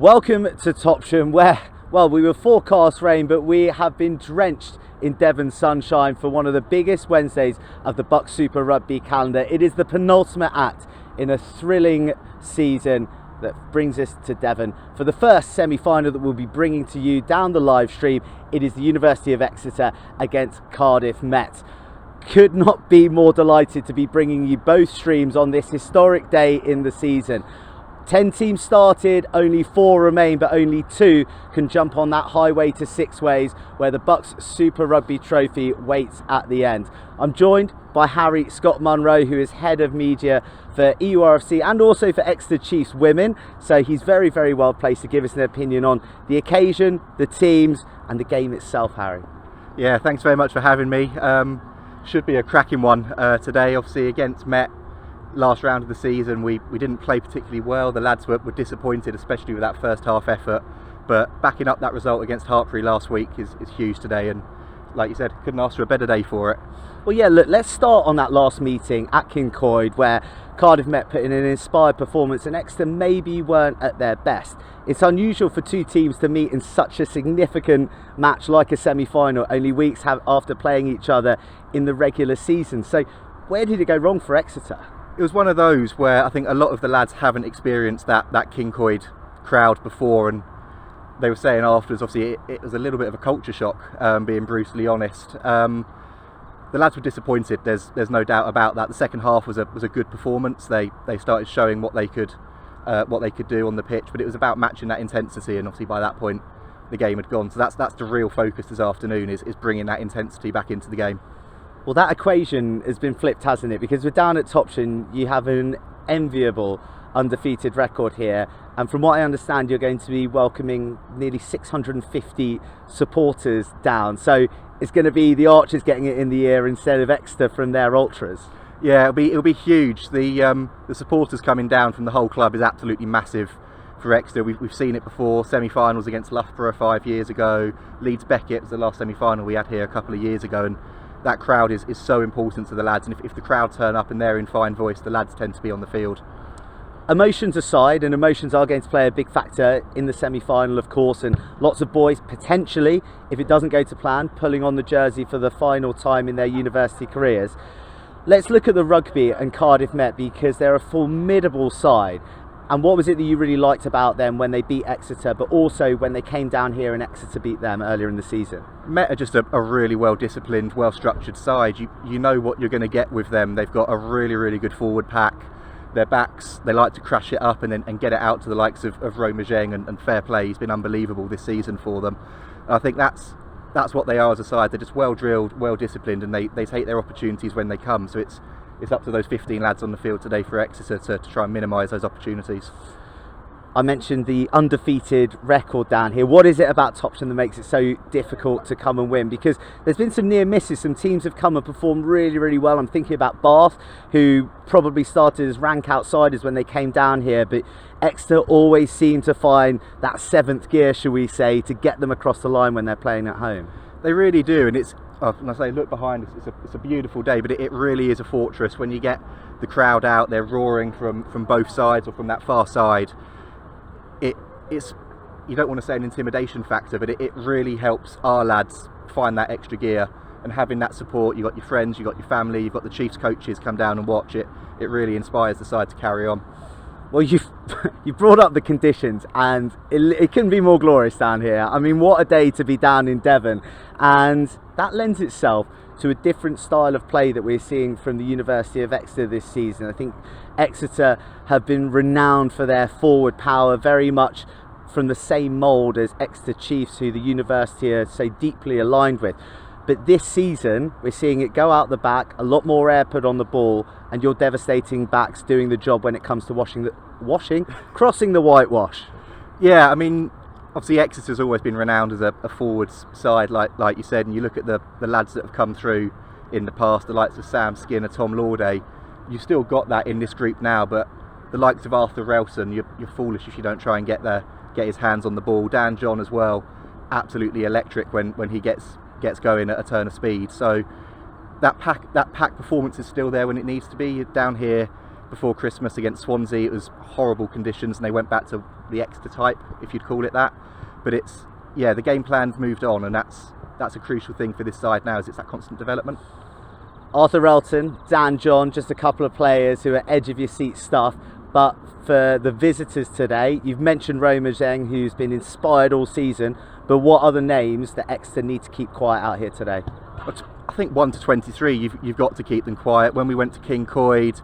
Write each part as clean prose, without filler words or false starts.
Welcome to Topsham, where, well, we were forecast rain, but we have been drenched in Devon sunshine for one of the biggest Wednesdays of the BUCS Super Rugby calendar. It is the penultimate act in a thrilling season that brings us to Devon for the first semi-final that we'll be bringing to you down the live stream. It is the University of Exeter against Cardiff Met. Could not be more delighted to be bringing you both streams on this historic day in the season. 10 teams started, only 4 remain, but only 2 can jump on that highway to Sixways, where the BUCS Super Rugby Trophy waits at the end. I'm joined by Harry Scott Munro, who is head of media for EURFC and also for Exeter Chiefs Women. So he's very, very well placed to give us an opinion on the occasion, the teams and the game itself, Harry. Yeah, thanks very much for having me. Should be a cracking one today, obviously against Met. Last round of the season we didn't play particularly well. The lads were disappointed, especially with that first half effort, but backing up that result against Hartpury last week is huge today, and like you said, couldn't ask for a better day for it. Well, yeah, look, let's start on that last meeting at Kincoid where Cardiff Met put in an inspired performance and Exeter maybe weren't at their best. It's unusual for 2 teams to meet in such a significant match like a semi-final only weeks after playing each other in the regular season. So where did it go wrong for Exeter? It was one of those where I think a lot of the lads haven't experienced that Kincoid crowd before, and they were saying afterwards, obviously it was a little bit of a culture shock, being brutally honest. The lads were disappointed, there's no doubt about that. The second half was a good performance. They started showing what they could do on the pitch, but it was about matching that intensity, and obviously by that point the game had gone. So that's the real focus this afternoon, is bringing that intensity back into the game. Well, that equation has been flipped, hasn't it? Because we're down at Topsham, you have an enviable undefeated record here, and from what I understand you're going to be welcoming nearly 650 supporters down, so it's going to be the Archers getting it in the ear instead of Exeter from their ultras. Yeah, it'll be huge. The supporters coming down from the whole club is absolutely massive for Exeter. We've seen it before, semi-finals against Loughborough 5 years ago. Leeds Beckett was the last semi-final we had here a couple of years ago, and that crowd is so important to the lads, and if the crowd turn up and they're in fine voice, the lads tend to be on the field. Emotions aside, and emotions are going to play a big factor in the semi-final of course, and lots of boys potentially, if it doesn't go to plan, pulling on the jersey for the final time in their university careers. Let's look at the rugby and Cardiff Met, because they're a formidable side. And what was it that you really liked about them when they beat Exeter, but also when they came down here and Exeter beat them earlier in the season? Met are just a really well-disciplined, well-structured side. You know what you're going to get with them. They've got a really good forward pack. Their backs, they like to crash it up and get it out to the likes of Roma Zheng, and fair play. He's been unbelievable this season for them. And I think that's what they are as a side. They're just well-drilled, well-disciplined, and they take their opportunities when they come. So it's up to those 15 lads on the field today for Exeter to try and minimise those opportunities. I mentioned the undefeated record down here. What is it about Topsham that makes it so difficult to come and win? Because there's been some near misses. Some teams have come and performed really well. I'm thinking about Bath, who probably started as rank outsiders when they came down here, but Exeter always seem to find that 7th gear, shall we say, to get them across the line when they're playing at home. They really do, and when I say look behind us, it's a beautiful day, but it really is a fortress. When you get the crowd out, they're roaring from both sides or from that far side. It's, you don't want to say an intimidation factor, but it really helps our lads find that extra gear, and having that support. You've got your friends, you've got your family, you've got the Chiefs coaches come down and watch it. It really inspires the side to carry on. Well, you've brought up the conditions, and it couldn't be more glorious down here. I mean, what a day to be down in Devon, and that lends itself to a different style of play that we're seeing from the University of Exeter this season. I think Exeter have been renowned for their forward power, very much from the same mould as Exeter Chiefs, who the university are so deeply aligned with. But this season, we're seeing it go out the back, a lot more air put on the ball, and your devastating backs doing the job when it comes to crossing the whitewash. Yeah, I mean, obviously Exeter's always been renowned as a forwards side, like you said, and you look at the lads that have come through in the past, the likes of Sam Skinner, Tom Lauday. You've still got that in this group now, but the likes of Arthur Relson, you're foolish if you don't try and get his hands on the ball. Dan John as well, absolutely electric when he gets going at a turn of speed. So that pack performance is still there when it needs to be. Down here, before Christmas against Swansea. It was horrible conditions and they went back to the Exeter type, if you'd call it that. But it's, the game plan's moved on, and that's a crucial thing for this side now, is it's that constant development. Arthur Elton, Dan John, just a couple of players who are edge of your seat stuff. But for the visitors today, you've mentioned Roma Zheng, who's been inspired all season. But what other names that Exeter need to keep quiet out here today? I think 1 to 23, you've got to keep them quiet. When we went to King Coyd,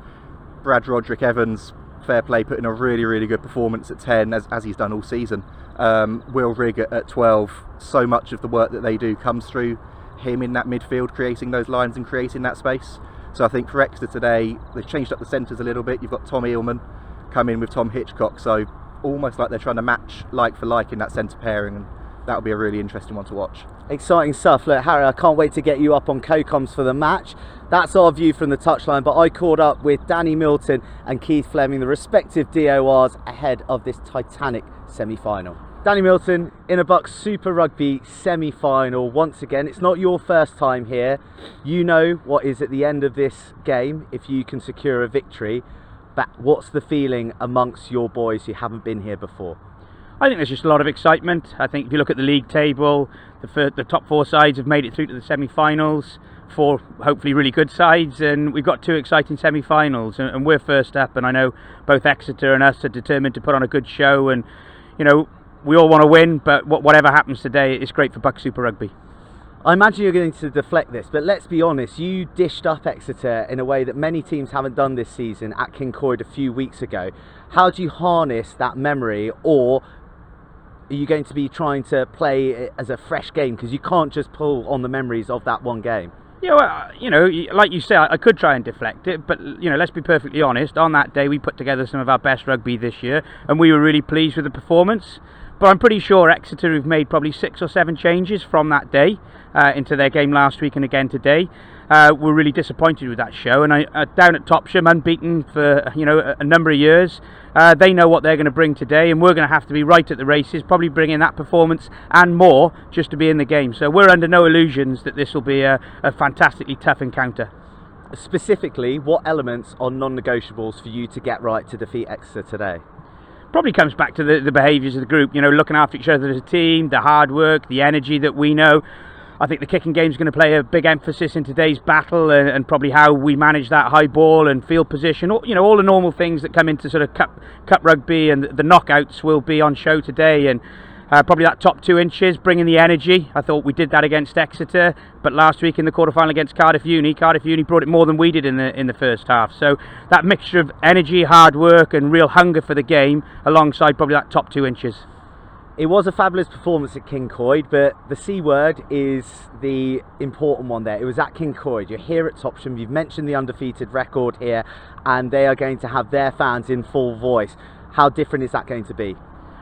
Brad Roderick Evans, fair play, put in a really, really good performance at 10, as he's done all season. Will Rigg at 12, so much of the work that they do comes through him in that midfield, creating those lines and creating that space. So I think for Exeter today, they've changed up the centres a little bit. You've got Tom Eelman come in with Tom Hitchcock, so almost like they're trying to match like for like in that centre pairing, and that'll be a really interesting one to watch. Exciting stuff. Look, Harry, I can't wait to get you up on co-coms for the match. That's our view from the touchline, but I caught up with Danny Milton and Keith Fleming, the respective DORs, ahead of this titanic semi-final. Danny Milton in a BUCS Super Rugby semi-final once again. It's not your first time here. You know what is at the end of this game if you can secure a victory. But what's the feeling amongst your boys who haven't been here before? I think there's just a lot of excitement. I think if you look at the league table, the top 4 sides have made it through to the semi-finals, 4 hopefully really good sides, and we've got 2 exciting semi-finals, and we're first up, and I know both Exeter and us are determined to put on a good show, and we all want to win, but whatever happens today, it's great for BUCS Super Rugby. I imagine you're going to deflect this, but let's be honest, you dished up Exeter in a way that many teams haven't done this season at King Coyd a few weeks ago. How do you harness that memory, or are you going to be trying to play it as a fresh game, because you can't just pull on the memories of that one game? Yeah, well, like you say, I could try and deflect it, but let's be perfectly honest. On that day, we put together some of our best rugby this year, and we were really pleased with the performance. But I'm pretty sure Exeter have made probably 6 or 7 changes from that day into their game last week and again today. We're really disappointed with that show, and down at Topsham, unbeaten for a number of years. They know what they're going to bring today, and we're going to have to be right at the races, probably bring in that performance and more just to be in the game. So we're under no illusions that this will be a fantastically tough encounter. Specifically, what elements are non-negotiables for you to get right to defeat Exeter today? Probably comes back to the behaviours of the group, looking after each other as a team, the hard work, the energy that we know. I think the kicking game is going to play a big emphasis in today's battle, and probably how we manage that high ball and field position. All the normal things that come into sort of cup rugby, and the knockouts will be on show today, and probably that top 2 inches, bringing the energy. I thought we did that against Exeter, but last week in the quarterfinal against Cardiff Uni brought it more than we did in the first half. So that mixture of energy, hard work, and real hunger for the game, alongside probably that top 2 inches. It was a fabulous performance at King Coyd, but the C word is the important one there. It was at King Coyd. You're here at Topsham. You've mentioned the undefeated record here, and they are going to have their fans in full voice. How different is that going to be?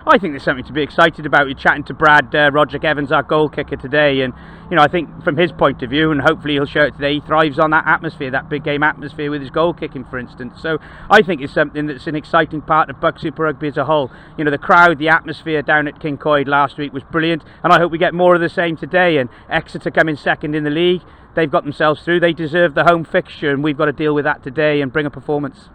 I think there's something to be excited about. We're chatting to Brad Roderick Evans, our goal kicker today, and I think from his point of view, and hopefully he'll show it today, he thrives on that atmosphere, that big game atmosphere with his goal kicking, for instance. So I think it's something that's an exciting part of BUCS Super Rugby as a whole. The crowd, the atmosphere down at King Coyd last week was brilliant, and I hope we get more of the same today. And Exeter coming second in the league, they've got themselves through. They deserve the home fixture, and we've got to deal with that today and bring a performance.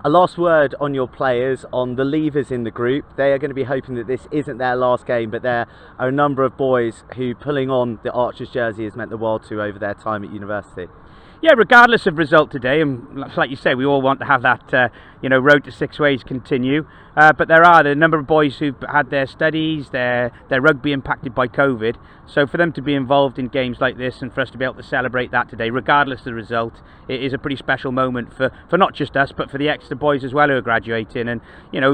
A last word on your players, on the leavers in the group. They are going to be hoping that this isn't their last game, but there are a number of boys who pulling on the Archers jersey has meant the world to over their time at university. Yeah, regardless of result today, and like you say, we all want to have that road to Sixways continue. But there are a number of boys who've had their studies, their rugby impacted by COVID. So for them to be involved in games like this, and for us to be able to celebrate that today, regardless of the result, it is a pretty special moment for not just us, but for the Exeter boys as well who are graduating. And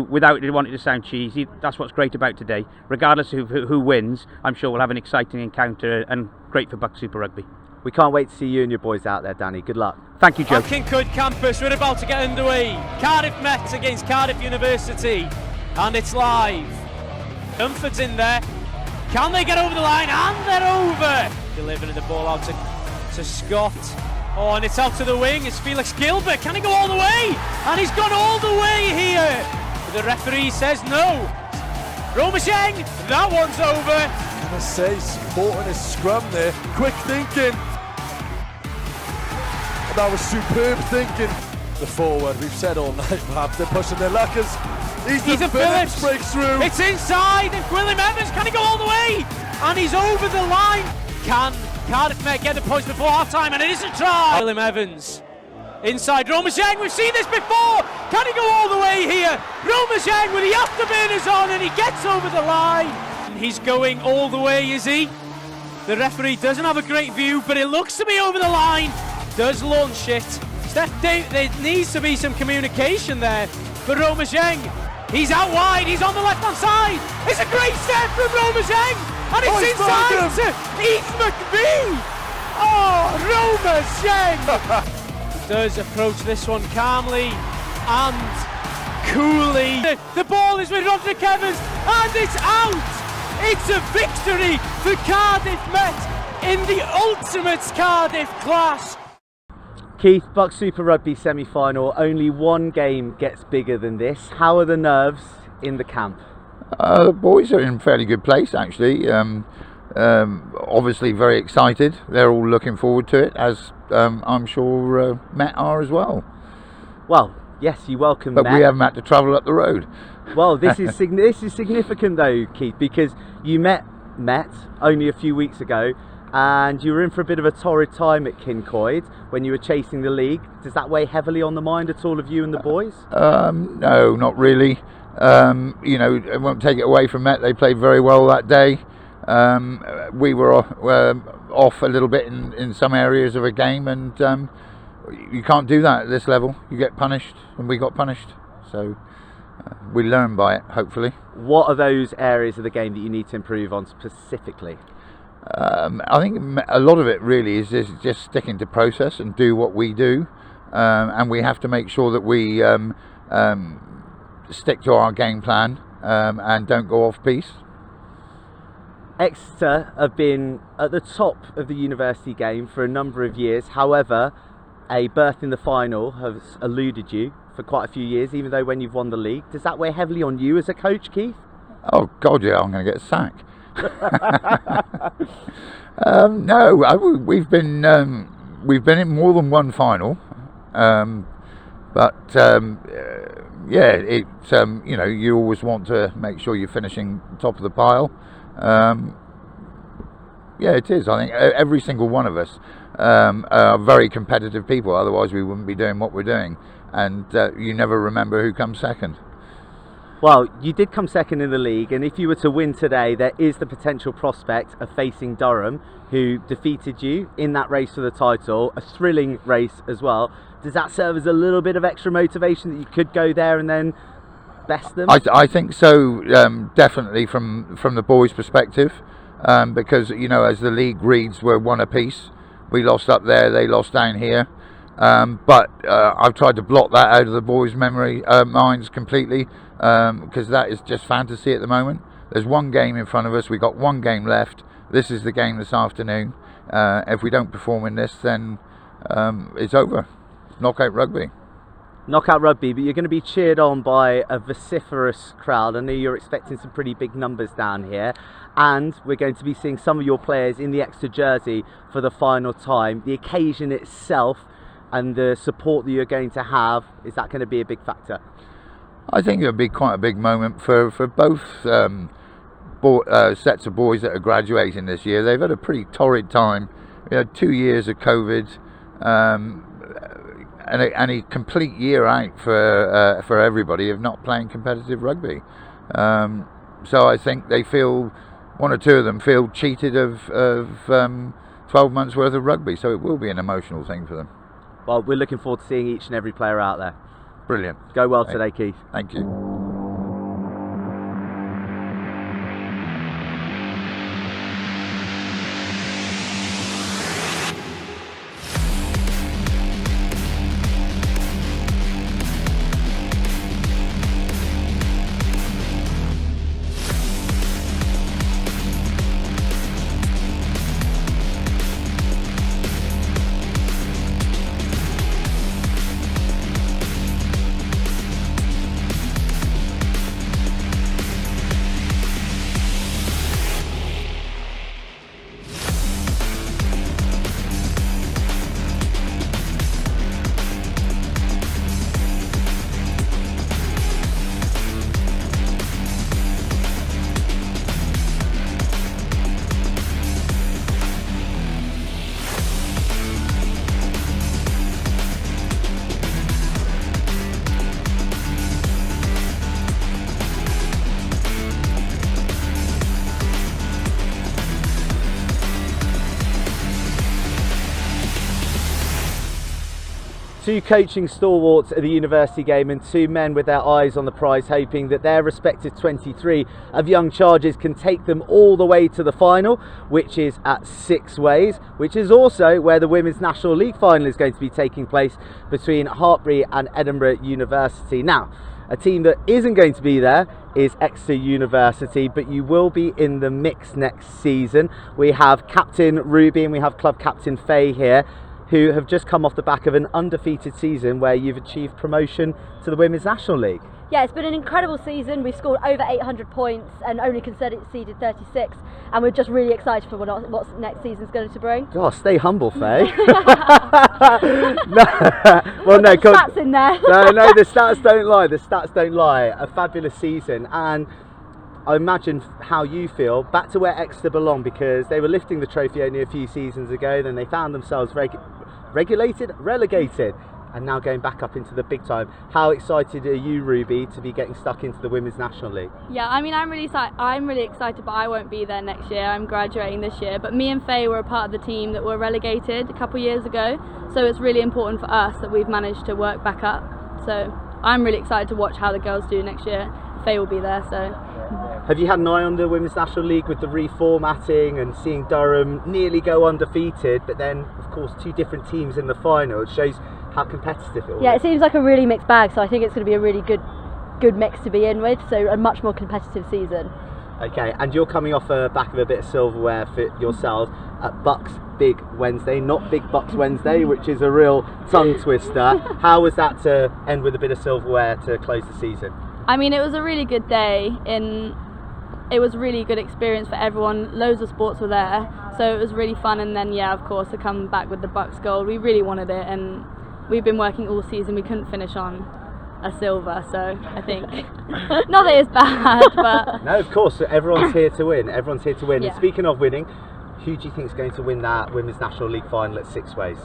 without wanting to sound cheesy, that's what's great about today. Regardless of who wins, I'm sure we'll have an exciting encounter, and great for BUCS Super Rugby. We can't wait to see you and your boys out there, Danny. Good luck. Thank you, Joe. On King Coyd campus, we're about to get underway. Cardiff Met against Cardiff University, and it's live. Dunford's in there. Can they get over the line? And they're over. Delivering the ball out to Scott. Oh, and it's out to the wing. It's Felix Gilbert. Can he go all the way? And he's gone all the way here. But the referee says no. Roma Zheng, that one's over. I must say, supporting his scrum there. Quick thinking. That was superb thinking. the forward. We've said all night, perhaps they're pushing their luck as Ethan Phillips breaks through. It's inside, and William Evans, can he go all the way? And he's over the line. Can Cardiff Met get the points before half time? And it is a try. William Evans inside Romazeng. We've seen this before. Can he go all the way here? Romazeng with the afterburners on, and he gets over the line. He's going all the way, is he? The referee doesn't have a great view, but it looks to be over the line. Does launch it. There needs to be some communication there for Romazeng. He's out wide, he's on the left hand side. It's a great step from Romazeng, and it's inside to Heath McBee. Oh, Romazeng does approach this one calmly and coolly. The ball is with Roderick Evans, and it's out. It's a victory for Cardiff Met in the ultimate Cardiff class. Keith, BUCS Super Rugby semi-final, only one game gets bigger than this. How are the nerves in the camp? The boys are in a fairly good place, actually. Obviously very excited. They're all looking forward to it, as I'm sure Met are as well. Well, yes, you welcome But Met. we haven't had to travel up the road. Well, this is significant though, Keith, because you met only a few weeks ago, and you were in for a bit of a torrid time at Kincoid when you were chasing the league. Does that weigh heavily on the mind at all of you and the boys? No, not really. You know, I won't take it away from Met. They played very well that day. We were off a little bit in some areas of a game, and you can't do that at this level. You get punished, and we got punished. So we learn by it, hopefully. What are those areas of the game that you need to improve on specifically? I think a lot of it really is just sticking to process and do what we do, and we have to make sure that we stick to our game plan and don't go off piece. Exeter have been at the top of the university game for a number of years. However, a berth in the final has eluded you for quite a few years, even though when you've won the league. Does that weigh heavily on you as a coach, Keith? Oh God, yeah, I'm going to get sacked. No, we've been in more than one final, but yeah, it's you know, you always want to make sure you're finishing top of the pile. Yeah, it is. I think every single one of us are very competitive people. Otherwise, we wouldn't be doing what we're doing, and you never remember who comes second. Well, you did come second in the league, and if you were to win today, there is the potential prospect of facing Durham, who defeated you in that race for the title, a thrilling race as well. Does that serve as a little bit of extra motivation that you could go there and then best them? I think so, definitely from the boys' perspective, because, you know, as the league reads, we're one apiece. We lost up there, they lost down here. But I've tried to block that out of the boys' minds completely, because that is just fantasy at the moment. There's one game in front of us, we've got one game left. This is the game this afternoon. If we don't perform in this, then it's over. Knockout rugby. Knockout rugby, but you're going to be cheered on by a vociferous crowd. I know you're expecting some pretty big numbers down here, and we're going to be seeing some of your players in the Exeter jersey for the final time. The occasion itself and the support that you're going to have, is that going to be a big factor? I think it'll be quite a big moment for both sets of boys that are graduating this year. They've had a pretty torrid time. We had 2 years of COVID, and a complete year out for everybody of not playing competitive rugby. So I think they feel, one or two of them feel cheated of 12 months worth of rugby. So it will be an emotional thing for them. Well, we're looking forward to seeing each and every player out there. Brilliant. Go well today, Keith. Thank you. two coaching stalwarts at the university game and two men with their eyes on the prize, hoping that their respective 23 of young charges can take them all the way to the final, which is at Sixways, which is also where the Women's National League final is going to be taking place between Hartpury and Edinburgh University. Now, a team that isn't going to be there is Exeter University, but you will be in the mix next season. We have Captain Ruby and we have Club Captain Faye here, who have just come off the back of an undefeated season where you've achieved promotion to the Women's National League. Yeah, it's been an incredible season. We've scored over 800 points and only conceded 36, and we're just really excited for what next season's going to bring. Gosh, stay humble, Faye. No, stats in there. no, the stats don't lie. The stats don't lie. A fabulous season, and I imagine how you feel. Back to where Exeter belong, because they were lifting the trophy only a few seasons ago. Then they found themselves relegated, and now going back up into the big time. How excited are you, Ruby, to be getting stuck into the Women's National League? Yeah, I mean, I'm really excited, but I won't be there next year. I'm graduating this year. But me and Faye were a part of the team that were relegated a couple years ago, so it's really important for us that we've managed to work back up. So I'm really excited to watch how the girls do next year. Faye will be there, so. Have you had an eye on the Women's National League with the reformatting and seeing Durham nearly go undefeated, but then, of course, two different teams in the final? It shows how competitive it was. Yeah, it seems like a really mixed bag, so I think it's going to be a really good mix to be in with, so a much more competitive season. Okay, and you're coming off the back of a bit of silverware for yourselves at BUCS Big Wednesday, not Big BUCS Wednesday, which is a real tongue twister. How was that to end with a bit of silverware to close the season? I mean, it was a really good day. It was a really good experience for everyone. Loads of sports were there, so it was really fun. And then, yeah, of course, to come back with the BUCS gold, we really wanted it, and we've been working all season. We couldn't finish on a silver, so I think not that it's bad, but no, of course, everyone's here to win. Everyone's here to win. Yeah. And speaking of winning, who do you think is going to win that Women's National League final at Sixways?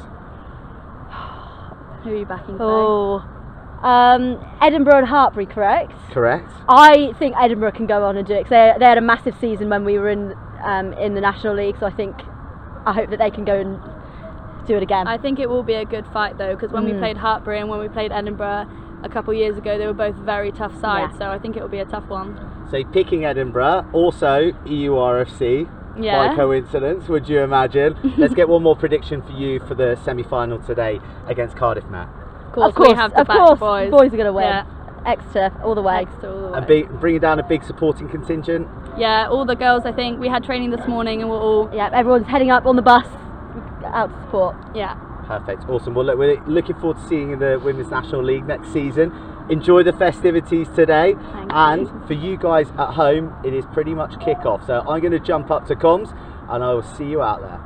Who are you backing? Edinburgh and Hartpury, correct? Correct. I think Edinburgh can go on and do it, because they had a massive season when we were in the National League, so I hope that they can go and do it again. I think it will be a good fight though, because when we played Hartpury and when we played Edinburgh a couple of years ago, they were both very tough sides, so I think it will be a tough one. So picking Edinburgh, also EURFC, by coincidence, would you imagine? Let's get one more prediction for you for the semi-final today against Cardiff Met. Of course, we have to back the boys. Boys are going to win. Yeah. Exeter all the way. And bringing down a big supporting contingent. Yeah, all the girls. I think we had training this morning, and we're all. Yeah, everyone's heading up on the bus out to support. Yeah. Perfect, awesome. Well, look, we're looking forward to seeing you in the Women's National League next season. Enjoy the festivities today. Thank you. For you guys at home, it is pretty much kick-off. So I'm going to jump up to comms, and I will see you out there.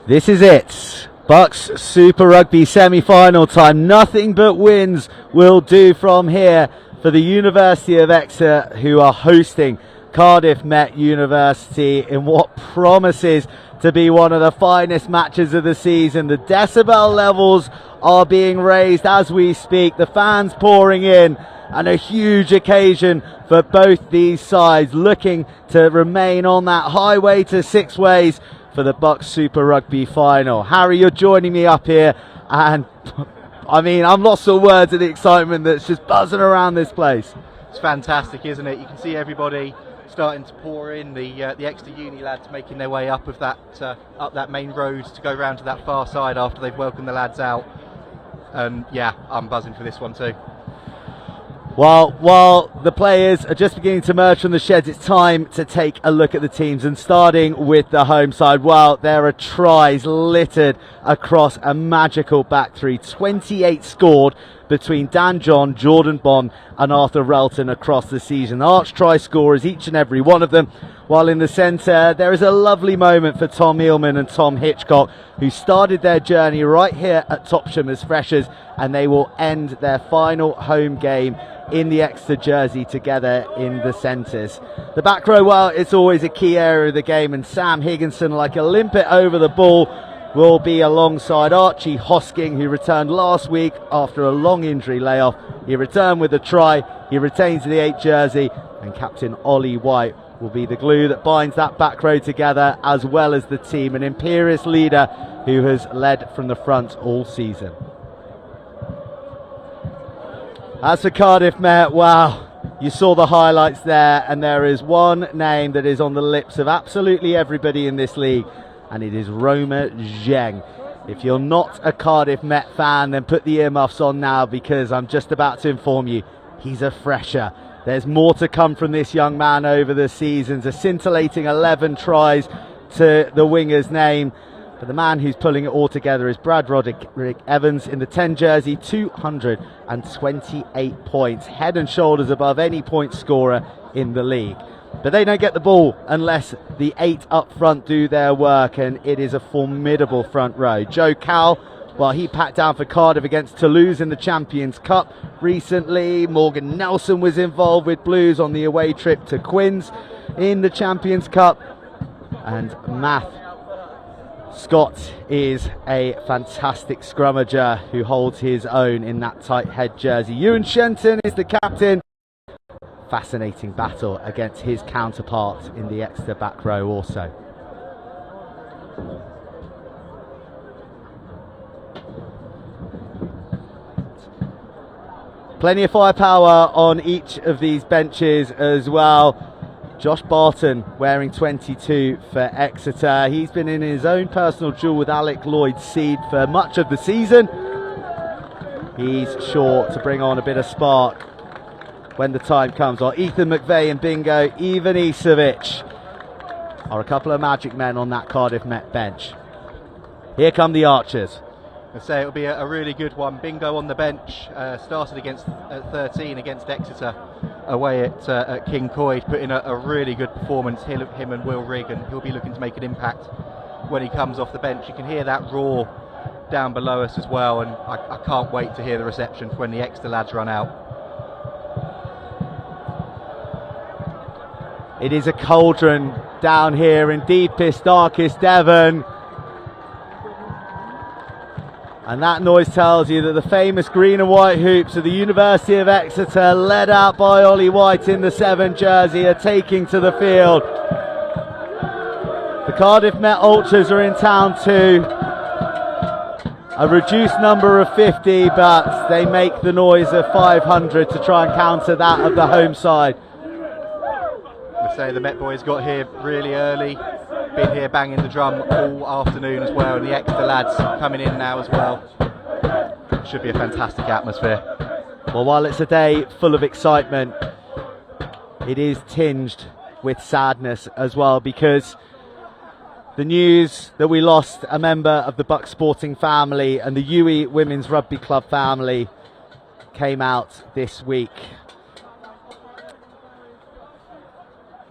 This is it. BUCS Super Rugby semi-final time. Nothing but wins will do from here for the University of Exeter, who are hosting Cardiff Met University in what promises to be one of the finest matches of the season. The decibel levels are being raised as we speak. The fans pouring in, and a huge occasion for both these sides, looking to remain on that highway to Sixways for the BUCS Super Rugby final. Harry, you're joining me up here, and I mean, I'm lost for words at the excitement that's just buzzing around this place. It's fantastic, isn't it? You can see everybody starting to pour in. The Exeter Uni lads making their way up that main road to go round to that far side after they've welcomed the lads out. And yeah, I'm buzzing for this one too. Well, while the players are just beginning to emerge from the sheds, it's time to take a look at the teams, and starting with the home side. Well, there are tries littered across a magical back three. 28 scored, between Dan John, Jordan Bond and Arthur Relton across the season. Arch try scorers, each and every one of them. While in the centre, there is a lovely moment for Tom Eelman and Tom Hitchcock, who started their journey right here at Topsham as freshers, and they will end their final home game in the Exeter jersey together in the centres. The back row, well, it's always a key area of the game, and Sam Higginson, like a limpet over the ball, will be alongside Archie Hosking, who returned last week after a long injury layoff. He returned with a try, he retains the 8 jersey, and captain Ollie White will be the glue that binds that back row together, as well as the team, an imperious leader who has led from the front all season. As for Cardiff Met, wow, you saw the highlights there, and there is one name that is on the lips of absolutely everybody in this league, and it is Roma Zheng. If you're not a Cardiff Met fan, then put the earmuffs on now, because I'm just about to inform you, he's a fresher. There's more to come from this young man over the seasons. A scintillating 11 tries to the winger's name. But the man who's pulling it all together is Brad Roderick Evans in the 10 jersey, 228 points, head and shoulders above any point scorer in the league. But they don't get the ball unless the 8 up front do their work, and it is a formidable front row. Joe Cowell, well, he packed down for Cardiff against Toulouse in the Champions Cup recently. Morgan Nelson was involved with Blues on the away trip to Quins in the Champions Cup. And Matt Scott is a fantastic scrummager who holds his own in that tight head jersey. Ewan Shenton is the captain. Fascinating battle against his counterpart in the Exeter back row also. Plenty of firepower on each of these benches as well. Josh Barton wearing 22 for Exeter. He's been in his own personal duel with Alec Lloyd-Seed for much of the season. He's sure to bring on a bit of spark when the time comes. Or Ethan McVeigh and Bingo Ivanisevic are a couple of magic men on that Cardiff Met bench. Here come the Archers. I say it'll be a really good one. Bingo on the bench, started against 13 against Exeter away at King Coyd, put in a really good performance, him and Will Rigg, and he'll be looking to make an impact when he comes off the bench. You can hear that roar down below us as well, and I can't wait to hear the reception when the Exeter lads run out. It is a cauldron down here in deepest, darkest Devon. And that noise tells you that the famous green and white hoops of the University of Exeter, led out by Ollie White in the 7 jersey, are taking to the field. The Cardiff Met Ultras are in town too. A reduced number of 50, but they make the noise of 500 to try and counter that of the home side. I say the Met boys got here really early. Been here banging the drum all afternoon as well, and the Exeter lads coming in now as well. Should be a fantastic atmosphere. Well, while it's a day full of excitement, it is tinged with sadness as well, because the news that we lost a member of the BUCS sporting family and the UE Women's Rugby Club family came out this week.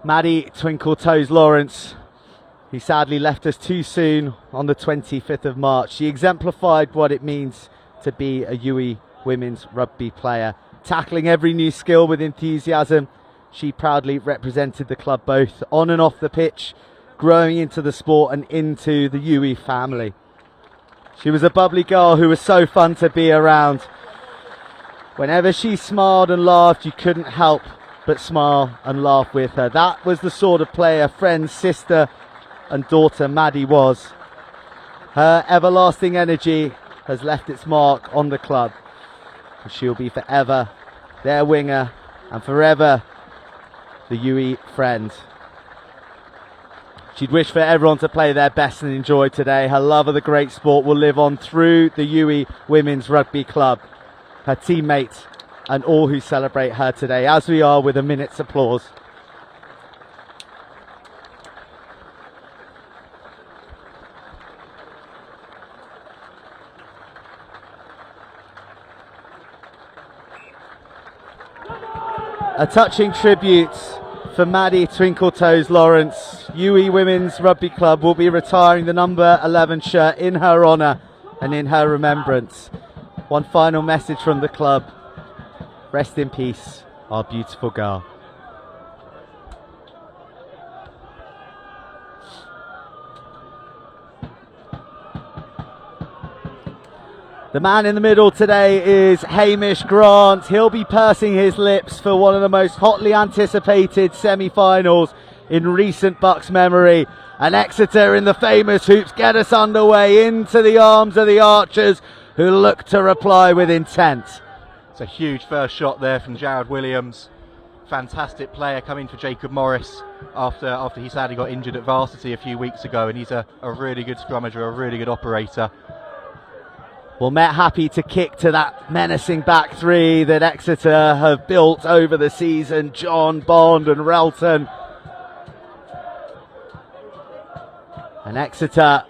Maddie Twinkle Toes Lawrence, who sadly left us too soon on the 25th of March. She exemplified what it means to be a UE women's rugby player. Tackling every new skill with enthusiasm, she proudly represented the club both on and off the pitch, growing into the sport and into the UE family. She was a bubbly girl who was so fun to be around. Whenever she smiled and laughed, you couldn't help but smile and laugh with her. That was the sort of player, friend, sister and daughter Maddie was. Her everlasting energy has left its mark on the club. She'll be forever their winger and forever the UE friend. She'd wish for everyone to play their best and enjoy today. Her love of the great sport will live on through the UE Women's Rugby Club, her teammates and all who celebrate her today, as we are with a minute's applause. A touching tribute for Maddie Twinkletoes Lawrence. UE Women's Rugby Club will be retiring the number 11 shirt in her honour and in her remembrance. One final message from the club. Rest in peace, our beautiful girl. The man in the middle today is Hamish Grant. He'll be pursing his lips for one of the most hotly anticipated semi-finals in recent BUCS memory. And Exeter in the famous hoops get us underway into the arms of the Archers, who look to reply with intent. It's a huge first shot there from Jared Williams. Fantastic player coming for Jacob Morris after he sadly got injured at varsity a few weeks ago, and he's a really good scrummager, a really good operator. Well, Met happy to kick to that menacing back three that Exeter have built over the season. John, Bond and Relton. And Exeter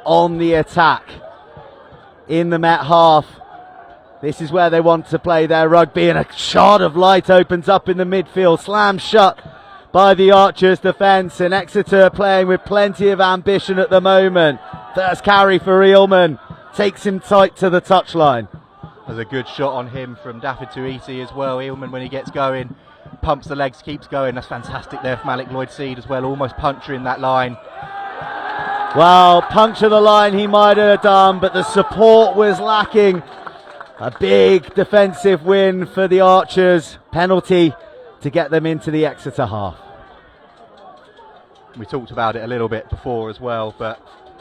on the attack in the Met half. This is where they want to play their rugby, and a shard of light opens up in the midfield, slammed shut by the Archers defence, and Exeter playing with plenty of ambition at the moment. First carry for Eelman. Takes him tight to the touchline. There's a good shot on him from Daffy Tuiti as well. Eelman, when he gets going, pumps the legs, keeps going. That's fantastic there from Alec Lloyd-Seed as well, almost puncturing that line. Well, puncture the line he might have done, but the support was lacking. A big defensive win for the Archers. Penalty to get them into the Exeter half. We talked about it a little bit before as well, but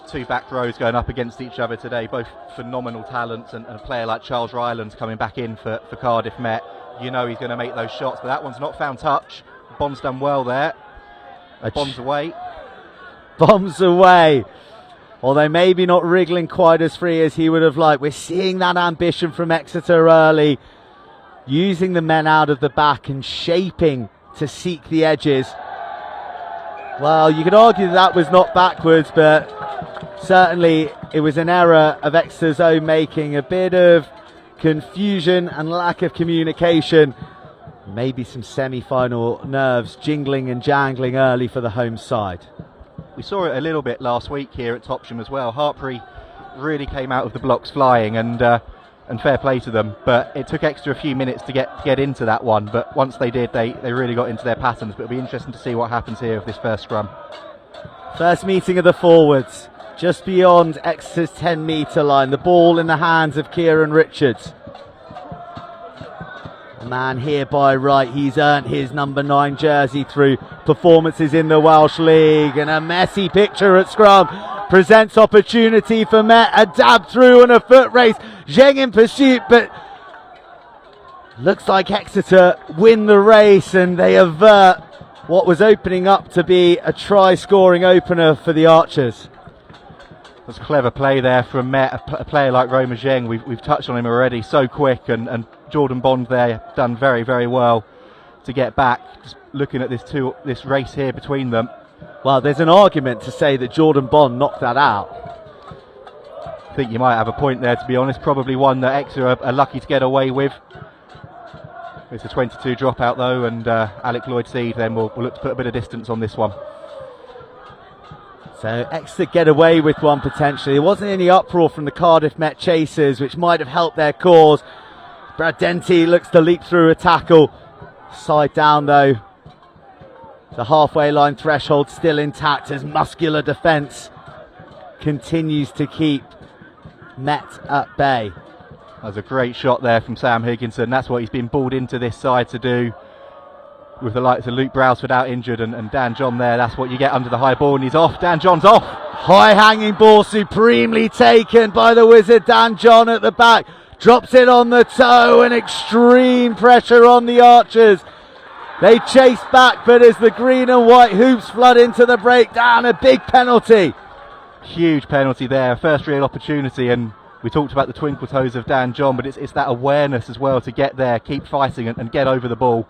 two back rows going up against each other today, both phenomenal talents, and a player like Charles Rylands coming back in for Cardiff Met. You know he's going to make those shots, but that one's not found touch. Bond's done well there. Bombs away. Bombs away. Although maybe not wriggling quite as free as he would have liked. We're seeing that ambition from Exeter early, using the men out of the back and shaping to seek the edges. Well, you could argue that was not backwards, but certainly it was an error of Exeter's own making. A bit of confusion and lack of communication. Maybe some semi-final nerves jingling and jangling early for the home side. We saw it a little bit last week here at Topsham as well. Hartpury really came out of the blocks flying, and fair play to them. But it took Exeter a few minutes to get into that one. But once they did, they really got into their patterns. But it'll be interesting to see what happens here with this first scrum. First meeting of the forwards, just beyond Exeter's 10-metre line. The ball in the hands of Kieran Richards. A man here by right, he's earned his number 9 jersey through performances in the Welsh League, and a messy picture at scrum presents opportunity for Met. A dab through and a foot race. Zheng in pursuit, but looks like Exeter win the race, and they avert what was opening up to be a try-scoring opener for the Archers. That's clever play there from Met, a player like Roma Zheng. We've touched on him already, so quick, and Jordan Bond there done very, very well to get back. Just looking at this race here between them. Well, there's an argument to say that Jordan Bond knocked that out. I think you might have a point there, to be honest. Probably one that Exeter are lucky to get away with. It's a 22 dropout though, and Alec Lloyd-Seed then will look to put a bit of distance on this one. So Exeter get away with one potentially. There wasn't any uproar from the Cardiff Met chasers, which might have helped their cause. Brad Denty looks to leap through a tackle. Side down though. The halfway line threshold still intact as muscular defence continues to keep Met at bay. That was a great shot there from Sam Higginson. That's what he's been balled into this side to do, with the likes of Luke Brailsford out injured and Dan John there. That's what you get under the high ball, and he's off. Dan John's off. High hanging ball supremely taken by the wizard Dan John at the back. Drops it on the toe, and extreme pressure on the Archers. They chase back, but as the green and white hoops flood into the breakdown, a big penalty. Huge penalty there, first real opportunity, and we talked about the twinkle toes of Dan John, but it's that awareness as well to get there, keep fighting and get over the ball.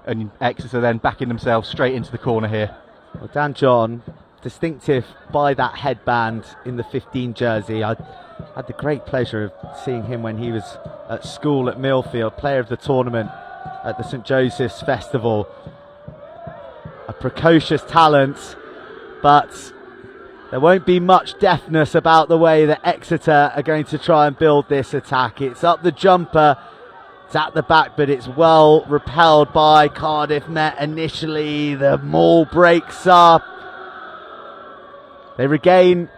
And Exeter then backing themselves straight into the corner here. Well, Dan John, distinctive by that headband in the 15 jersey. I had the great pleasure of seeing him when he was at school at Millfield, player of the tournament at the St Joseph's Festival. A precocious talent, but there won't be much deftness about the way that Exeter are going to try and build this attack. It's up the jumper, it's at the back, but it's well repelled by Cardiff Met initially. The maul breaks up. They regain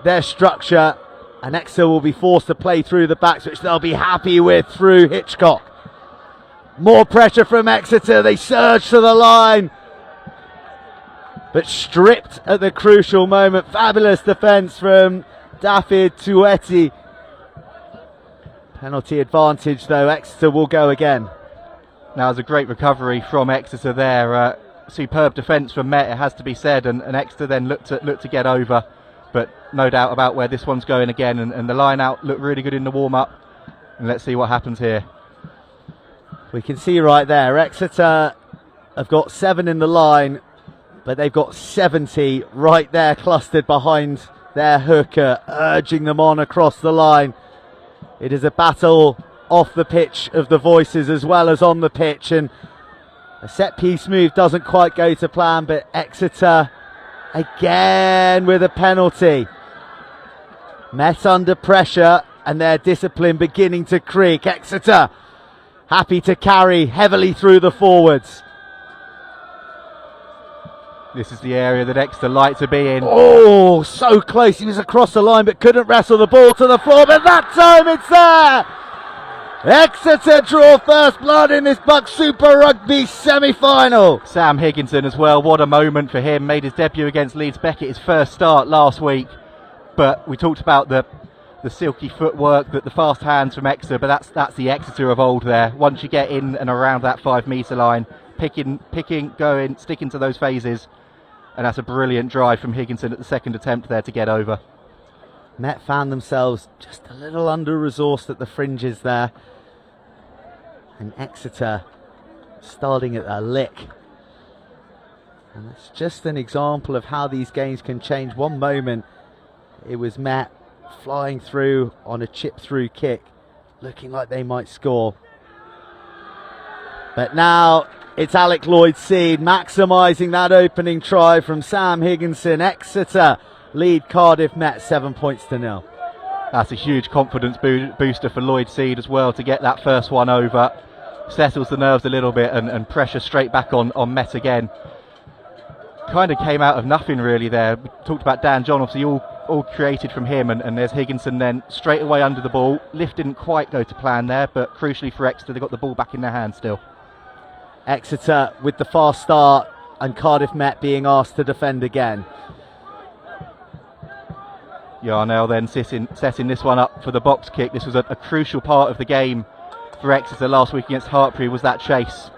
their structure, and Exeter will be forced to play through the backs, which they'll be happy with through Hitchcock. More pressure from Exeter. They surge to the line, but stripped at the crucial moment. Fabulous defence from David Tueti. Penalty advantage though. Exeter will go again. Now, it's a great recovery from Exeter there. Superb defence from Met, it has to be said, and Exeter then looked to get over, but no doubt about where this one's going again. And the line out looked really good in the warm up, and let's see what happens here. We can see right there, Exeter have got 7 in the line, but they've got 70 right there clustered behind their hooker, urging them on across the line. It is a battle off the pitch of the voices as well as on the pitch, and a set piece move doesn't quite go to plan, but Exeter again with a penalty. Met under pressure and their discipline beginning to creak. Exeter happy to carry heavily through the forwards. This is the area that Exeter like to be in. Oh, so close. He was across the line but couldn't wrestle the ball to the floor, but that time it's there. Exeter draw first blood in this BUCS Super Rugby semi-final. Sam Higginson as well, what a moment for him. Made his debut against Leeds Beckett, his first start last week. But we talked about the silky footwork, the fast hands from Exeter, but that's the Exeter of old there. Once you get in and around that 5 metre line, picking, going, sticking to those phases. And that's a brilliant drive from Higginson at the second attempt there to get over. Met found themselves just a little under-resourced at the fringes there. And Exeter starting at a lick. And it's just an example of how these games can change. One moment it was Met flying through on a chip-through kick, looking like they might score. But now it's Alec Lloyd-Seed maximising that opening try from Sam Higginson. Exeter lead Cardiff Met 7 points to 0. That's a huge confidence booster for Lloyd-Seed as well to get that first one over. Settles the nerves a little bit and pressure straight back on Met again. Kind of came out of nothing really there. We talked about Dan John, obviously all created from him, and there's Higginson then straight away under the ball. Lift didn't quite go to plan there, but crucially for Exeter, they got the ball back in their hands still. Exeter with the fast start and Cardiff Met being asked to defend again. Yarnell then setting this one up for the box kick. This was a crucial part of the game for Exeter last week against Hartpury, was that chase.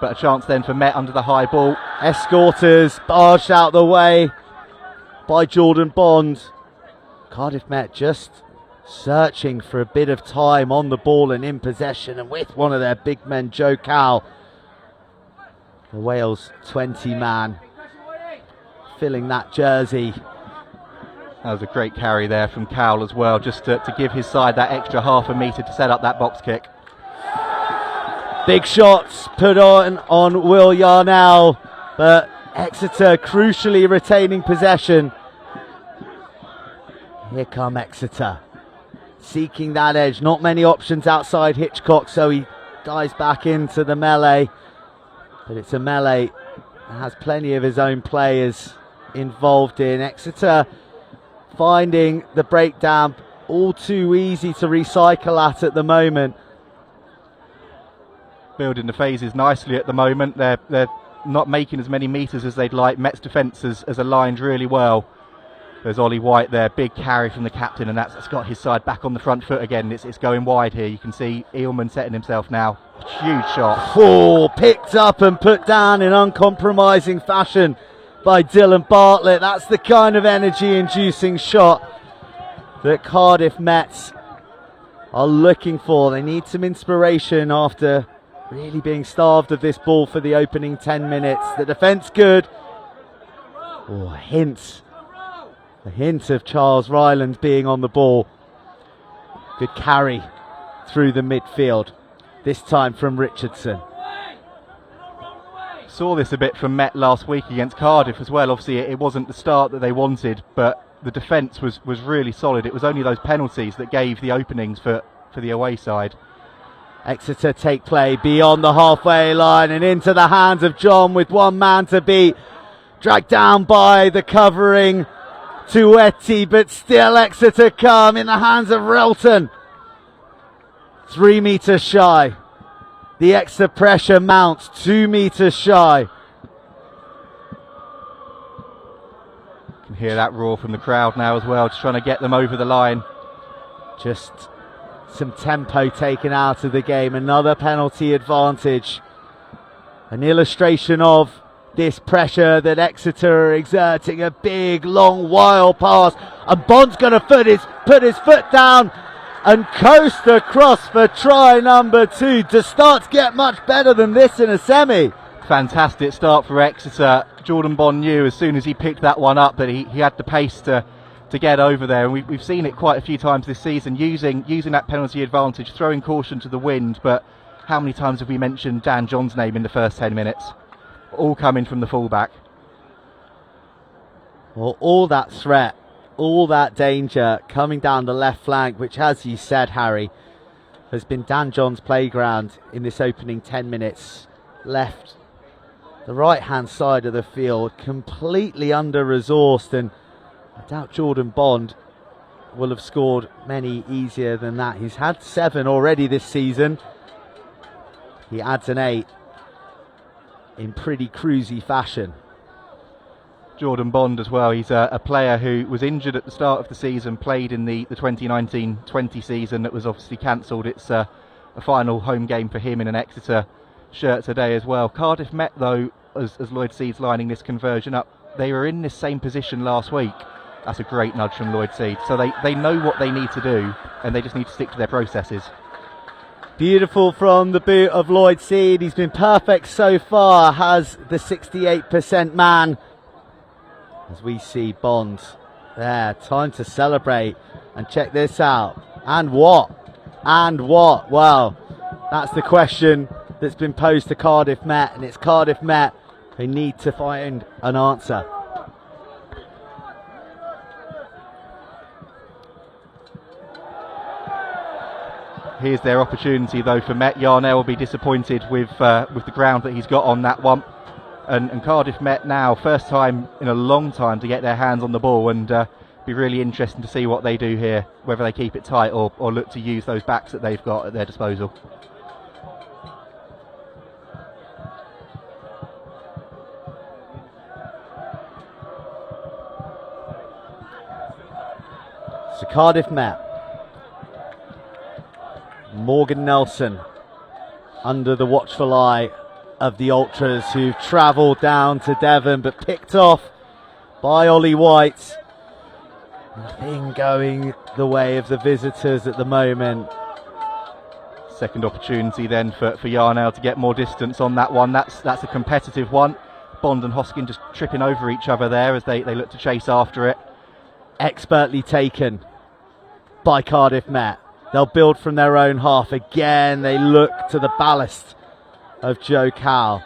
But a chance then for Met under the high ball. Escorters barged out the way by Jordan Bond. Cardiff Met just searching for a bit of time on the ball and in possession, and with one of their big men, Joe Cowell, the Wales 20 man, filling that jersey. That was a great carry there from Cowell as well, just to give his side that extra half a metre to set up that box kick. Big shots put on Will Yarnell, but Exeter crucially retaining possession. Here come Exeter, seeking that edge. Not many options outside Hitchcock, so he dives back into the melee. But it's a melee that has plenty of his own players involved in. Exeter finding the breakdown all too easy to recycle at the moment. Building the phases nicely at the moment. They're not making as many metres as they'd like. Met's defence has aligned really well. There's Ollie White there, big carry from the captain, and that's got his side back on the front foot again. It's going wide here. You can see Eelman setting himself now. Huge shot. Oh, picked up and put down in uncompromising fashion by Dylan Bartlett. That's the kind of energy-inducing shot that Cardiff Met are looking for. They need some inspiration after really being starved of this ball for the opening 10 minutes. The defence good. Oh, a hint of Charles Ryland being on the ball. Good carry through the midfield, this time from Richardson. saw this a bit from Met last week against Cardiff as well. Obviously it wasn't the start that they wanted, but the defence was really solid. It was only those penalties that gave the openings for the away side. Exeter take play beyond the halfway line and into the hands of John with one man to beat. Dragged down by the covering Tuetti, but still Exeter come in the hands of Relton. 3 metres shy. The extra pressure mounts, 2 metres shy. You can hear that roar from the crowd now as well, just trying to get them over the line. Just some tempo taken out of the game. Another penalty advantage. An illustration of this pressure that Exeter are exerting. A big, long, wild pass. And Bond's going to put his foot down and coast across for try number 2. Does start get much better than this in a semi? Fantastic start for Exeter. Jordan Bond knew as soon as he picked that one up that he had the pace to get over there, and we've seen it quite a few times this season, using that penalty advantage, throwing caution to the wind. But how many times have we mentioned Dan John's name in the first 10 minutes? All coming from the fullback. Well, all that threat, all that danger coming down the left flank, which, as you said, Harry, has been Dan John's playground in this opening 10 minutes. Left the right hand side of the field completely under-resourced, and I doubt Jordan Bond will have scored many easier than that. He's had 7 already this season. He adds an 8 in pretty cruisy fashion. Jordan Bond as well, he's a player who was injured at the start of the season, played in the 2019-20 season that was obviously cancelled. It's a final home game for him in an Exeter shirt today as well. Cardiff Met, though, as Lloyd Seed's lining this conversion up, they were in this same position last week. That's a great nudge from Lloyd Seed. So they know what they need to do, and they just need to stick to their processes. Beautiful from the boot of Lloyd Seed. He's been perfect so far, has the 68% man. As we see Bond there, time to celebrate. And check this out. And what? And what? Well, that's the question that's been posed to Cardiff Met, and it's Cardiff Met who need to find an answer. Here's their opportunity though for Met. Yarnell will be disappointed with the ground that he's got on that one. And Cardiff Met now, first time in a long time to get their hands on the ball, and be really interesting to see what they do here, whether they keep it tight or look to use those backs that they've got at their disposal. So Cardiff Met. Morgan Nelson under the watchful eye of the Ultras, who've travelled down to Devon but picked off by Ollie White. Nothing going the way of the visitors at the moment. Second opportunity then for Yarnell to get more distance on that one. That's a competitive one. Bond and Hoskin just tripping over each other there as they look to chase after it. Expertly taken by Cardiff Met. They'll build from their own half. Again, they look to the ballast of Joe Cowell.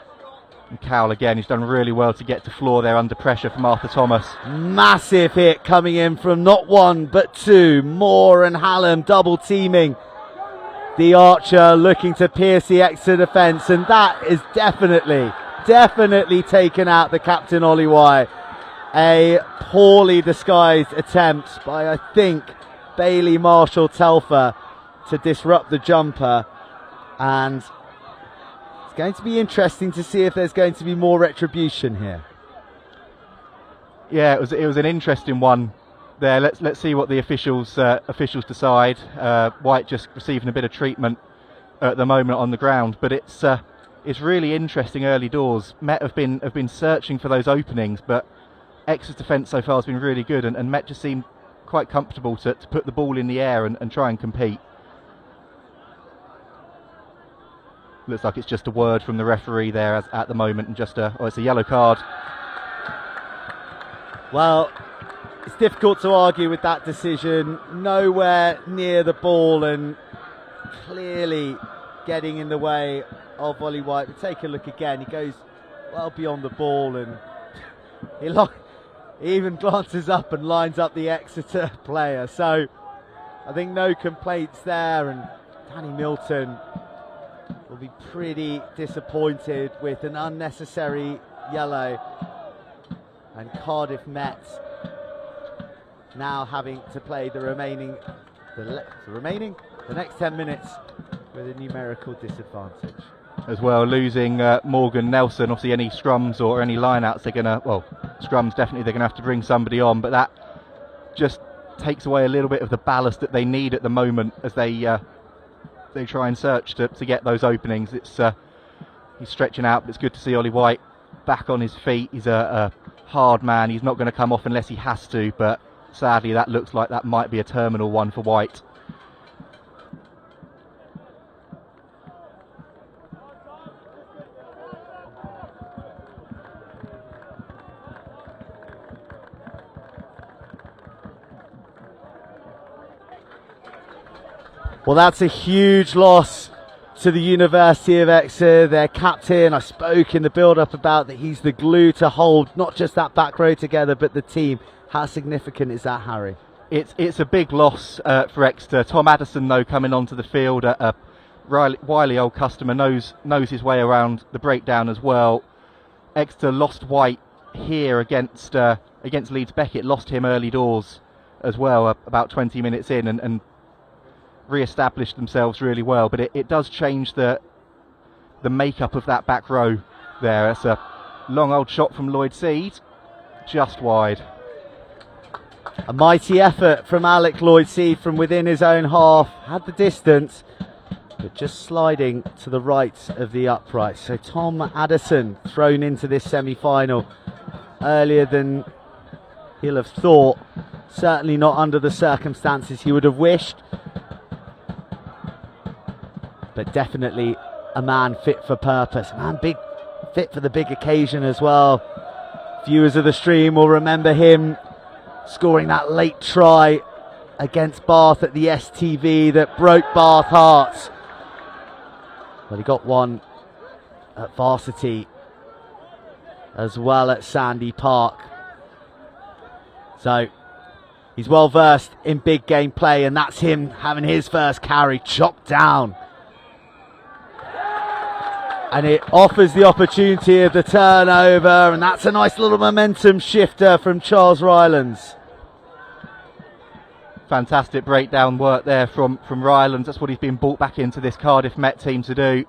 And Cowell again, he's done really well to get to floor there under pressure from Arthur Thomas. Massive hit coming in from not one but 2. Moore and Hallam double teaming the Archer, looking to pierce the Exeter defence, and that is definitely taken out the captain Ollie White. A poorly disguised attempt by, I think, Bailey Marshall Telfer to disrupt the jumper, and it's going to be interesting to see if there's going to be more retribution here. Yeah, it was an interesting one there. Let's see what the officials decide. White just receiving a bit of treatment at the moment on the ground, but it's really interesting early doors. Met have been searching for those openings, but Exeter's defence so far has been really good, and Met just seem quite comfortable to put the ball in the air and try and compete. Looks like it's just a word from the referee there at the moment, and it's a yellow card. Well, it's difficult to argue with that decision. Nowhere near the ball and clearly getting in the way of Ollie White. But take a look again. He goes well beyond the ball, and he even glances up and lines up the Exeter player. So I think no complaints there, and Danny Milton will be pretty disappointed with an unnecessary yellow, and Cardiff Met now having to play the next 10 minutes with a numerical disadvantage. As well, losing Morgan Nelson, obviously any scrums or any line-outs, scrums definitely they're going to have to bring somebody on, but that just takes away a little bit of the ballast that they need at the moment as they try and search to get those openings. He's stretching out, but it's good to see Ollie White back on his feet. He's a hard man. He's not going to come off unless he has to, but sadly that looks like that might be a terminal one for White. Well, that's a huge loss to the University of Exeter. Their captain, I spoke in the build-up about that he's the glue to hold not just that back row together, but the team. How significant is that, Harry? It's a big loss for Exeter. Tom Addison, though, coming onto the field, a wily old customer, knows his way around the breakdown as well. Exeter lost White here against Leeds Beckett, lost him early doors as well, about 20 minutes in, and re-established themselves really well, but it does change the makeup of that back row there. It's a long old shot from Lloyd Seed, just wide. A mighty effort from Alec Lloyd Seed from within his own half, had the distance, but just sliding to the right of the upright. So Tom Addison thrown into this semi-final earlier than he'll have thought, certainly not under the circumstances he would have wished. But definitely a man fit for purpose, a man fit for the big occasion as well. Viewers of the stream will remember him scoring that late try against Bath at the STV that broke Bath hearts. But he got one at varsity as well at Sandy Park. So he's well versed in big game play, and that's him having his first carry chopped down. And it offers the opportunity of the turnover, and that's a nice little momentum shifter from Charles Rylands. Fantastic breakdown work there from Rylands. That's what he's been brought back into this Cardiff Met team to do.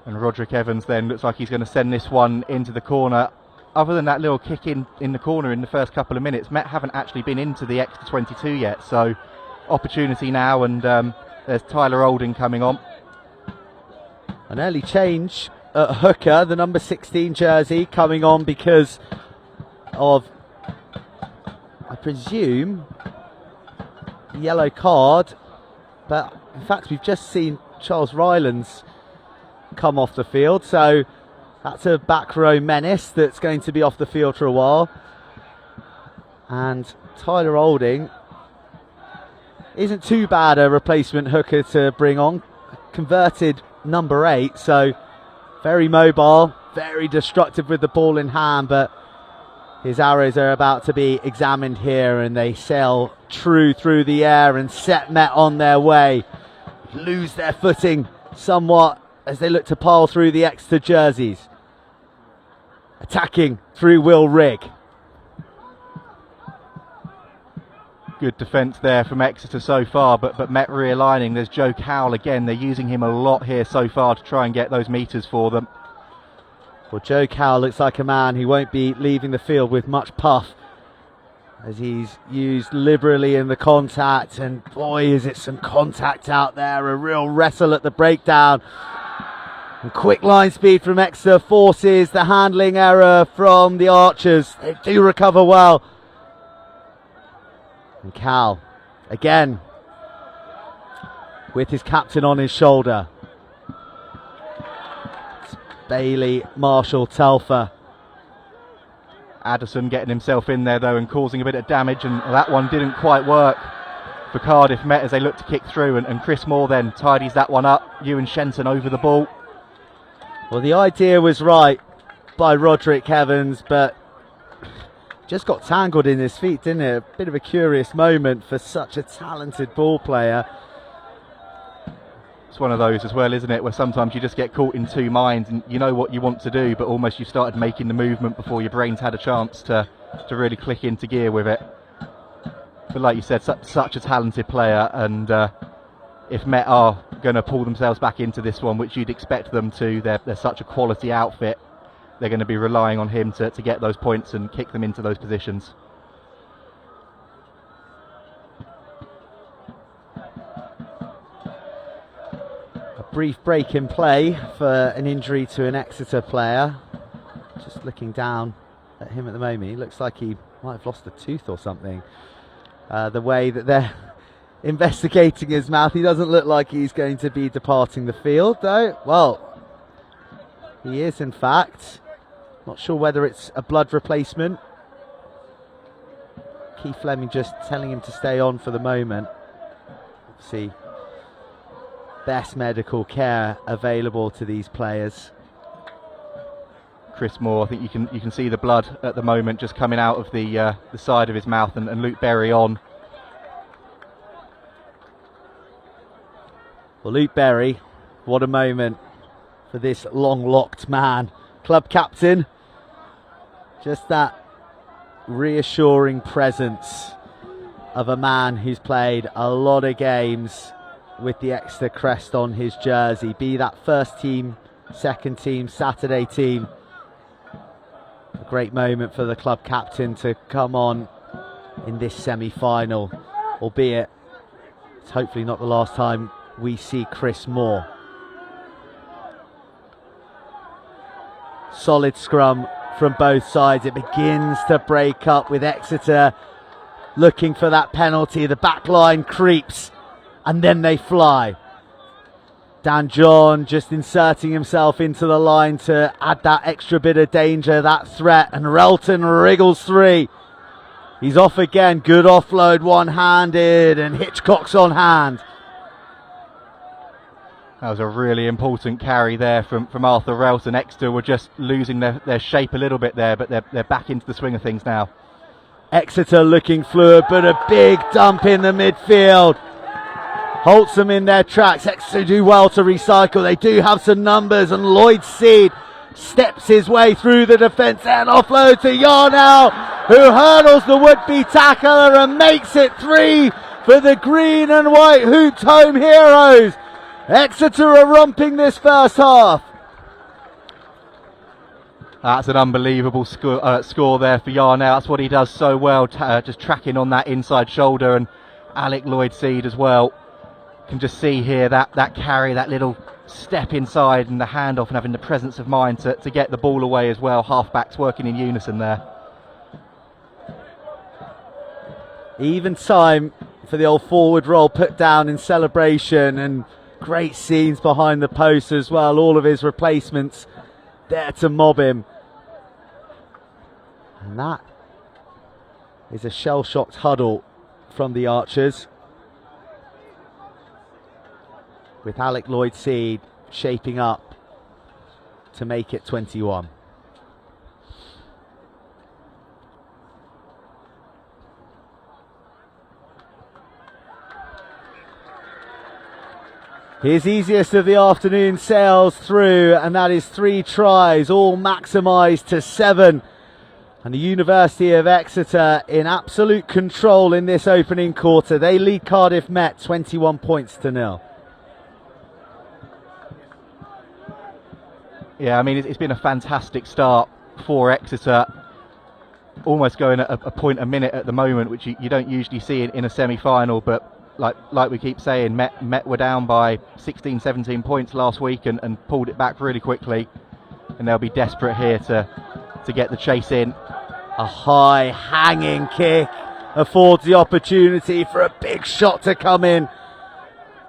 And Roderick Evans then looks like he's going to send this one into the corner. Other than that little kick in the corner in the first couple of minutes, Met haven't actually been into the Exeter 22 yet, so opportunity now, and there's Tyler Olding coming on. An early change at hooker, the number 16 jersey coming on because of, I presume, the yellow card. But in fact, we've just seen Charles Rylands come off the field. So that's a back row menace that's going to be off the field for a while. And Tyler Olding isn't too bad a replacement hooker to bring on. Converted number 8, so very mobile, very destructive with the ball in hand, but his arrows are about to be examined here, and they sail true through the air and set Met on their way. Lose their footing somewhat as they look to pile through the Exeter jerseys. Attacking through Will Rigg. Good defence there from Exeter so far, but Met realigning. There's Joe Cowell again. They're using him a lot here so far to try and get those metres for them. Well, Joe Cowell looks like a man who won't be leaving the field with much puff, as he's used liberally in the contact, and boy is it some contact out there. A real wrestle at the breakdown, and quick line speed from Exeter forces the handling error from the Archers. They do recover well. And Cal, again, with his captain on his shoulder. It's Bailey, Marshall, Telfer. Addison getting himself in there though and causing a bit of damage, and that one didn't quite work for Cardiff Met as they look to kick through, and Chris Moore then tidies that one up. Ewan Shenton over the ball. Well, the idea was right by Roderick Evans, but just got tangled in his feet, didn't it? A bit of a curious moment for such a talented ball player. It's one of those as well, isn't it, where sometimes you just get caught in two minds and you know what you want to do, but almost you started making the movement before your brain's had a chance to really click into gear with it. But like you said, such a talented player, and if Met are going to pull themselves back into this one, which you'd expect them to, they're such a quality outfit, they're going to be relying on him to get those points and kick them into those positions. A brief break in play for an injury to an Exeter player. Just looking down at him at the moment, he looks like he might have lost a tooth or something. The way that they're investigating his mouth, he doesn't look like he's going to be departing the field, though. Well, he is in fact. Not sure whether it's a blood replacement. Keith Fleming just telling him to stay on for the moment. See, best medical care available to these players. Chris Moore, I think you can see the blood at the moment just coming out of the side of his mouth, and Luke Berry on. Well, Luke Berry, what a moment for this long-locked man. Club captain, just that reassuring presence of a man who's played a lot of games with the Exeter crest on his jersey, be that first team, second team, Saturday team. A great moment for the club captain to come on in this semi-final, albeit it's hopefully not the last time we see Chris Moore. Solid scrum from both sides. It begins to break up with Exeter looking for that penalty. The back line creeps and then they fly. Dan John just inserting himself into the line to add that extra bit of danger, that threat, and Relton wriggles free. He's off again, good offload, one-handed, and Hitchcock's on hand. That was a really important carry there from Arthur Relton. Exeter were just losing their shape a little bit there, but they're back into the swing of things now. Exeter looking fluid, but a big dump in the midfield. Halts them in their tracks. Exeter do well to recycle. They do have some numbers, and Lloyd Seed steps his way through the defence and offload to Yarnell, who hurdles the would-be tackler and makes it 3 for the green and white Hooped Home Heroes. Exeter are romping this first half. That's an unbelievable score there for Yarnell. That's what he does so well, just tracking on that inside shoulder, and Alec Lloyd Seed as well. Can just see here that carry, that little step inside and the handoff, and having the presence of mind to get the ball away as well. Halfbacks working in unison there. Even time for the old forward roll put down in celebration, and great scenes behind the post as well. All of his replacements there to mob him. And that is a shell-shocked huddle from the Archers, with Alec Lloyd Seed shaping up to make it 21. His easiest of the afternoon sails through, and that is 3 tries, all maximised to 7. And the University of Exeter in absolute control in this opening quarter. They lead Cardiff Met 21 points to 0. Yeah, I mean, it's been a fantastic start for Exeter. Almost going at a point a minute at the moment, which you don't usually see in a semi-final, but like we keep saying, Met were down by 16, 17 points last week and pulled it back really quickly, and they'll be desperate here to get the chase in. A high hanging kick affords the opportunity for a big shot to come in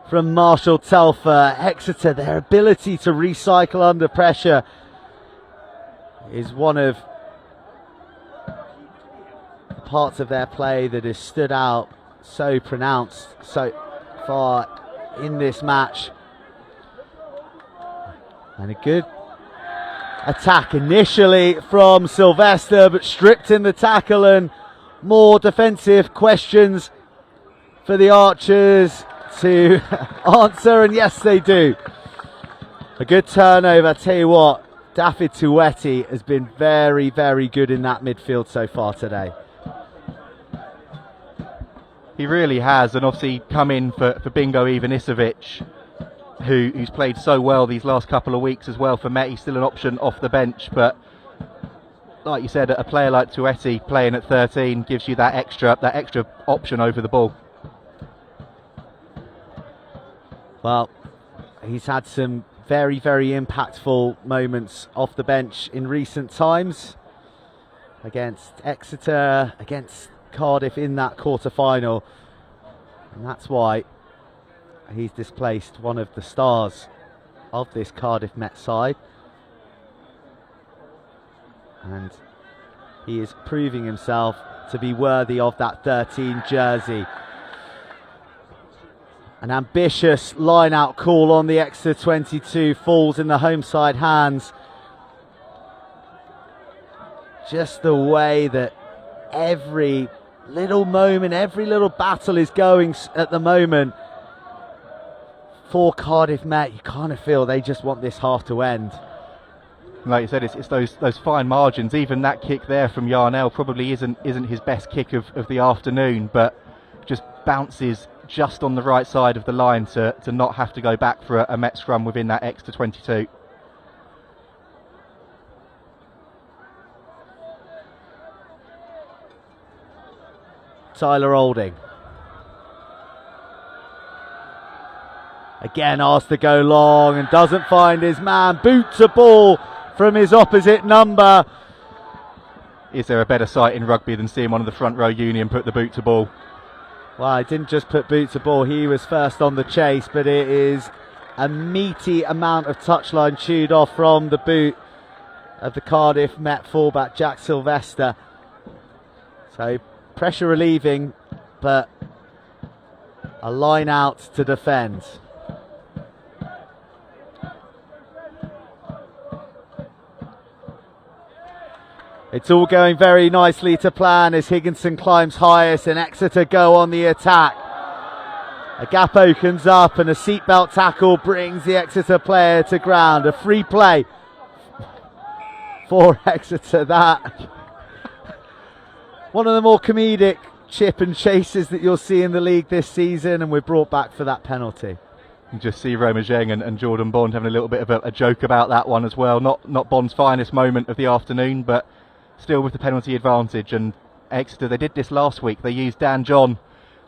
from Marshall Telfer. Exeter, their ability to recycle under pressure is one of the parts of their play that has stood out so pronounced so far in this match. And a good attack initially from Sylvester, but stripped in the tackle, and more defensive questions for the Archers to answer, and yes they do. A good turnover. I tell you what, David Tueti has been very, very good in that midfield so far today. He really has, and obviously come in for Bingo Ivanisevic, who's played so well these last couple of weeks as well for Met. He's still an option off the bench, but like you said, a player like Tueti playing at 13 gives you that extra option over the ball. Well, he's had some very, very impactful moments off the bench in recent times against Exeter, against Cardiff in that quarter-final, and that's why he's displaced one of the stars of this Cardiff Met side, and he is proving himself to be worthy of that 13 jersey. An ambitious line-out call on the Exeter 22 falls in the home side hands. Just the way that every little moment, every little battle is going at the moment for Cardiff Met. You kind of feel they just want this half to end. Like you said, it's those fine margins. Even that kick there from Yarnell probably isn't his best kick of the afternoon, but just bounces just on the right side of the line to not have to go back for a Met scrum within that Exeter 22. Tyler Olding. Again asked to go long and doesn't find his man. Boots a ball from his opposite number. Is there a better sight in rugby than seeing one of the front row Union put the boot to ball? Well, he didn't just put boot to ball, he was first on the chase, but it is a meaty amount of touchline chewed off from the boot of the Cardiff Met fullback Jack Sylvester. So pressure relieving, but a line out to defend. It's all going very nicely to plan as Higginson climbs highest and Exeter go on the attack. A gap opens up and a seatbelt tackle brings the Exeter player to ground. A free play for Exeter. That one of the more comedic chip and chases that you'll see in the league this season, and we're brought back for that penalty. You just see Roma Zheng and Jordan Bond having a little bit of a joke about that one as well. Not Bond's finest moment of the afternoon, but still with the penalty advantage. And Exeter, they did this last week. They used Dan John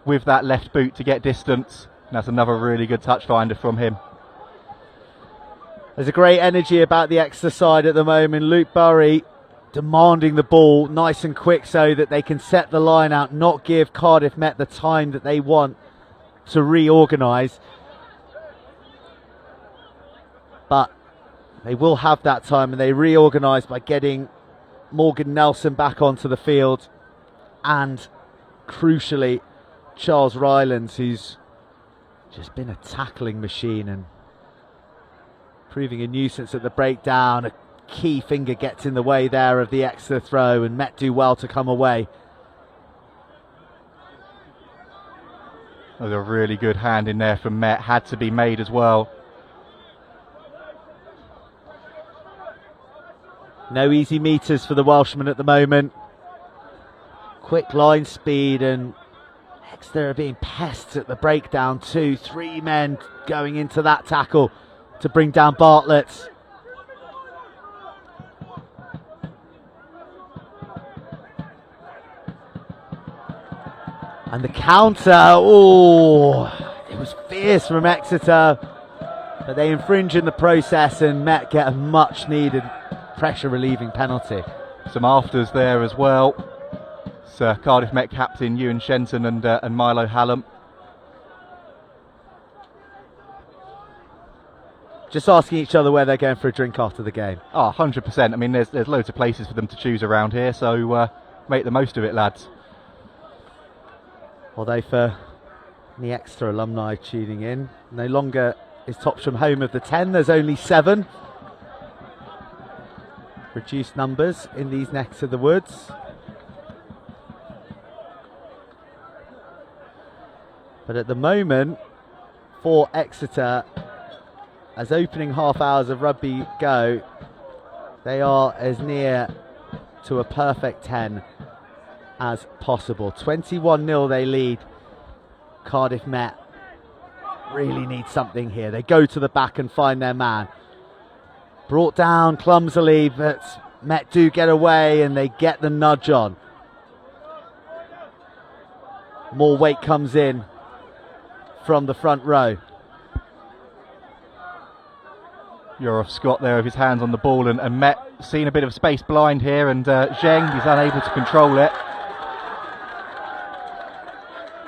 with that left boot to get distance. And that's another really good touch finder from him. There's a great energy about the Exeter side at the moment. Luke Burry demanding the ball nice and quick so that they can set the line out, not give Cardiff Met the time that they want to reorganise. But they will have that time, and they reorganise by getting Morgan Nelson back onto the field, and crucially Charles Rylands, who's just been a tackling machine and proving a nuisance at the breakdown. A key finger gets in the way there of the Exeter throw, and Met do well to come away. There's a really good hand in there from Met, had to be made as well. No easy meters for the Welshman at the moment. Quick line speed, and Exeter are being pests at the breakdown too. 3 men going into that tackle to bring down Bartlett. And the counter, oh, it was fierce from Exeter, but they infringe in the process, and Met get a much needed pressure relieving penalty. Some afters there as well. So Cardiff Met captain Ewan Shenton and Milo Hallam. Just asking each other where they're going for a drink after the game. Oh, 100%. I mean, there's loads of places for them to choose around here, so make the most of it, lads. Although for the Exeter alumni tuning in, no longer is Topsham home of the 10, there's only 7. reduced numbers in these necks of the woods. But at the moment, for Exeter, as opening half hours of rugby go, they are as near to a perfect 10 as possible. 21-0 they lead. Cardiff Met really need something here. They go to the back and find their man. Brought down clumsily, but Met do get away and they get the nudge on. More weight comes in from the front row. You're off Scott there with his hands on the ball, and Met seen a bit of space blind here, and Zheng is unable to control it.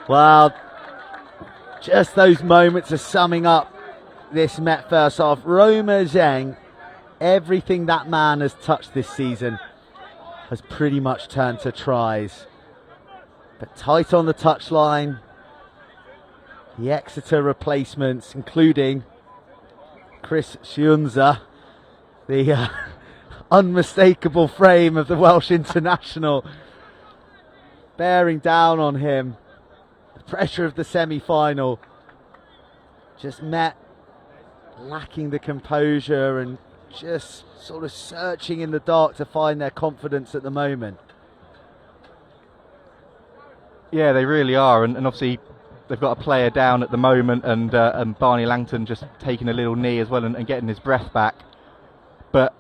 Well, just those moments of summing up this Met first half. Roma Zheng, everything that man has touched this season has pretty much turned to tries. But tight on the touchline, the Exeter replacements, including Chris Sciunza, the unmistakable frame of the Welsh international, bearing down on him. The pressure of the semi-final just Met lacking the composure and just sort of searching in the dark to find their confidence at the moment. Yeah, they really are, and obviously they've got a player down at the moment, and Barney Langton just taking a little knee as well and getting his breath back. But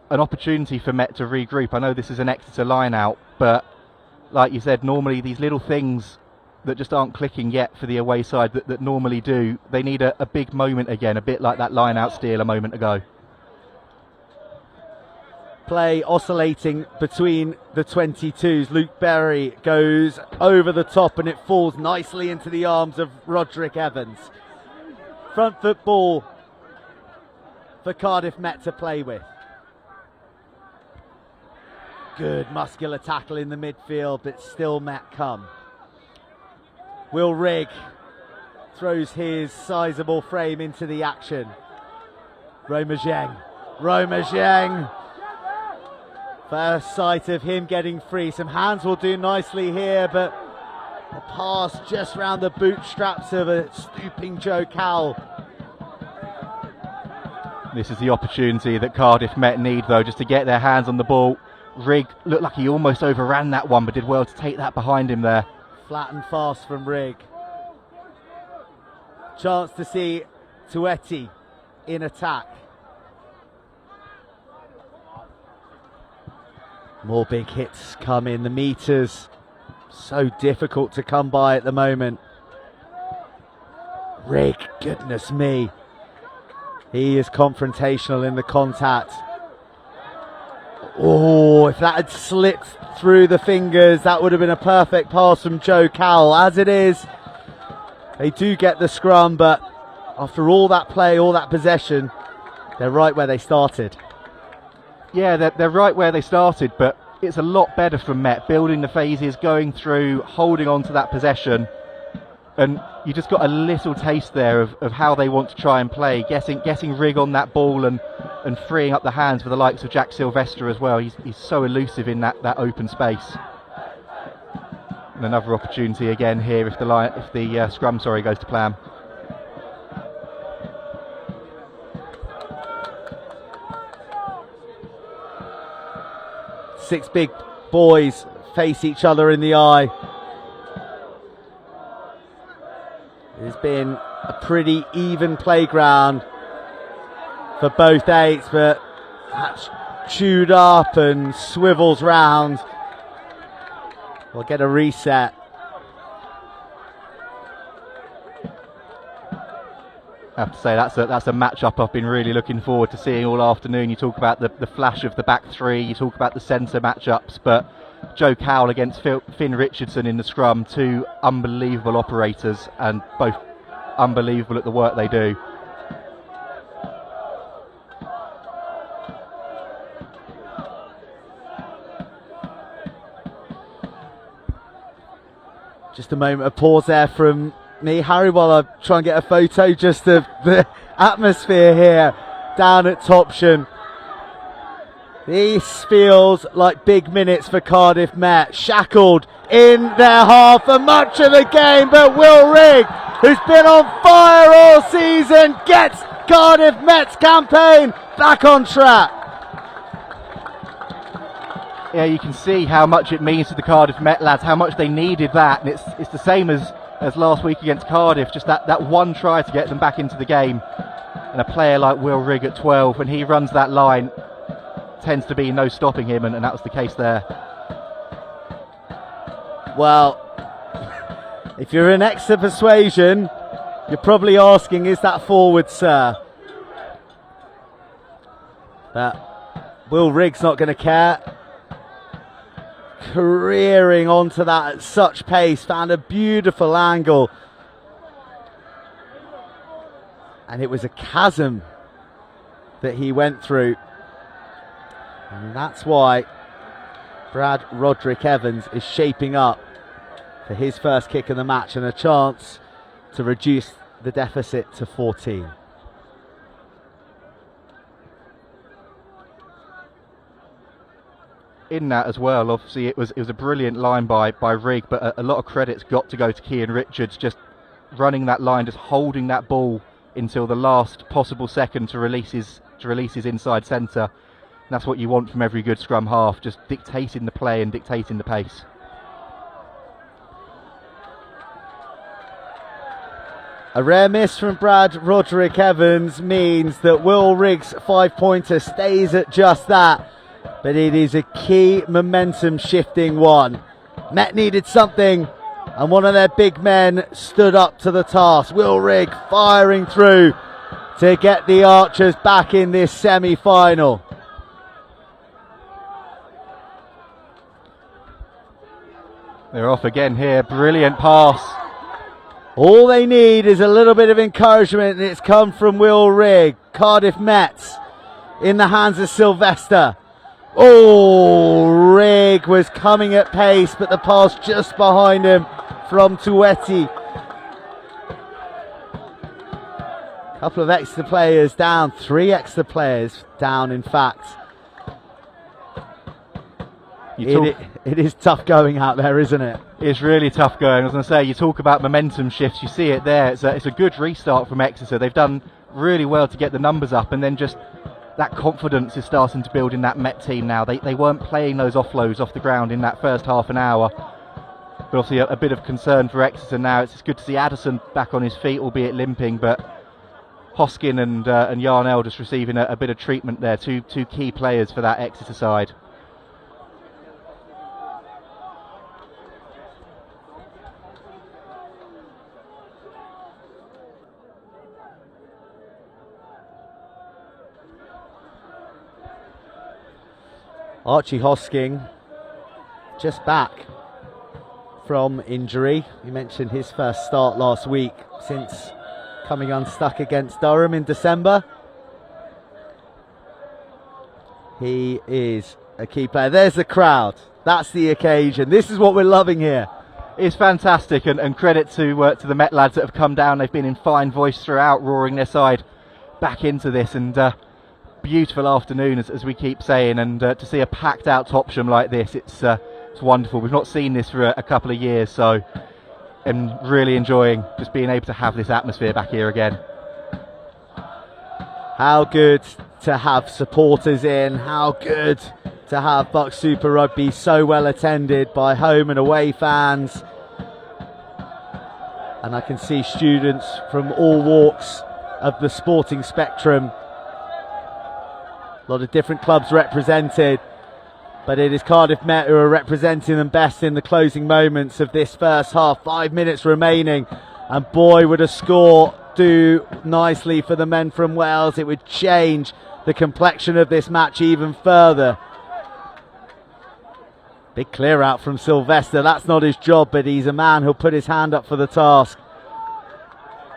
an opportunity for Met to regroup. I know this is an Exeter line out, but like you said, normally these little things that just aren't clicking yet for the away side that normally do, they need a big moment again, a bit like that line out steal a moment ago. Play oscillating between the 22s. Luke Berry goes over the top and it falls nicely into the arms of Roderick Evans. Front foot ball for Cardiff Met to play with. Good muscular tackle in the midfield, but still Met come. Will Rigg throws his sizable frame into the action. Roma Zheng. First sight of him getting free. Some hands will do nicely here, but a pass just round the bootstraps of a stooping Joe Cowell. This is the opportunity that Cardiff Met need, though, just to get their hands on the ball. Rigg looked like he almost overran that one, but did well to take that behind him there. Flat and fast from Rigg. Chance to see Tueti in attack. More big hits come in. The meters so difficult to come by at the moment. Rigg, goodness me. He is confrontational in the contact. Oh, if that had slipped through the fingers, that would have been a perfect pass from Joe Cowell. As it is, they do get the scrum, but after all that play, all that possession, they're right where they started. Yeah, they're right where they started, but it's a lot better from Met, building the phases, going through, holding on to that possession. And you just got a little taste there of how they want to try and play, getting Rigg on that ball and freeing up the hands for the likes of Jack Sylvester as well. He's so elusive in that open space. And another opportunity again here if the scrum goes to plan. Six big boys face each other in the eye. It's been a pretty even playground for both eights, but that's chewed up and swivels round. We'll get a reset. I have to say that's a match-up I've been really looking forward to seeing all afternoon. You talk about the flash of the back three, you talk about the centre match-ups, but Joe Cowell against Finn Richardson in the scrum, two unbelievable operators and both unbelievable at the work they do. Just a moment of pause there from me, Harry, while I try and get a photo just of the atmosphere here down at Topsham. This feels like big minutes for Cardiff Met. Shackled in their half for much of the game, but Will Rigg, who's been on fire all season, gets Cardiff Met's campaign back on track. Yeah, you can see how much it means to the Cardiff Met lads, how much they needed that, and it's the same as last week against Cardiff, just that one try to get them back into the game. And a player like Will Rigg at 12, when he runs that line, tends to be no stopping him, and that was the case there. Well, if you're in Exeter persuasion, you're probably asking, is that forward, sir? But Will Rigg's not going to care. Careering onto that at such pace, found a beautiful angle. And it was a chasm that he went through. And that's why Brad Roderick Evans is shaping up for his first kick of the match and a chance to reduce the deficit to 14. In that as well, obviously it was a brilliant line by Rigg, but a lot of credit's got to go to Cian Richards, just running that line, just holding that ball until the last possible second to release his inside centre. That's what you want from every good scrum half, just dictating the play and dictating the pace. A rare miss from Brad Roderick Evans means that Will Rigg's 5-pointer stays at just that, but it is a key momentum shifting one. Met needed something, and one of their big men stood up to the task. Will Rigg firing through to get the Archers back in this semi-final. They're off again here, brilliant pass. All they need is a little bit of encouragement, and it's come from Will Rigg. Cardiff Met in the hands of Sylvester. Oh, Rigg was coming at pace, but the pass just behind him from Tueti. Couple of extra players down, 3 extra players down in fact. It is tough going out there, isn't it? It's really tough going. I was going to say, you talk about momentum shifts, you see it there. It's a good restart from Exeter. They've done really well to get the numbers up, and then just that confidence is starting to build in that Met team now. They weren't playing those offloads off the ground in that first half an hour. But obviously a bit of concern for Exeter now. It's good to see Addison back on his feet, albeit limping, but Hoskin and Yarnell just receiving a bit of treatment there. Two key players for that Exeter side. Archie Hosking just back from injury. We mentioned his first start last week since coming unstuck against Durham in December. He is a key player. There's the crowd. That's the occasion. This is what we're loving here. It's fantastic, and credit to the Met lads that have come down. They've been in fine voice throughout, roaring their side back into this, and beautiful afternoon as we keep saying, and to see a packed out Topsham like this, it's wonderful. We've not seen this for a couple of years, so I'm really enjoying just being able to have this atmosphere back here again. How good to have supporters in, how good to have BUCS Super Rugby so well attended by home and away fans, and I can see students from all walks of the sporting spectrum. A lot of different clubs represented, but it is Cardiff Met who are representing them best in the closing moments of this first half. 5 minutes remaining, and boy, would a score do nicely for the men from Wales. It would change the complexion of this match even further. Big clear out from Sylvester. That's not his job, but he's a man who'll put his hand up for the task.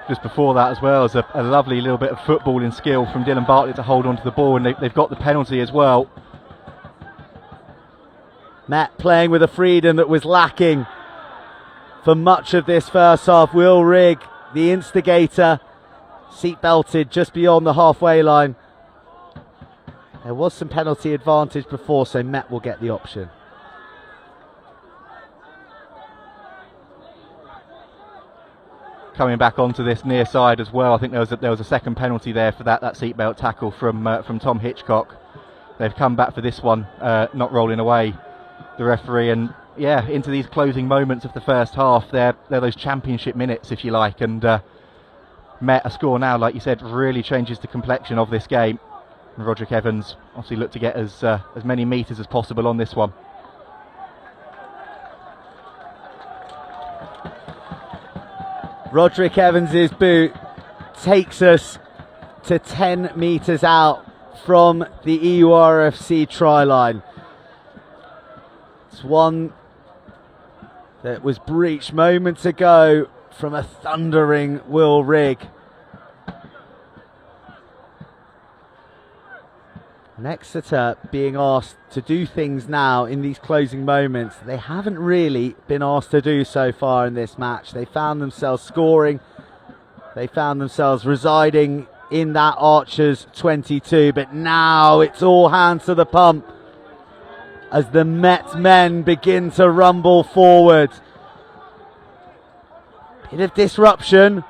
Just before that as well, is a lovely little bit of footballing skill from Dylan Bartlett to hold onto the ball, and they've got the penalty as well. Met playing with a freedom that was lacking for much of this first half. Will Rigg, the instigator, seat belted just beyond the halfway line. There was some penalty advantage before, so Met will get the option. Coming back onto this near side as well, I think there was a second penalty there for that seatbelt tackle from Tom Hitchcock. They've come back for this one, not rolling away the referee, and yeah, into these closing moments of the first half, they're those championship minutes, if you like, and Met, a score now, like you said, really changes the complexion of this game. And Roderick Evans obviously looked to get as many metres as possible on this one. Roderick Evans's boot takes us to 10 metres out from the EURFC try line. It's one that was breached moments ago from a thundering Will Rigg. And Exeter being asked to do things now in these closing moments they haven't really been asked to do so far in this match. They found themselves scoring. They found themselves residing in that Archers 22. But now it's all hands to the pump as the Met men begin to rumble forward. Bit of disruption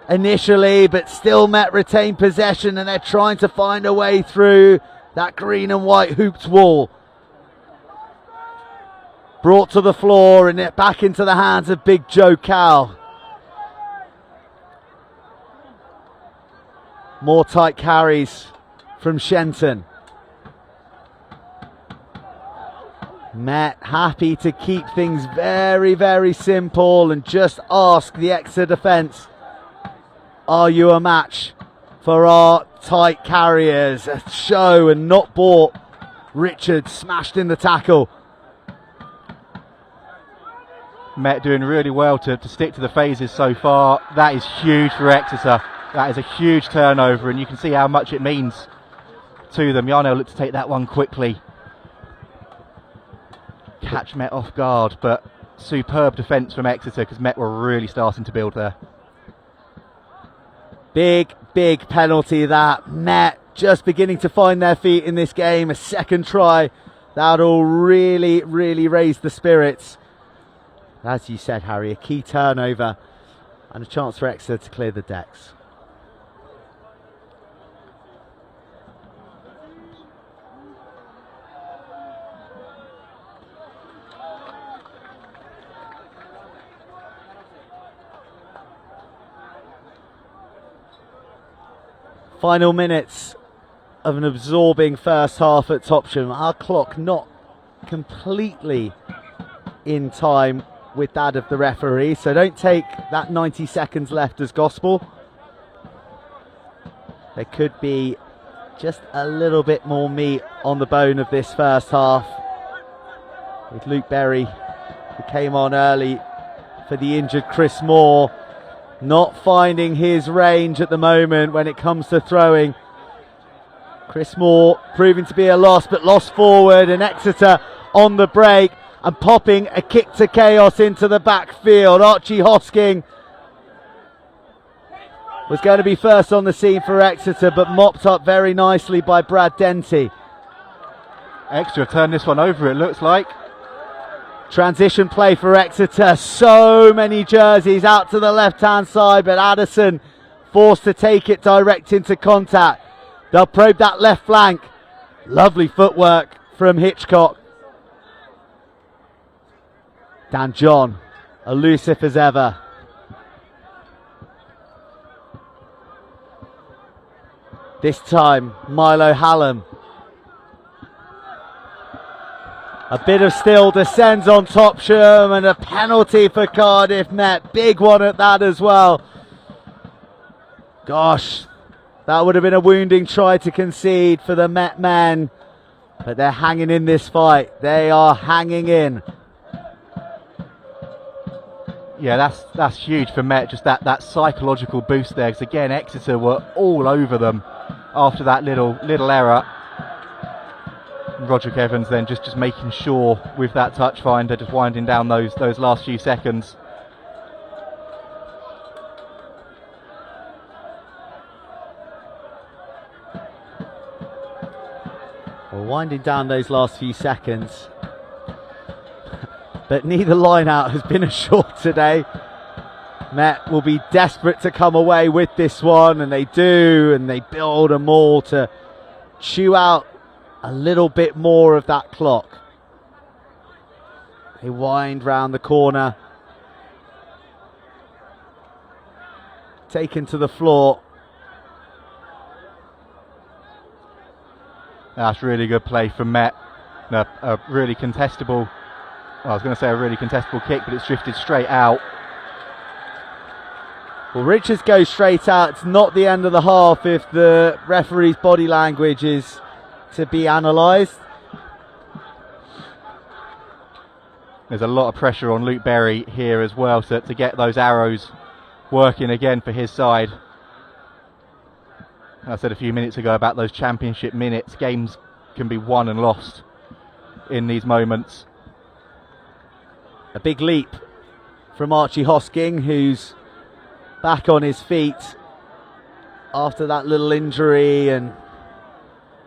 initially, but still Met retain possession, and they're trying to find a way through that green and white hooped wall. Brought to the floor and it back into the hands of Big Joe Cal. More tight carries from Shenton. Met happy to keep things very, very simple and just ask the Exeter defence, are you a match for our tight carriers? A show and not bought. Richard smashed in the tackle. Met doing really well to stick to the phases so far. That is huge for Exeter. That is a huge turnover, and you can see how much it means to them. Yarnell looked to take that one quickly. Catch Met off guard, but superb defence from Exeter because Met were really starting to build there. Big penalty that. Met just beginning to find their feet in this game. A second try that'll really raise the spirits. As you said, Harry, a key turnover and a chance for Exeter to clear the decks. Final minutes of an absorbing first half at Topsham. Our clock not completely in time with that of the referee, so don't take that 90 seconds left as gospel. There could be just a little bit more meat on the bone of this first half with Luke Berry, who came on early for the injured Chris Moore, not finding his range at the moment when it comes to throwing. Chris Moore proving to be a loss, but lost forward, and Exeter on the break and popping a kick to chaos into the backfield. Archie Hosking was going to be first on the scene for Exeter, but mopped up very nicely by Brad Denty. Exeter turned this one over, it looks like. Transition play for Exeter. So many jerseys out to the left-hand side, but Addison forced to take it direct into contact. They'll probe that left flank. Lovely footwork from Hitchcock. Dan John, elusive as ever. This time, Milo Hallam. A bit of still descends on Topsham, and a penalty for Cardiff Met. Big one at that as well. Gosh, that would have been a wounding try to concede for the Met men. But they're hanging in this fight. They are hanging in. Yeah, that's huge for Met, just that psychological boost there. Because again, Exeter were all over them after that little error. Roderick Evans then just making sure with that touch finder, just winding down those last few seconds. Well, winding down those last few seconds. But neither line out has been assured today. Met will be desperate to come away with this one, and they do, and they build a maul to chew out a little bit more of that clock. They wind round the corner, taken to the floor. That's really good play from Met. A really contestable, I was going to say a really contestable kick, but it's drifted straight out. Well, Richards goes straight out. It's not the end of the half if the referee's body language is to be analysed. There's a lot of pressure on Luke Berry here as well to get those arrows working again for his side. I said a few minutes ago about those championship minutes. Games can be won and lost in these moments. A big leap from Archie Hosking, who's back on his feet after that little injury, and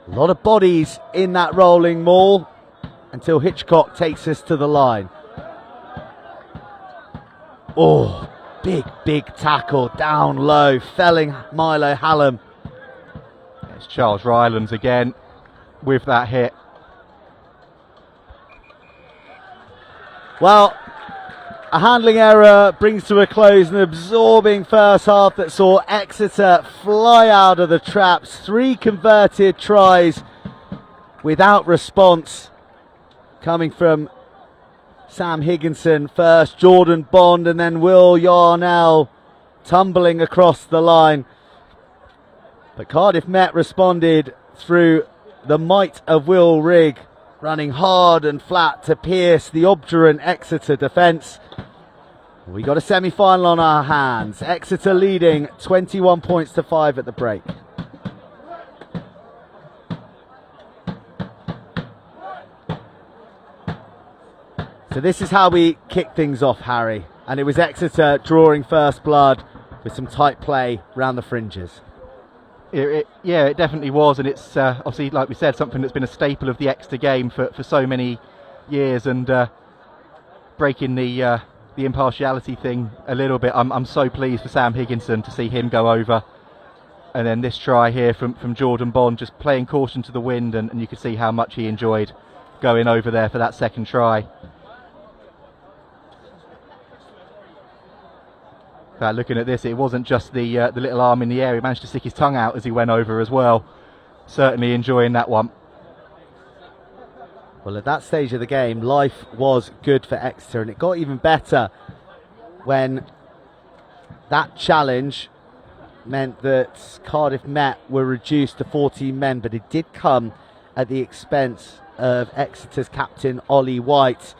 a lot of bodies in that rolling maul until Hitchcock takes us to the line. Oh, big tackle down low, felling Milo Hallam. It's Charles Rylands again with that hit. Well, a handling error brings to a close an absorbing first half that saw Exeter fly out of the traps. 3 converted tries without response, coming from Sam Higginson first, Jordan Bond, and then Will Yarnell tumbling across the line. But Cardiff Met responded through the might of Will Rigg, running hard and flat to pierce the obdurate Exeter defence. We got a semi-final on our hands. Exeter leading 21 points to 5 at the break. So this is how we kick things off, Harry. And it was Exeter drawing first blood with some tight play round the fringes. Yeah, it definitely was, and it's obviously, like we said, something that's been a staple of the Exeter game for so many years, and breaking the impartiality thing a little bit. I'm so pleased for Sam Higginson to see him go over, and then this try here from Jordan Bond, just playing caution to the wind, and you could see how much he enjoyed going over there for that second try. Looking at this, it wasn't just the little arm in the air. He managed to stick his tongue out as he went over as well. Certainly enjoying that one. Well, at that stage of the game, life was good for Exeter, and it got even better when that challenge meant that Cardiff Met were reduced to 14 men, but it did come at the expense of Exeter's captain Ollie White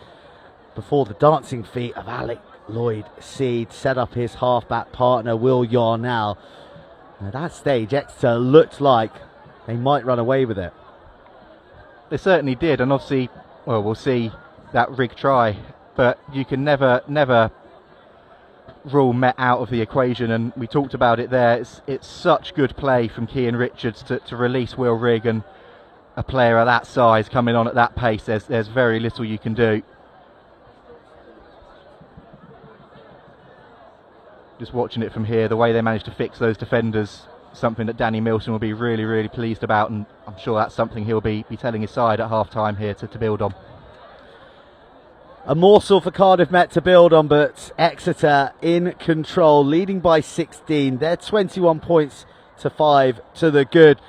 before the dancing feet of Alec Lloyd Seed set up his halfback partner Will Yarnell. At that stage, Exeter looked like they might run away with it. They certainly did, and obviously, well, we'll see that Rigg try, but you can never rule Met out of the equation, and we talked about it there. It's such good play from Cian Richards to release Will Rigg, and a player of that size coming on at that pace, there's very little you can do. Just watching it from here, the way they managed to fix those defenders, something that Danny Milson will be really pleased about, and I'm sure that's something he'll be telling his side at half-time here to build on. A morsel for Cardiff Met to build on, but Exeter in control, leading by 16. They're 21 points to 5 to the good.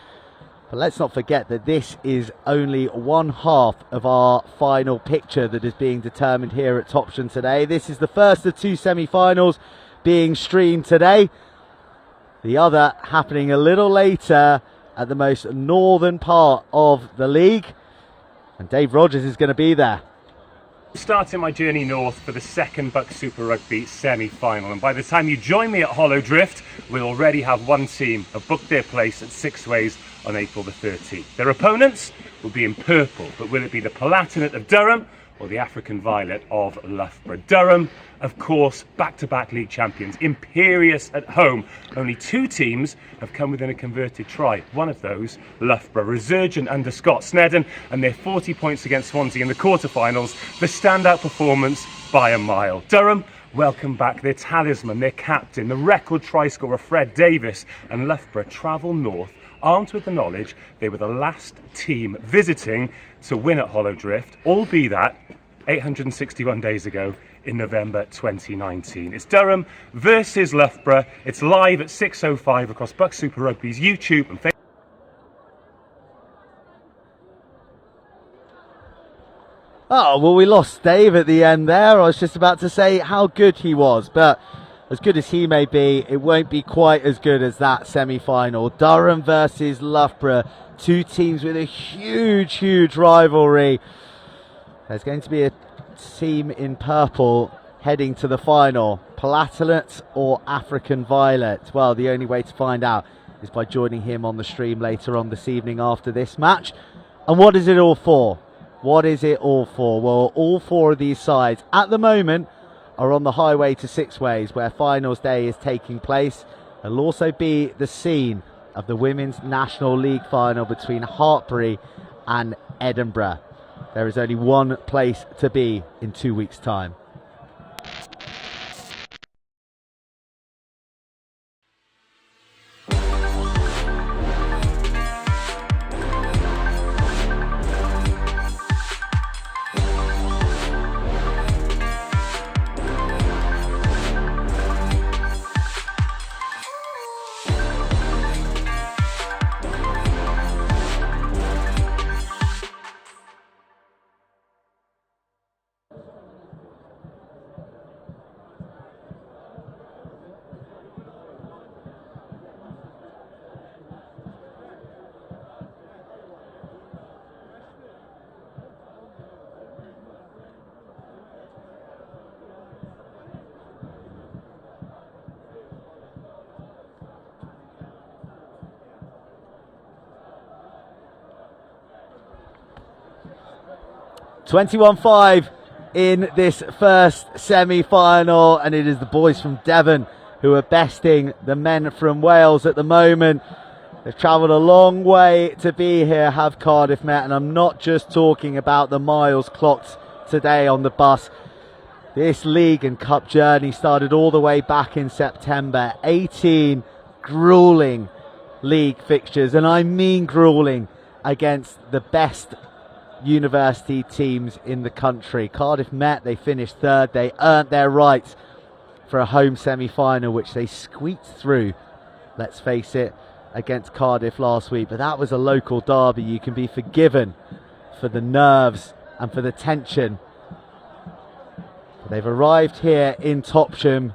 But let's not forget that this is only one half of our final picture that is being determined here at Topsham today. This is the first of 2 semi-finals being streamed today. The other happening a little later at the most northern part of the league. And Dave Rogers is going to be there. Starting my journey north for the second BUCS Super Rugby semi-final, and by the time you join me at Hollow Drift, we'll already have one team have booked their place at Sixways on April the 13th. Their opponents will be in purple, but will it be the Palatinate of Durham or the African Violet of Loughborough. Durham, of course, back-to-back league champions, imperious at home. Only 2 teams have come within a converted try. One of those, Loughborough, resurgent under Scott Snedden, and their 40 points against Swansea in the quarter-finals, the standout performance by a mile. Durham welcome back their talisman, their captain, the record try scorer Fred Davis, and Loughborough travel north armed with the knowledge they were the last team visiting to win at Hollowdrift, albeit that 861 days ago in November 2019. It's Durham versus Loughborough. It's live at 6:05 across BUCS Super Rugby's YouTube and Facebook. Oh, well, we lost Dave at the end there. I was just about to say how good he was, but as good as he may be, it won't be quite as good as that semi-final. Durham versus Loughborough, 2 teams with a huge rivalry. There's going to be a team in purple heading to the final. Platelet or African Violet? Well, the only way to find out is by joining him on the stream later on this evening after this match. And what is it all for? What is it all for? Well, all 4 of these sides at the moment are on the highway to Sixways, where finals day is taking place. It'll also be the scene of the Women's National League final between Hartpury and Edinburgh. There is only one place to be in 2 weeks' time. (21-5) in this first semi-final, and it is the boys from Devon who are besting the men from Wales at the moment. They've travelled a long way to be here, have Cardiff Met, and I'm not just talking about the miles clocked today on the bus. This league and cup journey started all the way back in September. 18 gruelling league fixtures, and I mean gruelling, against the best university teams in the country. Cardiff Met, they finished 3rd. They earned their right for a home semi-final, which they squeaked through, let's face it, against Cardiff last week. But that was a local derby. You can be forgiven for the nerves and for the tension. But they've arrived here in Topsham.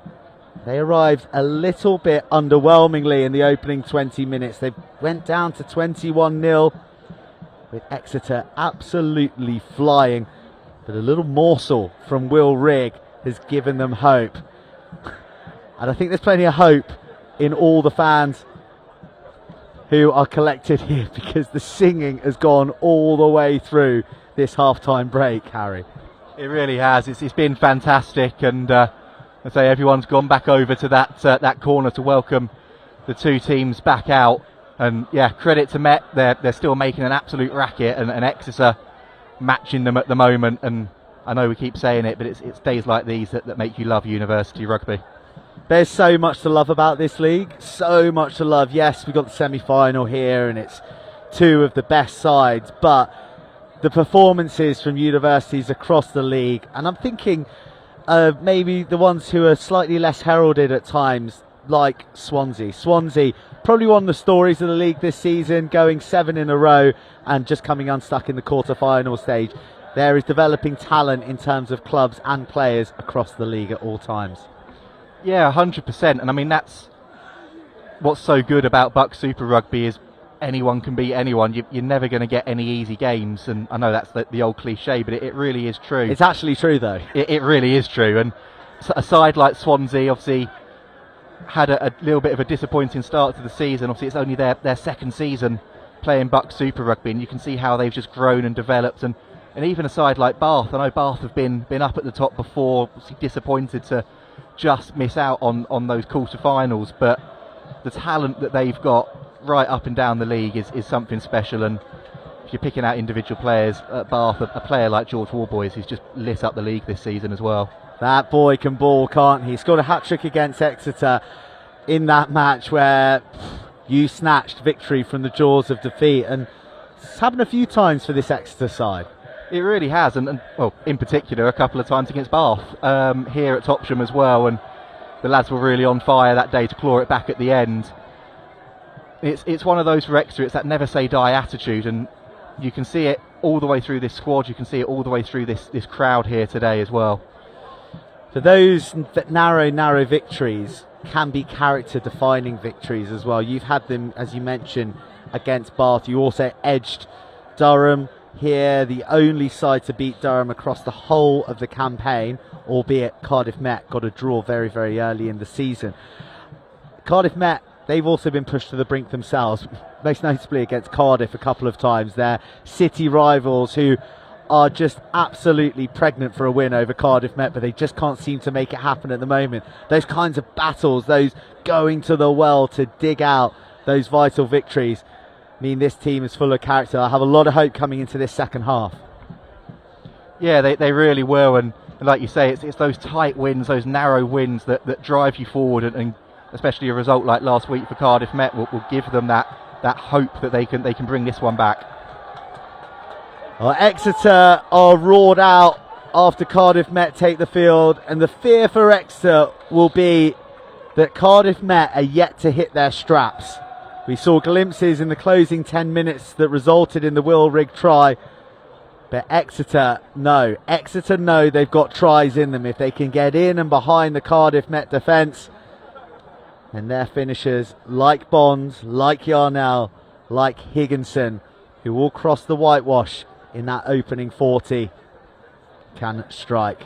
They arrived a little bit underwhelmingly in the opening 20 minutes. They went down to 21-0. with Exeter absolutely flying, but a little morsel from Will Rigg has given them hope. And I think there's plenty of hope in all the fans who are collected here, because the singing has gone all the way through this half-time break, Harry. It really has. It's been fantastic, and I say everyone's gone back over to that corner to welcome the 2 teams back out. And yeah, credit to Met, they're still making an absolute racket, and Exeter matching them at the moment. And I know we keep saying it, but it's days like these that make you love university rugby. There's so much to love about this league, so much to love. Yes, we've got the semi-final here, and it's 2 of the best sides, but the performances from universities across the league, and I'm thinking maybe the ones who are slightly less heralded at times, like Swansea. Swansea, probably one of the stories of the league this season, going 7 in a row and just coming unstuck in the quarter-final stage. There is developing talent in terms of clubs and players across the league at all times. Yeah, 100%. And I mean, that's what's so good about BUCS Super Rugby, is anyone can beat anyone. You're never going to get any easy games. And I know that's the old cliche, but it really is true. It's actually true, though. It really is true. And a side like Swansea, obviously, had a little bit of a disappointing start to the season. Obviously, it's only their second season playing BUCS Super Rugby, and you can see how they've just grown and developed. And And even a side like Bath, I know Bath have been up at the top before, disappointed to just miss out on those quarter-finals, but the talent that they've got right up and down the league is something special. And if you're picking out individual players at Bath, a player like George Warboys who's just lit up the league this season as well. That boy can ball, can't he? He scored a hat-trick against Exeter in that match where you snatched victory from the jaws of defeat, and it's happened a few times for this Exeter side. It really has, and well, in particular, a couple of times against Bath here at Topsham as well, and the lads were really on fire that day to claw it back at the end. It's one of those for Exeter, it's that never say die attitude, and you can see it all the way through this squad, you can see it all the way through this crowd here today as well. For those narrow victories can be character defining victories as well. You've had them, as you mentioned, against Bath. You also edged Durham here, the only side to beat Durham across the whole of the campaign, albeit Cardiff Met got a draw very, very early in the season. Cardiff Met, they've also been pushed to the brink themselves, most notably against Cardiff a couple of times. They're city rivals who are just absolutely pregnant for a win over Cardiff Met, but they just can't seem to make it happen at the moment. Those kinds of battles, those going to the well to dig out those vital victories, mean this team is full of character. I have a lot of hope coming into this second half. Yeah, they really will, and like you say, it's those tight wins, those narrow wins that drive you forward, and especially a result like last week for Cardiff Met will give them that hope that they can bring this one back. Well, Exeter are roared out after Cardiff Met take the field, and the fear for Exeter will be that Cardiff Met are yet to hit their straps. We saw glimpses in the closing 10 minutes that resulted in the Will Rigg try, but Exeter know they've got tries in them. If they can get in and behind the Cardiff Met defence, and their finishers like Bonds, like Yarnell, like Higginson, who will cross the whitewash in that opening 40, can strike.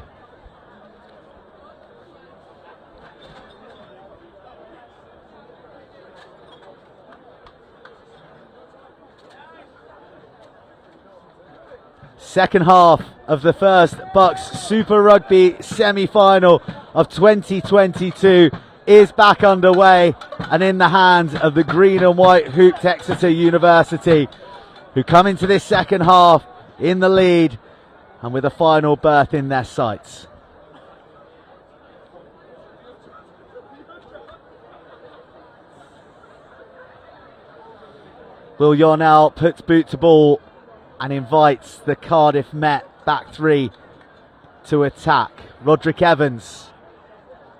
Second half of the first BUCS Super Rugby semi-final of 2022 is back underway and in the hands of the green and white hooped Exeter University, who come into this second half in the lead and with a final berth in their sights. Will Yarnell puts boot to ball and invites the Cardiff Met back three to attack. Roderick Evans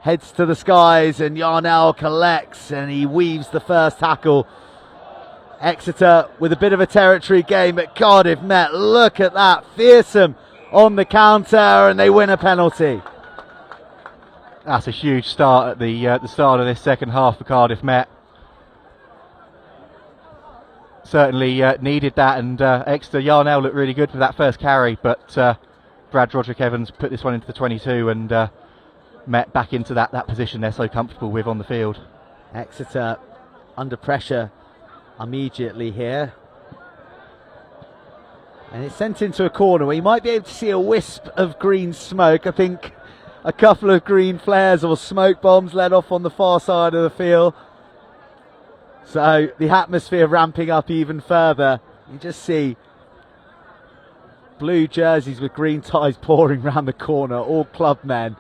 heads to the skies and Yarnell collects and he weaves the first tackle. Exeter with a bit of a territory game, but Cardiff Met, look at that, fearsome on the counter, and they win a penalty. That's a huge start at the start of this second half for Cardiff Met. Certainly needed that, and Exeter, Yarnell looked really good for that first carry, but Roderick Evans put this one into the 22 and Met back into that position they're so comfortable with on the field. Exeter under pressure immediately here, and it's sent into a corner where you might be able to see a wisp of green smoke. I think a couple of green flares or smoke bombs let off on the far side of the field. So the atmosphere ramping up even further. You just see blue jerseys with green ties pouring around the corner, all club men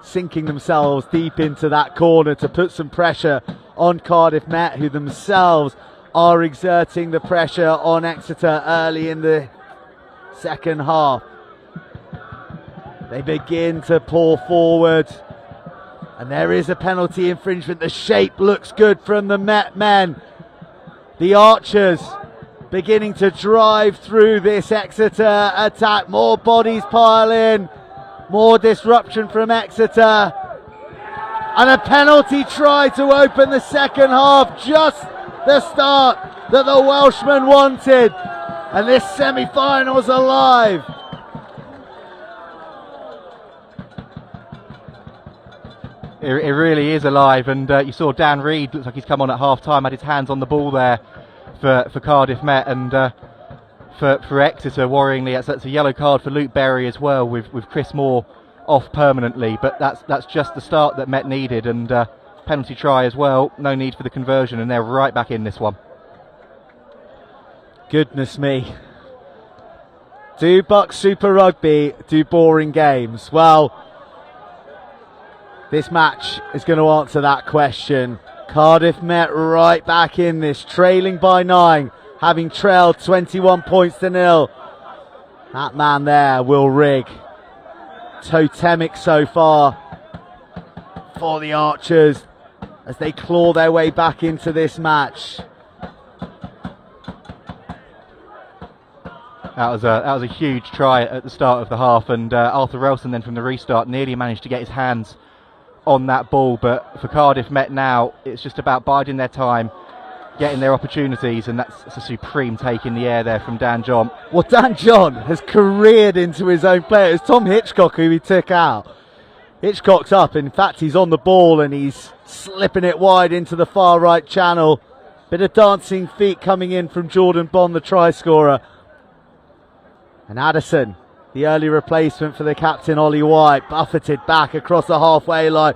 sinking themselves deep into that corner to put some pressure on Cardiff Met, who themselves are exerting the pressure on Exeter early in the second half. They begin to pour forward, and there is a penalty infringement. The shape looks good from the Met men. The Archers beginning to drive through this Exeter attack. More bodies pile in, more disruption from Exeter, and a penalty try to open the second half. Just the start that the Welshmen wanted, and this semi-final's alive. It really is alive, and you saw Dan Reid, looks like he's come on at half time, had his hands on the ball there for Cardiff Met, and for Exeter, worryingly. That's a yellow card for Luke Berry as well, with Chris Moore off permanently, but that's just the start that Met needed, and penalty try as well, no need for the conversion, and they're right back in this one. Goodness me. Do BUCS Super Rugby do boring games? Well, this match is going to answer that question. Cardiff Met right back in this, trailing by 9, having trailed 21 points to 0. That man there, Will Rigg, totemic so far for the Archers as they claw their way back into this match. That was a huge try at the start of the half, and Arthur Relson then from the restart nearly managed to get his hands on that ball, but for Cardiff Met now it's just about biding their time, getting their opportunities, and that's a supreme take in the air there from Dan John. Well, Dan John has careered into his own player. It's Tom Hitchcock who he took out. Hitchcock's up, in fact he's on the ball and he's slipping it wide into the far right channel. Bit of dancing feet coming in from Jordan Bond, the try scorer. And Addison, the early replacement for the captain Ollie White, buffeted back across the halfway line.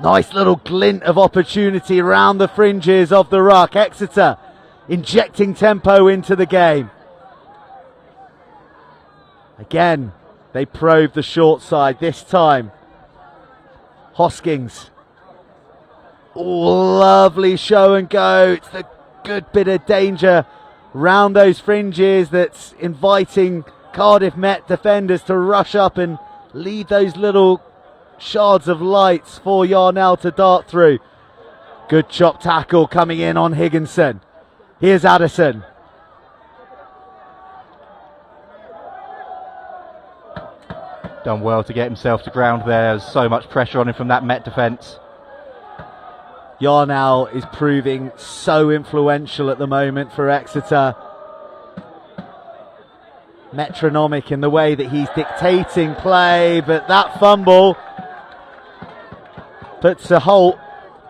Nice little glint of opportunity around the fringes of the ruck. Exeter injecting tempo into the game. Again, they probe the short side. This time, Hoskins. Oh, lovely show and go. It's the good bit of danger round those fringes that's inviting Cardiff Met defenders to rush up and leave those little shards of lights for Yarnell to dart through. Good chop tackle coming in on Higginson. Here's Addison. Done well to get himself to ground there. There's so much pressure on him from that Met defence. Yarnell is proving so influential at the moment for Exeter. Metronomic in the way that he's dictating play, but that fumble puts a halt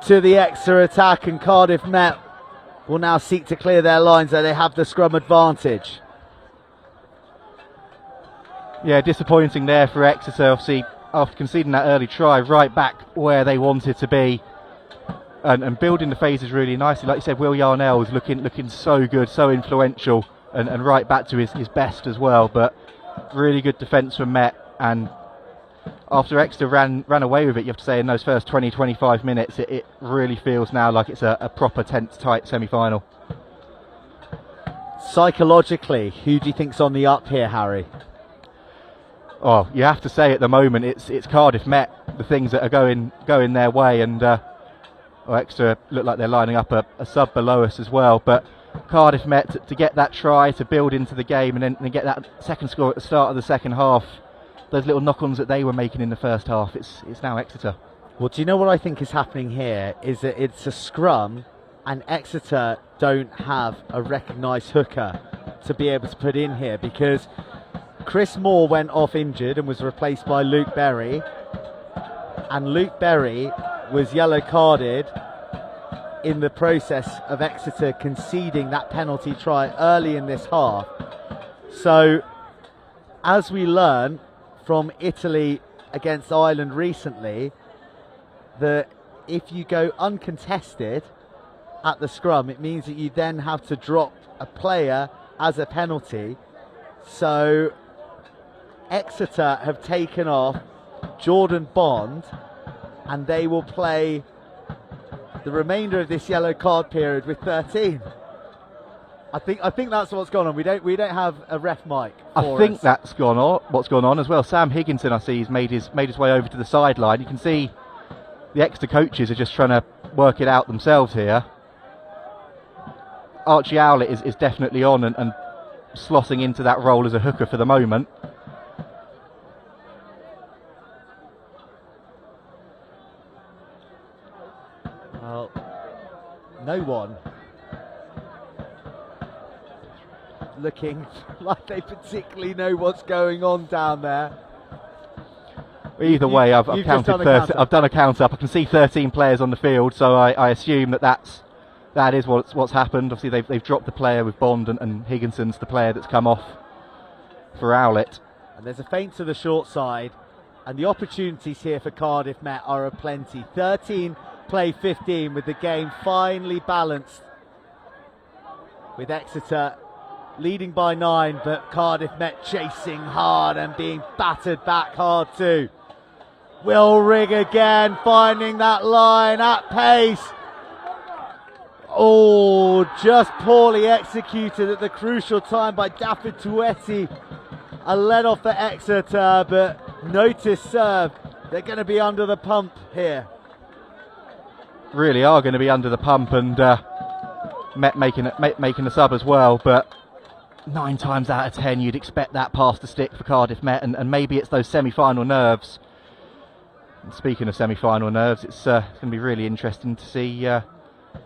to the Exeter attack, and Cardiff Met will now seek to clear their lines so they have the scrum advantage. Yeah, disappointing there for Exeter, obviously after conceding that early try, right back where they wanted to be. And building the phases really nicely. Like you said, Will Yarnell is looking so good, so influential, and right back to his best as well. But really good defence from Met, and after Exeter ran away with it, you have to say, in those first 20-25 minutes, it really feels now like it's a proper tense, tight semi-final. Psychologically, who do you think's on the up here, Harry? Oh, you have to say at the moment it's Cardiff Met, the things that are going their way, and Exeter look like they're lining up a sub below us as well. But Cardiff Met to get that try, to build into the game, and then get that second score at the start of the second half. Those little knock-ons that they were making in the first half, it's now Exeter. Well, do you know what I think is happening here? Is that it's a scrum, and Exeter don't have a recognised hooker to be able to put in here, because Chris Moore went off injured and was replaced by Luke Berry, and Luke Berry was yellow carded in the process of Exeter conceding that penalty try early in this half. So, as we learn from Italy against Ireland recently, that if you go uncontested at the scrum, it means that you then have to drop a player as a penalty. So Exeter have taken off Jordan Bond, and they will play the remainder of this yellow card period with 13. I think that's what's gone on. We don't have a ref mic. I think that's gone on. What's gone on as well. Sam Higginson, I see, has made his way over to the sideline. You can see the Exeter coaches are just trying to work it out themselves here. Archie Owlett is definitely on and slotting into that role as a hooker for the moment. Well, no one looking like they particularly know what's going on down there. Either way, I've done a count up. I can see 13 players on the field, so I assume that's that is what's happened. Obviously, they've dropped the player with Bond, and Higginson's the player that's come off for Owlett. And there's a feint to the short side, and the opportunities here for Cardiff Met are aplenty. 13 play 15, with the game finally balanced, with Exeter leading by 9, but Cardiff Met chasing hard and being battered back hard too. Will Rigg again, finding that line at pace. Oh, just poorly executed at the crucial time by David Tueti. A let off for Exeter, but notice served. They're going to be under the pump here. Really are going to be under the pump, and Met making a sub as well, but 9 times out of 10 you'd expect that pass to stick for Cardiff Met, and maybe it's those semi-final nerves. And speaking of semi-final nerves, it's going to be really interesting to see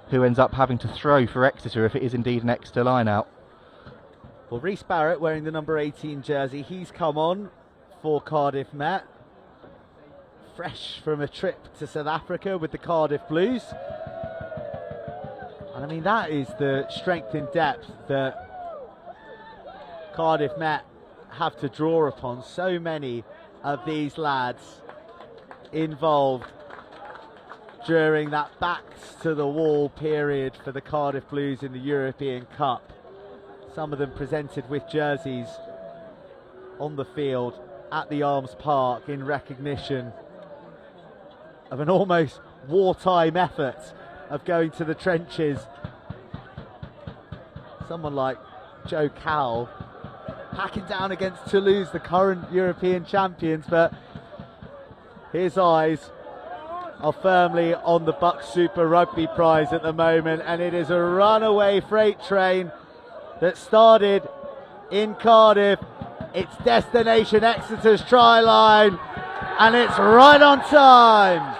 who ends up having to throw for Exeter, if it is indeed an Exeter line-out. Well, Rhys Barrett wearing the number 18 jersey, he's come on for Cardiff Met, fresh from a trip to South Africa with the Cardiff Blues. And I mean, that is the strength in depth that Cardiff Met have to draw upon. So many of these lads involved during that backs to the wall period for the Cardiff Blues in the European Cup. Some of them presented with jerseys on the field at the Arms Park in recognition of an almost wartime effort of going to the trenches. Someone like Joe Cowell packing down against Toulouse, the current European champions, but his eyes are firmly on the BUCS Super Rugby prize at the moment, and it is a runaway freight train that started in Cardiff. Its destination Exeter's try line, and it's right on time.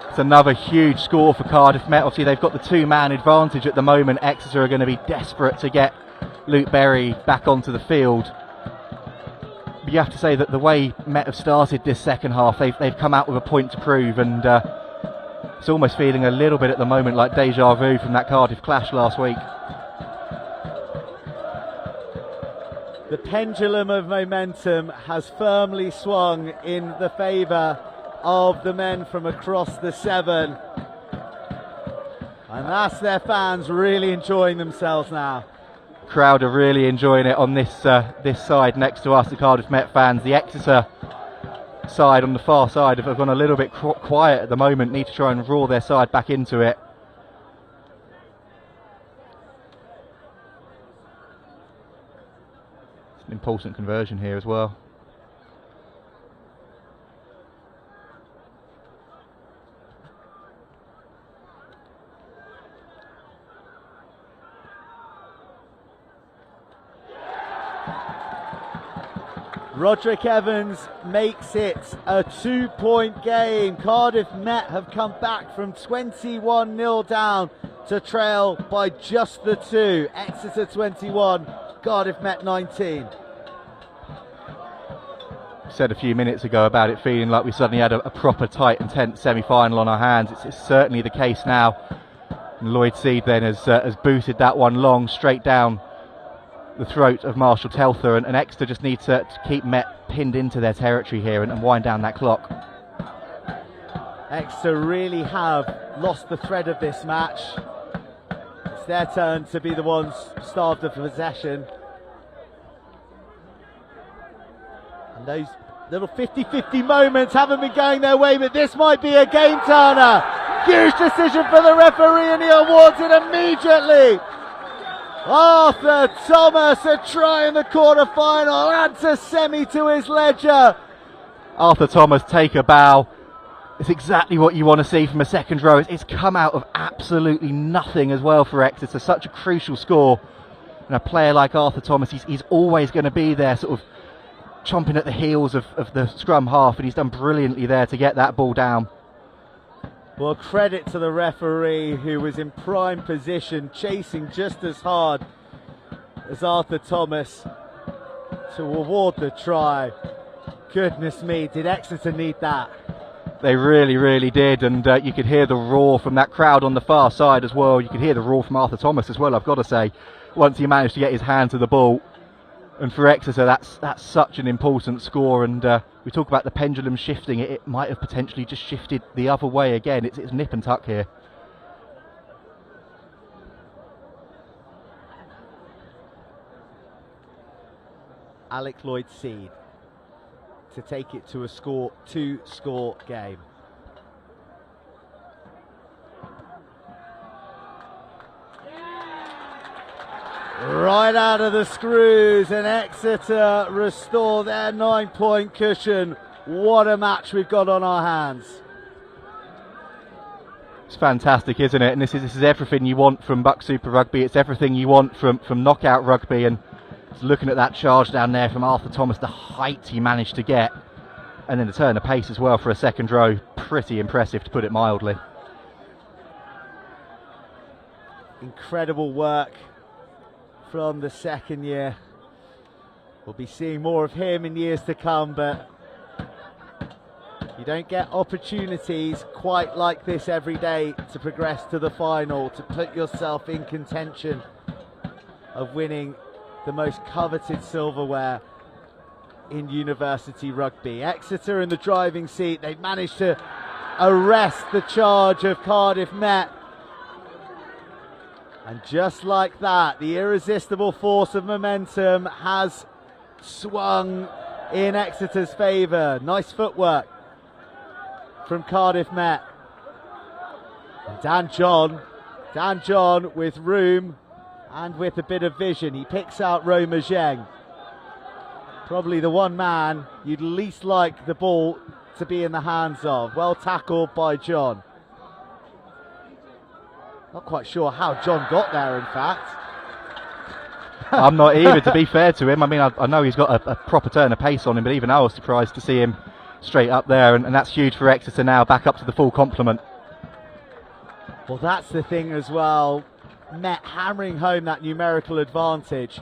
It's another huge score for Cardiff Met. Obviously, they've got the 2-man advantage at the moment. Exeter are going to be desperate to get Luke Berry back onto the field. But you have to say that the way Met have started this second half, they've come out with a point to prove, and it's almost feeling a little bit at the moment like deja vu from that Cardiff clash last week. The pendulum of momentum has firmly swung in the favour of the men from across the 7. And that's their fans really enjoying themselves now. Crowd are really enjoying it on this side next to us, the Cardiff Met fans. The Exeter side on the far side have gone a little bit quiet at the moment, need to try and roar their side back into it. It's an important conversion here as well. Roderick Evans makes it a 2-point game. Cardiff Met have come back from 21-0 down to trail by just the 2. Exeter 21, Cardiff Met 19. Said a few minutes ago about it feeling like we suddenly had a proper tight and tense semi-final on our hands. It's certainly the case now. And Lloyd Seed then has booted that one long straight down the throat of Marshall Telfer, and Exeter just need to keep Met pinned into their territory here and wind down that clock. Exeter really have lost the thread of this match. It's their turn to be the ones starved of possession. And those little 50-50 moments haven't been going their way, but this might be a game turner. Huge decision for the referee, and he awards it immediately. Arthur Thomas, a try in the quarter-final, adds a semi to his ledger. Arthur Thomas, take a bow. It's exactly what you want to see from a second row. It's come out of absolutely nothing as well for Exeter. Such a crucial score. And a player like Arthur Thomas, he's always going to be there, sort of chomping at the heels of the scrum half, and he's done brilliantly there to get that ball down. Well, credit to the referee, who was in prime position, chasing just as hard as Arthur Thomas to award the try. Goodness me, did Exeter need that? They really, really did, and you could hear the roar from that crowd on the far side as well. You could hear the roar from Arthur Thomas as well, I've got to say, once he managed to get his hand to the ball. And for Exeter, that's such an important score, and we talk about the pendulum shifting. It might have potentially just shifted the other way again. It's nip and tuck here. Alec Lloyd-Seed to take it to a two-score game. Right out of the screws, and Exeter restore their 9-point cushion. What a match we've got on our hands. It's fantastic, isn't it? And this is everything you want from BUCS Super Rugby. It's everything you want from knockout rugby. And looking at that charge down there from Arthur Thomas, the height he managed to get, and then the turn of pace as well for a second row. Pretty impressive, to put it mildly. Incredible work from the second year. We'll be seeing more of him in years to come, but you don't get opportunities quite like this every day to progress to the final, to put yourself in contention of winning the most coveted silverware in university rugby. Exeter in the driving seat. They've managed to arrest the charge of Cardiff Met. And just like that, the irresistible force of momentum has swung in Exeter's favour. Nice footwork from Cardiff Met. And Dan John with room and with a bit of vision. He picks out Roma Zheng. Probably the one man you'd least like the ball to be in the hands of. Well tackled by John. Not quite sure how John got there, in fact. I'm not either, to be fair to him. I mean, I know he's got a proper turn of pace on him, but even I was surprised to see him straight up there, and that's huge for Exeter now, back up to the full complement. Well, that's the thing as well. Met hammering home that numerical advantage.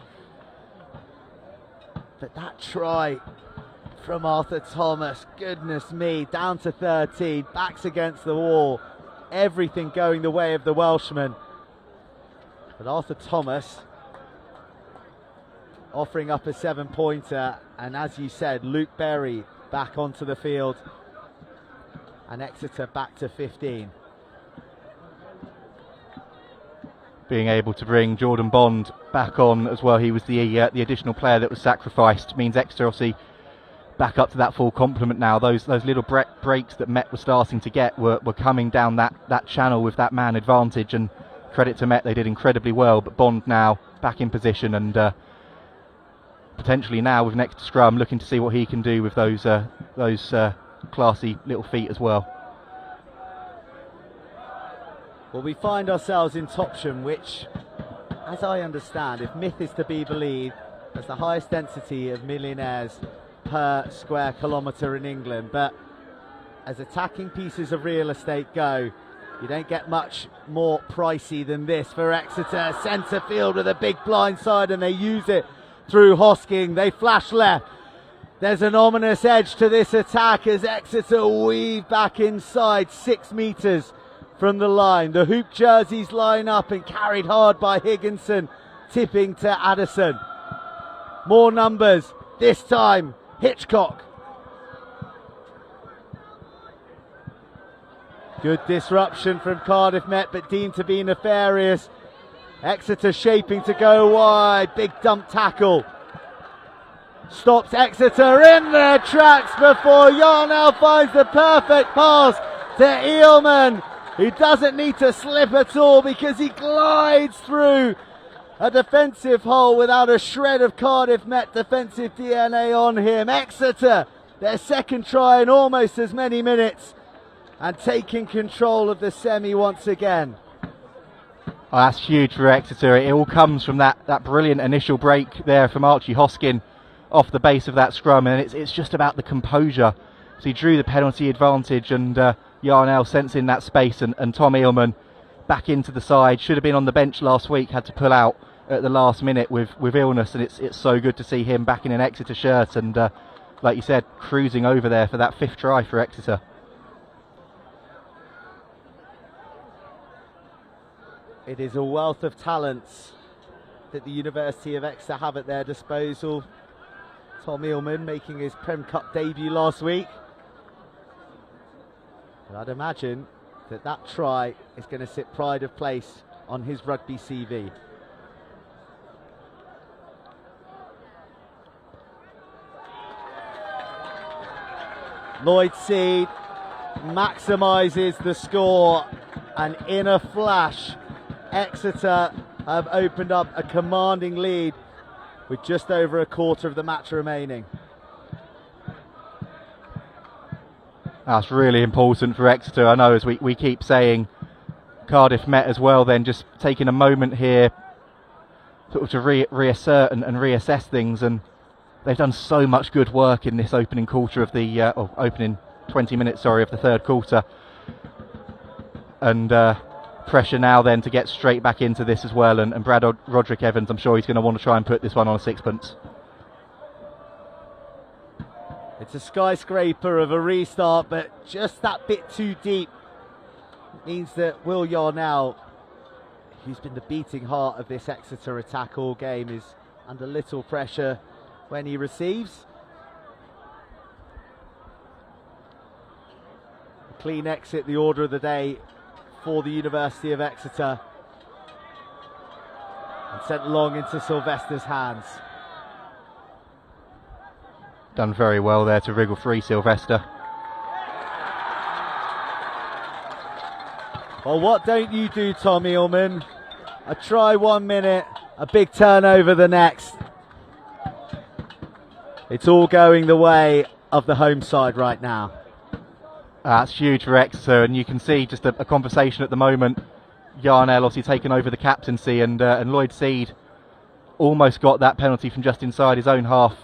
But that try from Arthur Thomas, goodness me, down to 13, backs against the wall. Everything going the way of the Welshman. But Arthur Thomas offering up a 7-pointer, and as you said, Luke Berry back onto the field, and Exeter back to 15. Being able to bring Jordan Bond back on as well, he was the additional player that was sacrificed, means Exeter obviously back up to that full complement now. Those little breaks that Met were starting to get were coming down that channel with that man advantage, and credit to Met, they did incredibly well. But Bond now back in position, and potentially now with next scrum looking to see what he can do with those classy little feet as well. Well, we find ourselves in Topsham, which, as I understand, if myth is to be believed, has the highest density of millionaires per square kilometre in England. But as attacking pieces of real estate go, you don't get much more pricey than this for Exeter. Centre field with a big blind side, and they use it through Hosking. They flash left. There's an ominous edge to this attack as Exeter weave back inside 6 metres from the line. The hoop jerseys line up and carried hard by Higginson, tipping to Addison. More numbers, this time Hitchcock. Good disruption from Cardiff Met, but deemed to be nefarious. Exeter shaping to go wide. Big dump tackle. Stops Exeter in their tracks before Yarnell finds the perfect pass to Eelman. He doesn't need to slip at all because he glides through a defensive hole without a shred of Cardiff Met defensive DNA on him. Exeter, their second try in almost as many minutes, and taking control of the semi once again. Oh, that's huge for Exeter. It all comes from that brilliant initial break there from Archie Hoskin off the base of that scrum, and it's just about the composure. So he drew the penalty advantage, and Yarnell sensing that space, and Tom Eelman back into the side. Should have been on the bench last week, had to pull out at the last minute with illness, and it's so good to see him back in an Exeter shirt, and like you said, cruising over there for that 5th try for Exeter. It is a wealth of talents that the University of Exeter have at their disposal. Tom Eelman making his Prem Cup debut last week. And I'd imagine that that try is going to sit pride of place on his rugby CV. Lloyd Seed maximises the score, and in a flash, Exeter have opened up a commanding lead with just over a quarter of the match remaining. That's really important for Exeter. I know, as we keep saying, Cardiff Met as well, then just taking a moment here sort of to reassert and reassess things, and they've done so much good work in this opening quarter of the opening 20 minutes, sorry, of the third quarter, and pressure now then to get straight back into this as well, and Brad Roderick Evans, I'm sure he's going to want to try and put this one on a sixpence. It's a skyscraper of a restart, but just that bit too deep means that Will Yarnell, who's been the beating heart of this Exeter attack all game, is under little pressure when he receives. A clean exit, the order of the day for the University of Exeter, and sent long into Sylvester's hands. Done very well there to wriggle free Sylvester. Well, what don't you do, Tom Eelman? A try 1 minute, a big turnover the next. It's all going the way of the home side right now. That's huge for Exeter, and you can see just a conversation at the moment. Yarnell obviously taken over the captaincy, and Lloyd Seed almost got that penalty from just inside his own half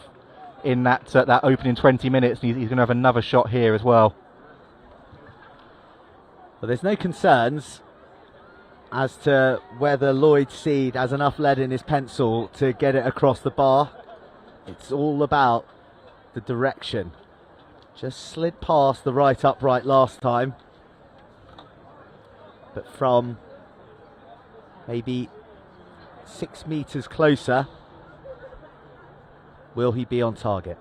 in that opening 20 minutes. He's going to have another shot here as well. But there's no concerns as to whether Lloyd Seed has enough lead in his pencil to get it across the bar. It's all about the direction. Just slid past the right upright last time, but from maybe 6 meters closer, will he be on target?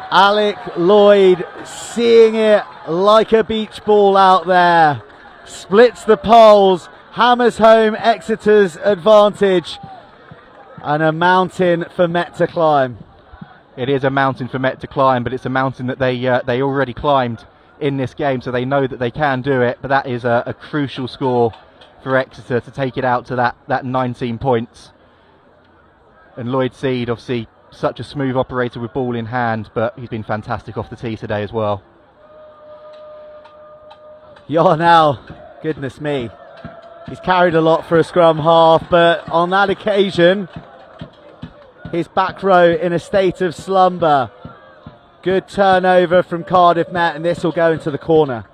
Alec Lloyd seeing it like a beach ball out there, splits the poles, hammers home Exeter's advantage, and a mountain for Met to climb. It is a mountain for Met to climb, but it's a mountain that they already climbed in this game, so they know that they can do it. But that is a crucial score for Exeter to take it out to that 19 points. And Lloyd Seed, obviously such a smooth operator with ball in hand, but he's been fantastic off the tee today as well. Yarnell, goodness me, he's carried a lot for a scrum half, but on that occasion, his back row in a state of slumber. Good turnover from Cardiff Met, and this will go into the corner.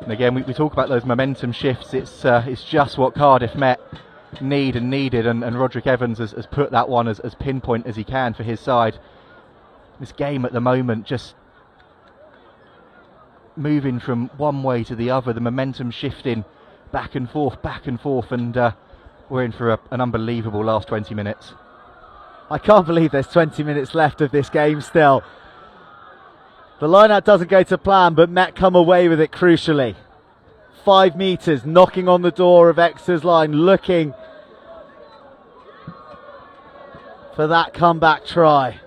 And again, we talk about those momentum shifts. It's just what Cardiff Met needed, and Roderick Evans has put that one as pinpoint as he can for his side. This game at the moment just moving from one way to the other, the momentum shifting back and forth, and we're in for an unbelievable last 20 minutes. I can't believe there's 20 minutes left of this game still. The line-out doesn't go to plan, but Met come away with it crucially. 5 metres, knocking on the door of Exeter's line, looking for that comeback try.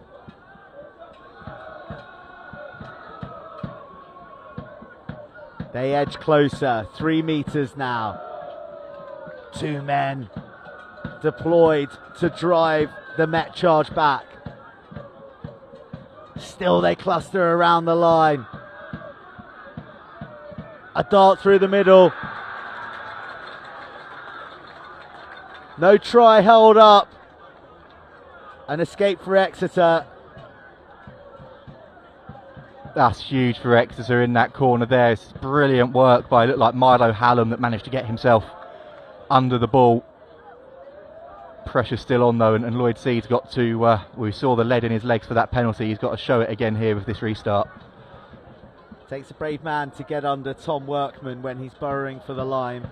They edge closer, 3 metres now. 2 men deployed to drive the Met charge back. Still they cluster around the line. A dart through the middle. No try held up. An escape for Exeter. That's huge for Exeter in that corner there. It's brilliant work by, looked like Milo Hallam, that managed to get himself under the ball. Pressure still on though, and Lloyd Seed's got to, we saw the lead in his legs for that penalty. He's got to show it again here with this restart. Takes a brave man to get under Tom Workman when he's burrowing for the line.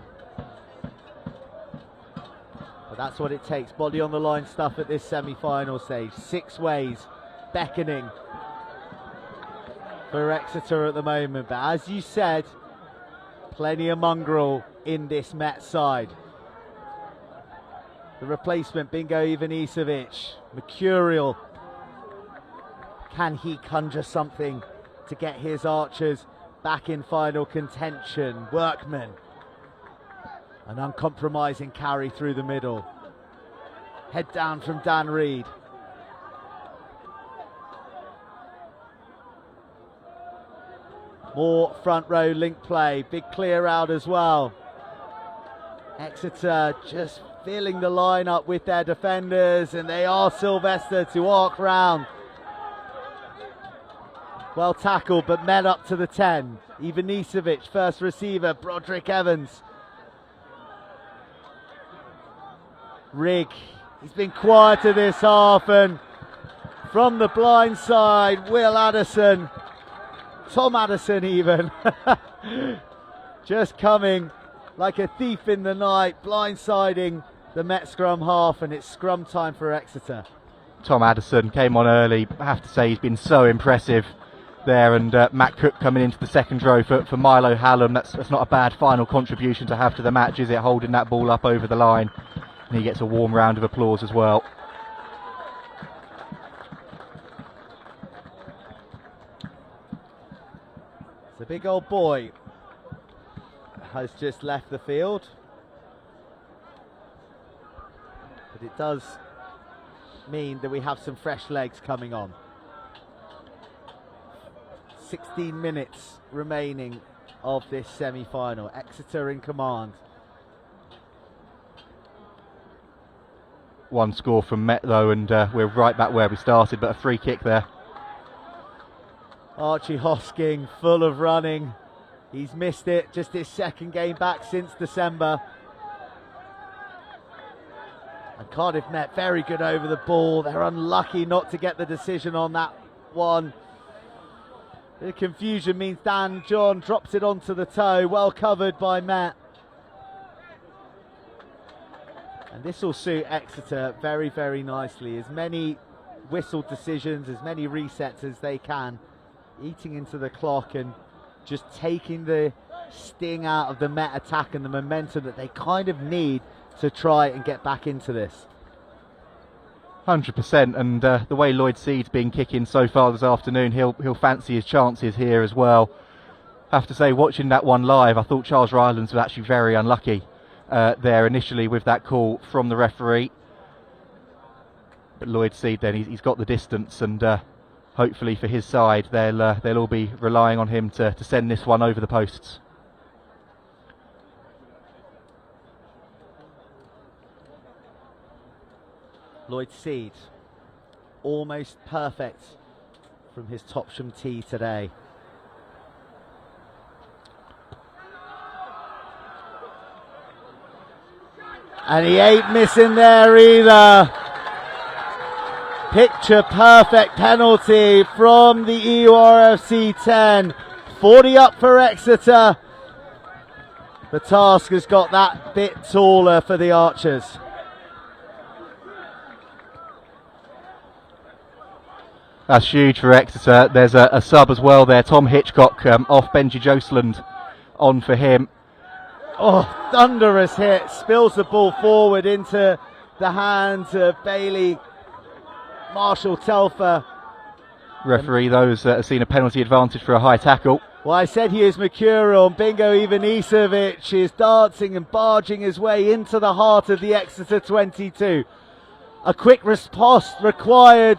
But that's what it takes, body on the line stuff at this semi-final stage. Sixways beckoning for Exeter at the moment. But as you said, plenty of mongrel in this Met side. The replacement, Bingo Ivanisevic, Mercurial. Can he conjure something to get his Archers back in final contention? Workman, an uncompromising carry through the middle. Head down from Dan Reed. More front row link play, big clear out as well. Exeter just filling the line up with their defenders, and they are Sylvester to arc round. Well tackled, but met up to the 10. Ivanisevic, first receiver, Broderick Evans. Rigg, he's been quieter this half, and from the blind side, Will Addison, Tom Addison even, just coming like a thief in the night, blindsiding the Met scrum half, and it's scrum time for Exeter. Tom Addison came on early. I have to say he's been so impressive there, and Matt Cook coming into the second row for Milo Hallam. That's not a bad final contribution to have to the match, is it, holding that ball up over the line? And he gets a warm round of applause as well. The big old boy has just left the field, but it does mean that we have some fresh legs coming on. 16 minutes remaining of this semi-final. Exeter in command. One score from Met though, and we're right back where we started, but a free kick there. Archie Hosking full of running. He's missed it, just his second game back since December. And Cardiff Met very good over the ball. They're unlucky not to get the decision on that one. The confusion means Dan John drops it onto the toe, well covered by Met. And this will suit Exeter very, very nicely. As many whistle decisions, as many resets as they can, eating into the clock and just taking the sting out of the Met attack and the momentum that they kind of need to try and get back into this. 100%, and the way Lloyd Seed's been kicking so far this afternoon, he'll fancy his chances here as well. I have to say, watching that one live, I thought Charles Rylands was actually very unlucky there initially with that call from the referee. But Lloyd Seed then, he's got the distance, and hopefully for his side, they'll all be relying on him to send this one over the posts. Lloyd Seed, almost perfect from his Topsham tee today. And he ain't missing there either. Picture perfect penalty from the EURFC 10. 40 up for Exeter. The task has got that bit taller for the Archers. That's huge for Exeter. There's a sub as well there. Tom Hitchcock off Benji Joseland on for him. Oh, thunderous hit. Spills the ball forward into the hands of Bailey Marshall Telfer. Referee, those have seen a penalty advantage for a high tackle. Well, I said he is Mercurial. Bingo Ivanisevic is dancing and barging his way into the heart of the Exeter 22. A quick response required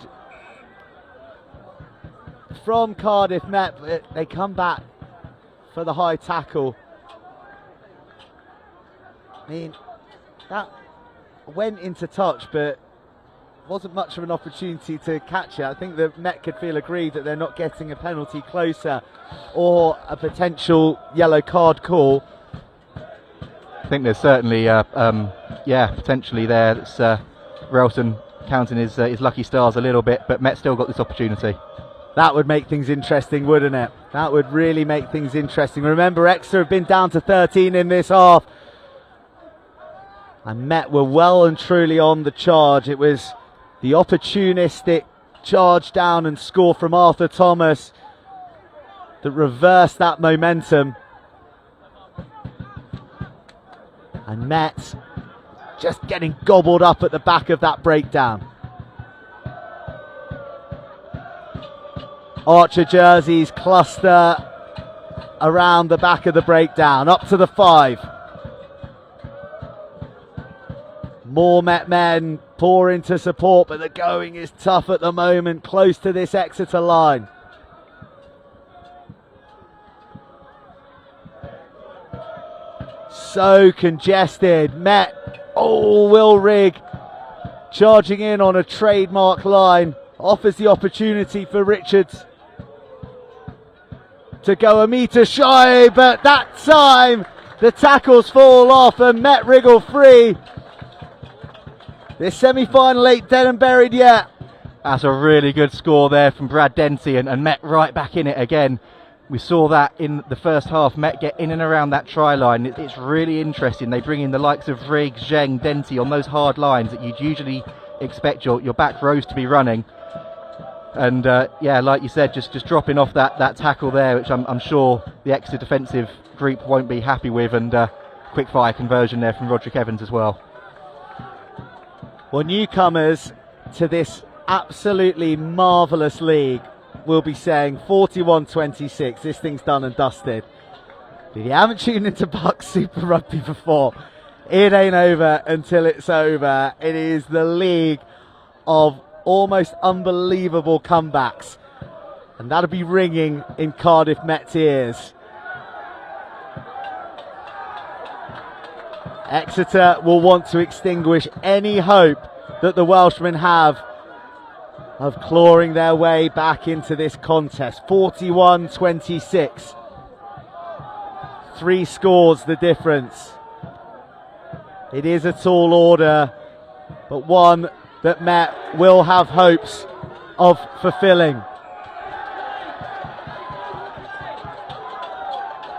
from Cardiff Met, but they come back for the high tackle. I mean, that went into touch, but wasn't much of an opportunity to catch it. I think the Met could feel aggrieved that they're not getting a penalty closer or a potential yellow card call. I think there's certainly, potentially there. That's Relton counting his lucky stars a little bit, but Met still got this opportunity. That would make things interesting, wouldn't it? That would really make things interesting. Remember, Exeter have been down to 13 in this half. And Met were well and truly on the charge. It was the opportunistic charge down and score from Arthur Thomas that reversed that momentum. And Met just getting gobbled up at the back of that breakdown. Archer jerseys cluster around the back of the breakdown, up to the 5. More Met men pour into support, but the going is tough at the moment, close to this Exeter line. So congested. Met, Will Rigg charging in on a trademark line, offers the opportunity for Richards to go a metre shy, but that time the tackles fall off and Met wriggle free. This semi-final ain't dead and buried yet. That's a really good score there from Brad Dempsey, and Met right back in it again. We saw that in the first half. Met get in and around that try line. It's really interesting. They bring in the likes of Rigg, Zheng, Dempsey on those hard lines that you'd usually expect your back rows to be running. And yeah, like you said, just dropping off that tackle there, which I'm sure the Exeter defensive group won't be happy with, and quick fire conversion there from Roderick Evans as well. Well, newcomers to this absolutely marvellous league will be saying 41-26, this thing's done and dusted. If you haven't tuned into BUCS Super Rugby before, it ain't over until it's over. It is the league of almost unbelievable comebacks, and that'll be ringing in Cardiff Met's ears. Exeter will want to extinguish any hope that the Welshmen have of clawing their way back into this contest. 41-26. 3 scores the difference. It is a tall order, but one that Met will have hopes of fulfilling.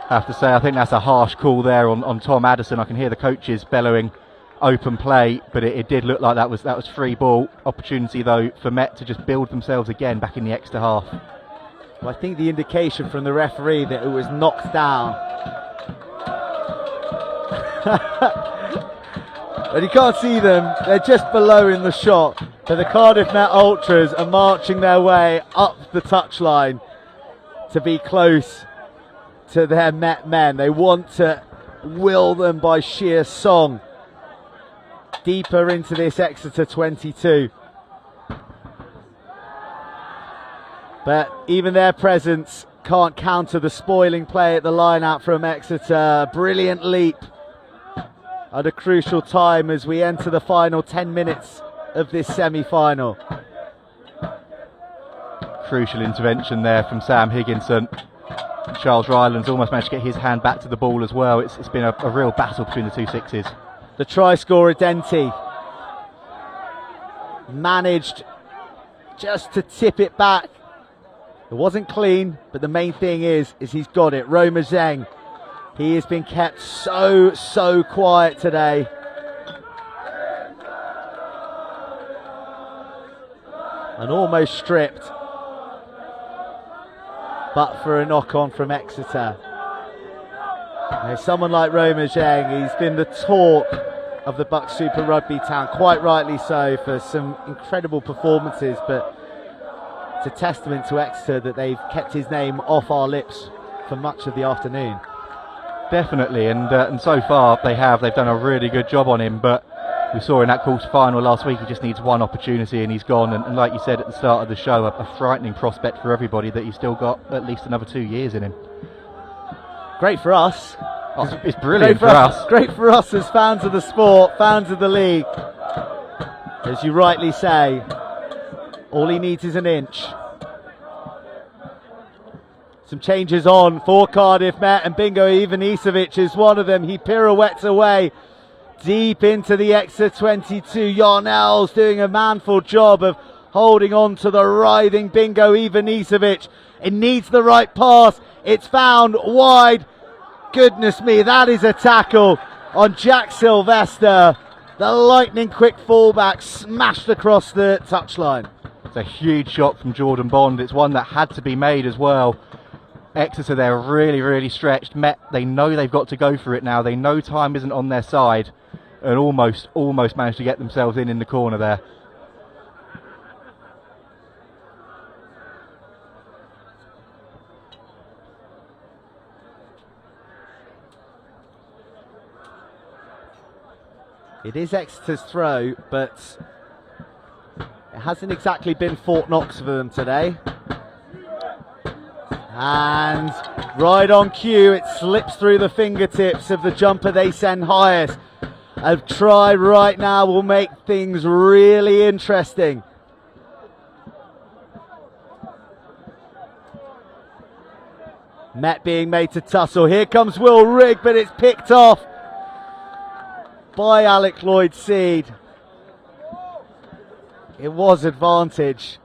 I have to say, I think that's a harsh call there on Tom Addison. I can hear the coaches bellowing open play, but it did look like that was free ball. Opportunity though for Met to just build themselves again back in the extra half. Well, I think the indication from the referee that it was knocked down. But you can't see them, they're just below in the shot. But the Cardiff Met Ultras are marching their way up the touchline to be close to their Met men. They want to will them by sheer song deeper into this Exeter 22. But even their presence can't counter the spoiling play at the line out from Exeter. Brilliant leap at a crucial time as we enter the final 10 minutes of this semi-final. Crucial intervention there from Sam Higginson. Charles Ryland's almost managed to get his hand back to the ball as well. It's been a real battle between the two sixes. The try scorer Denty managed just to tip it back. It wasn't clean, but the main thing is he's got it. Roma Zheng, he has been kept so quiet today. And almost stripped, but for a knock-on from Exeter. Now, someone like Roma Zheng, he's been the talk of the BUCS Super Rugby town, quite rightly so, for some incredible performances, but it's a testament to Exeter that they've kept his name off our lips for much of the afternoon. Definitely, and so far they've done a really good job on him, but we saw in that quarter final last week he just needs one opportunity and he's gone, and like you said at the start of the show, a frightening prospect for everybody that he's still got at least another 2 years in him. Great for us. Oh, it's brilliant for us. Great for us as fans of the sport, fans of the league. As you rightly say, all he needs is an inch. Some changes on for Cardiff Met, and Bingo Ivanisevic is one of them. He pirouettes away deep into the Exeter 22. Yarnell's doing a manful job of holding on to the writhing Bingo Ivanisevic. It needs the right pass. It's found wide. Goodness me, that is a tackle on Jack Sylvester. The lightning quick fullback smashed across the touchline. It's a huge shot from Jordan Bond. It's one that had to be made as well. Exeter, they're really stretched. Met, they know they've got to go for it now. They know time isn't on their side, and almost managed to get themselves in the corner there. It is Exeter's throw, but it hasn't exactly been Fort Knox for them today. And right on cue, it slips through the fingertips of the jumper they send highest. A try right now will make things really interesting. Met being made to tussle. Here comes Will Rigg, but it's picked off by Alec Lloyd-Seed. It was advantage.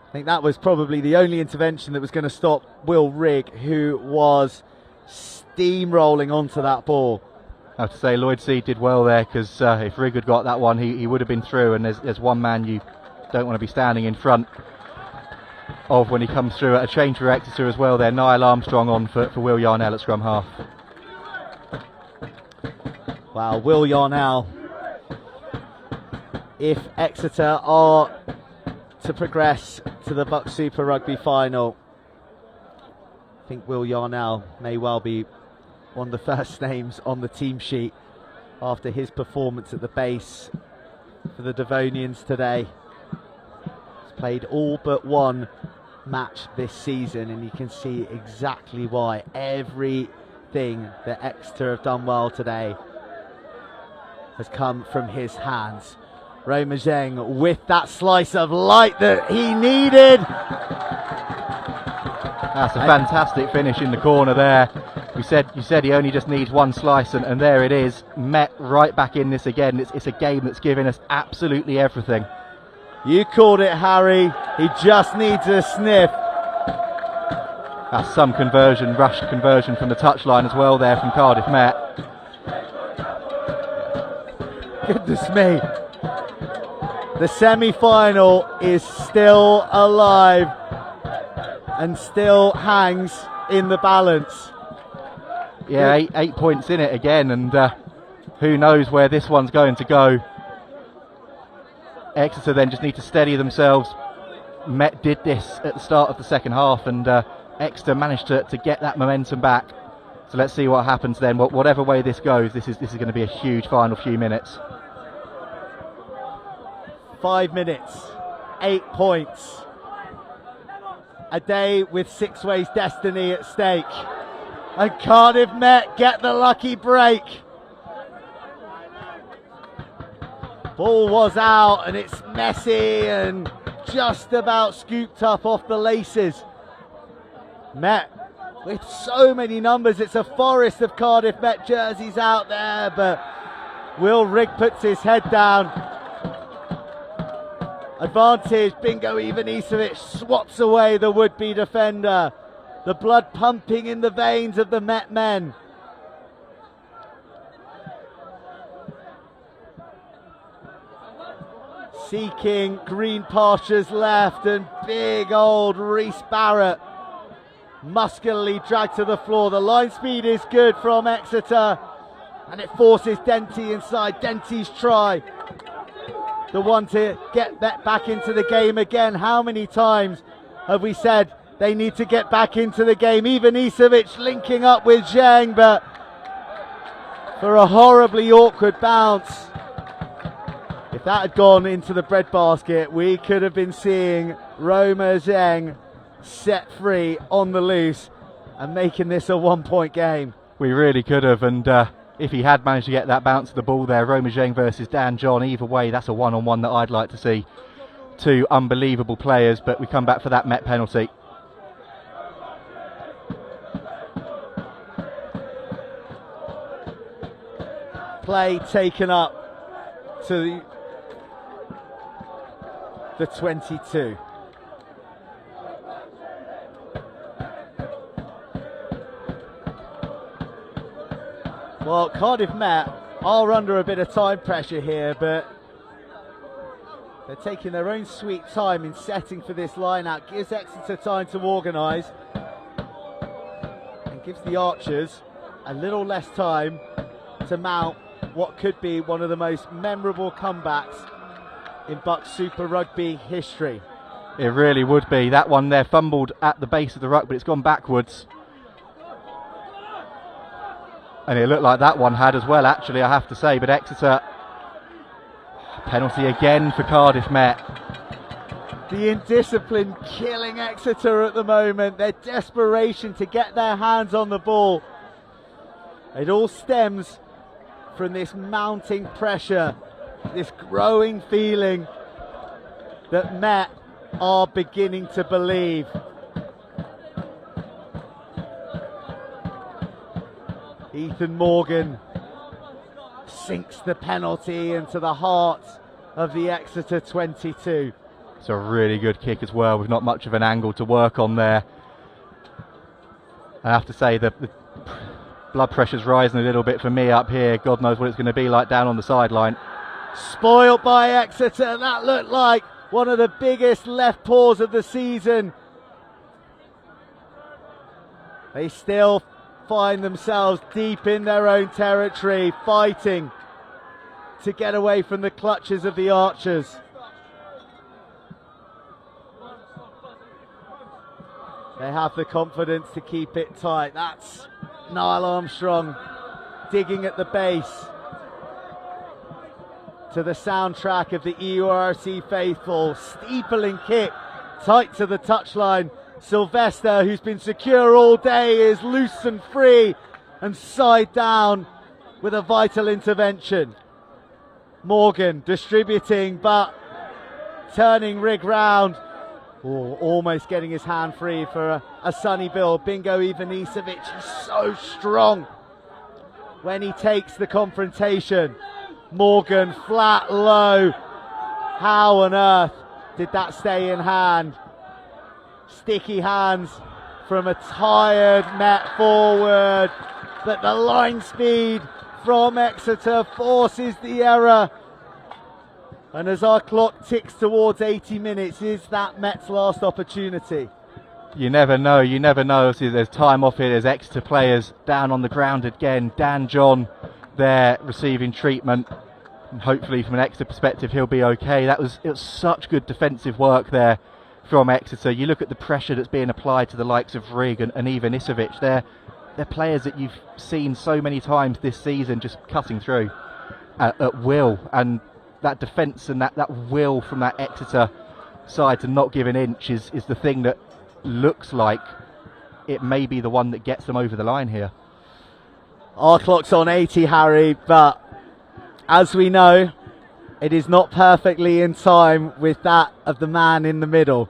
I think that was probably the only intervention that was going to stop Will Rigg, who was steamrolling onto that ball. I have to say Lloyd-Seed did well there, because if Rigg had got that one, he would have been through, and there's one man you don't want to be standing in front of when he comes through. At a change for Exeter as well there, Niall Armstrong on for Will Yarnell at scrum half. Wow, Will Yarnell, if Exeter are to progress to the BUCS Super Rugby final, I think Will Yarnell may well be one of the first names on the team sheet after his performance at the base for the Devonians today. He's played all but one match this season, and you can see exactly why. Everything that Exeter have done well today has come from his hands. Roma Zheng with that slice of light that he needed. That's a fantastic finish in the corner there. You said he only just needs one slice, and there it is. Met right back in this again. It's a game that's given us absolutely everything. You called it, Harry. He just needs a sniff. That's some conversion, rushed conversion from the touchline as well there from Cardiff Met. Goodness me. The semi-final is still alive and still hangs in the balance. Yeah, eight points in it again, and who knows where this one's going to go. Exeter then just need to steady themselves. Met did this at the start of the second half, and Exeter managed to get that momentum back. So let's see what happens then. Whatever way this goes, this is going to be a huge final few minutes. 5 minutes, 8 points. A day with Sixways destiny at stake. And Cardiff Met get the lucky break. Ball was out, and it's messy and just about scooped up off the laces. Met with so many numbers, it's a forest of Cardiff Met jerseys out there, but Will Rigg puts his head down. Advantage, Bingo Ivanisevic swats away the would-be defender. The blood pumping in the veins of the Met men. Seeking green pastures left, and big old Reece Barrett muscularly dragged to the floor. The line speed is good from Exeter, and it forces Denty inside. Denty's try, the one to get that back into the game again. How many times have we said they need to get back into the game? Ivanisevic linking up with Zheng, but for a horribly awkward bounce. If that had gone into the breadbasket, we could have been seeing Roma Zheng set free on the loose and making this a 1 point game. We really could have, and if he had managed to get that bounce of the ball there, Roma Zheng versus Dan John, either way, that's a one-on-one that I'd like to see. Two unbelievable players, but we come back for that Met penalty. Play taken up to the 22. Well, Cardiff Met are under a bit of time pressure here, but they're taking their own sweet time in setting for this line-out. Gives Exeter time to organise and gives the Archers a little less time to mount what could be one of the most memorable comebacks in BUCS Super Rugby history. It really would be. That one there fumbled at the base of the ruck, but it's gone backwards. And it looked like that one had as well, actually, I have to say. But Exeter, penalty again for Cardiff Met. The indiscipline killing Exeter at the moment. Their desperation to get their hands on the ball. It all stems from this mounting pressure, this growing feeling that Met are beginning to believe. Ethan Morgan sinks the penalty into the heart of the Exeter 22. It's a really good kick as well, with not much of an angle to work on there. I have to say the blood pressure's rising a little bit for me up here. God knows what it's going to be like down on the sideline. Spoiled by Exeter. That looked like one of the biggest left paws of the season. They still find themselves deep in their own territory, fighting to get away from the clutches of the Archers. They have the confidence to keep it tight. That's Niall Armstrong digging at the base to the soundtrack of the EURC faithful. Steepling kick tight to the touchline. Sylvester, who's been secure all day, is loose and free and side down with a vital intervention. Morgan distributing, but turning rig round. Oh, almost getting his hand free for a sunny bill. Bingo Ivanisevic is so strong when he takes the confrontation. Morgan flat low. How on earth did that stay in hand? Sticky hands from a tired Met forward, but the line speed from Exeter forces the error. And as our clock ticks towards 80 minutes, is that Met's last opportunity? You never know, you never know. See, there's time off here, there's Exeter players down on the ground again. Dan John there receiving treatment. And hopefully from an Exeter perspective he'll be okay. It was such good defensive work there from Exeter. You look at the pressure that's being applied to the likes of Rigg and Ivanisevic. They're players that you've seen so many times this season just cutting through at will. And that defence and that will from that Exeter side to not give an inch is the thing that looks like it may be the one that gets them over the line here. Our clock's on 80, Harry, but as we know, it is not perfectly in time with that of the man in the middle.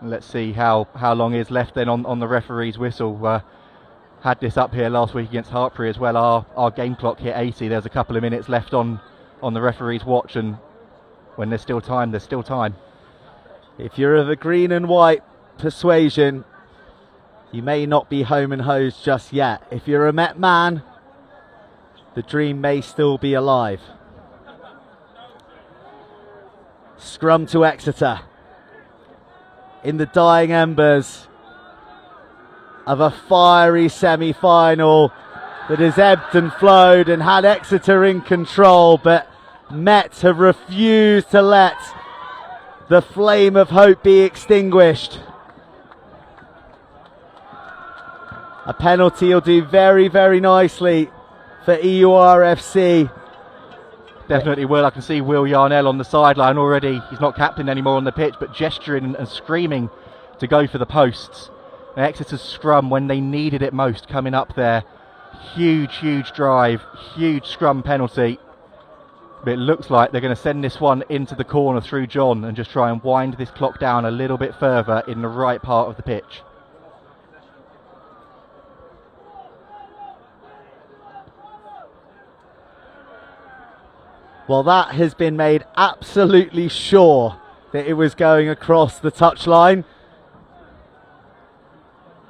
Let's see how long is left then on the referee's whistle. Had this up here last week against Hartpury as well. Our game clock hit 80. There's a couple of minutes left on the referee's watch, and when there's still time, there's still time. If you're of the green and white persuasion, you may not be home and hosed just yet. If you're a Met man, the dream may still be alive. Scrum to Exeter in the dying embers of a fiery semi-final that has ebbed and flowed and had Exeter in control, but Met have refused to let the flame of hope be extinguished. A penalty will do very, very nicely for EURFC. Definitely will. I can see Will Yarnell on the sideline already. He's not captain anymore on the pitch, but gesturing and screaming to go for the posts. And Exeter's scrum, when they needed it most, coming up there. Huge drive, huge scrum penalty. But it looks like they're going to send this one into the corner through John and just try and wind this clock down a little bit further in the right part of the pitch. Well, that has been made absolutely sure that it was going across the touchline.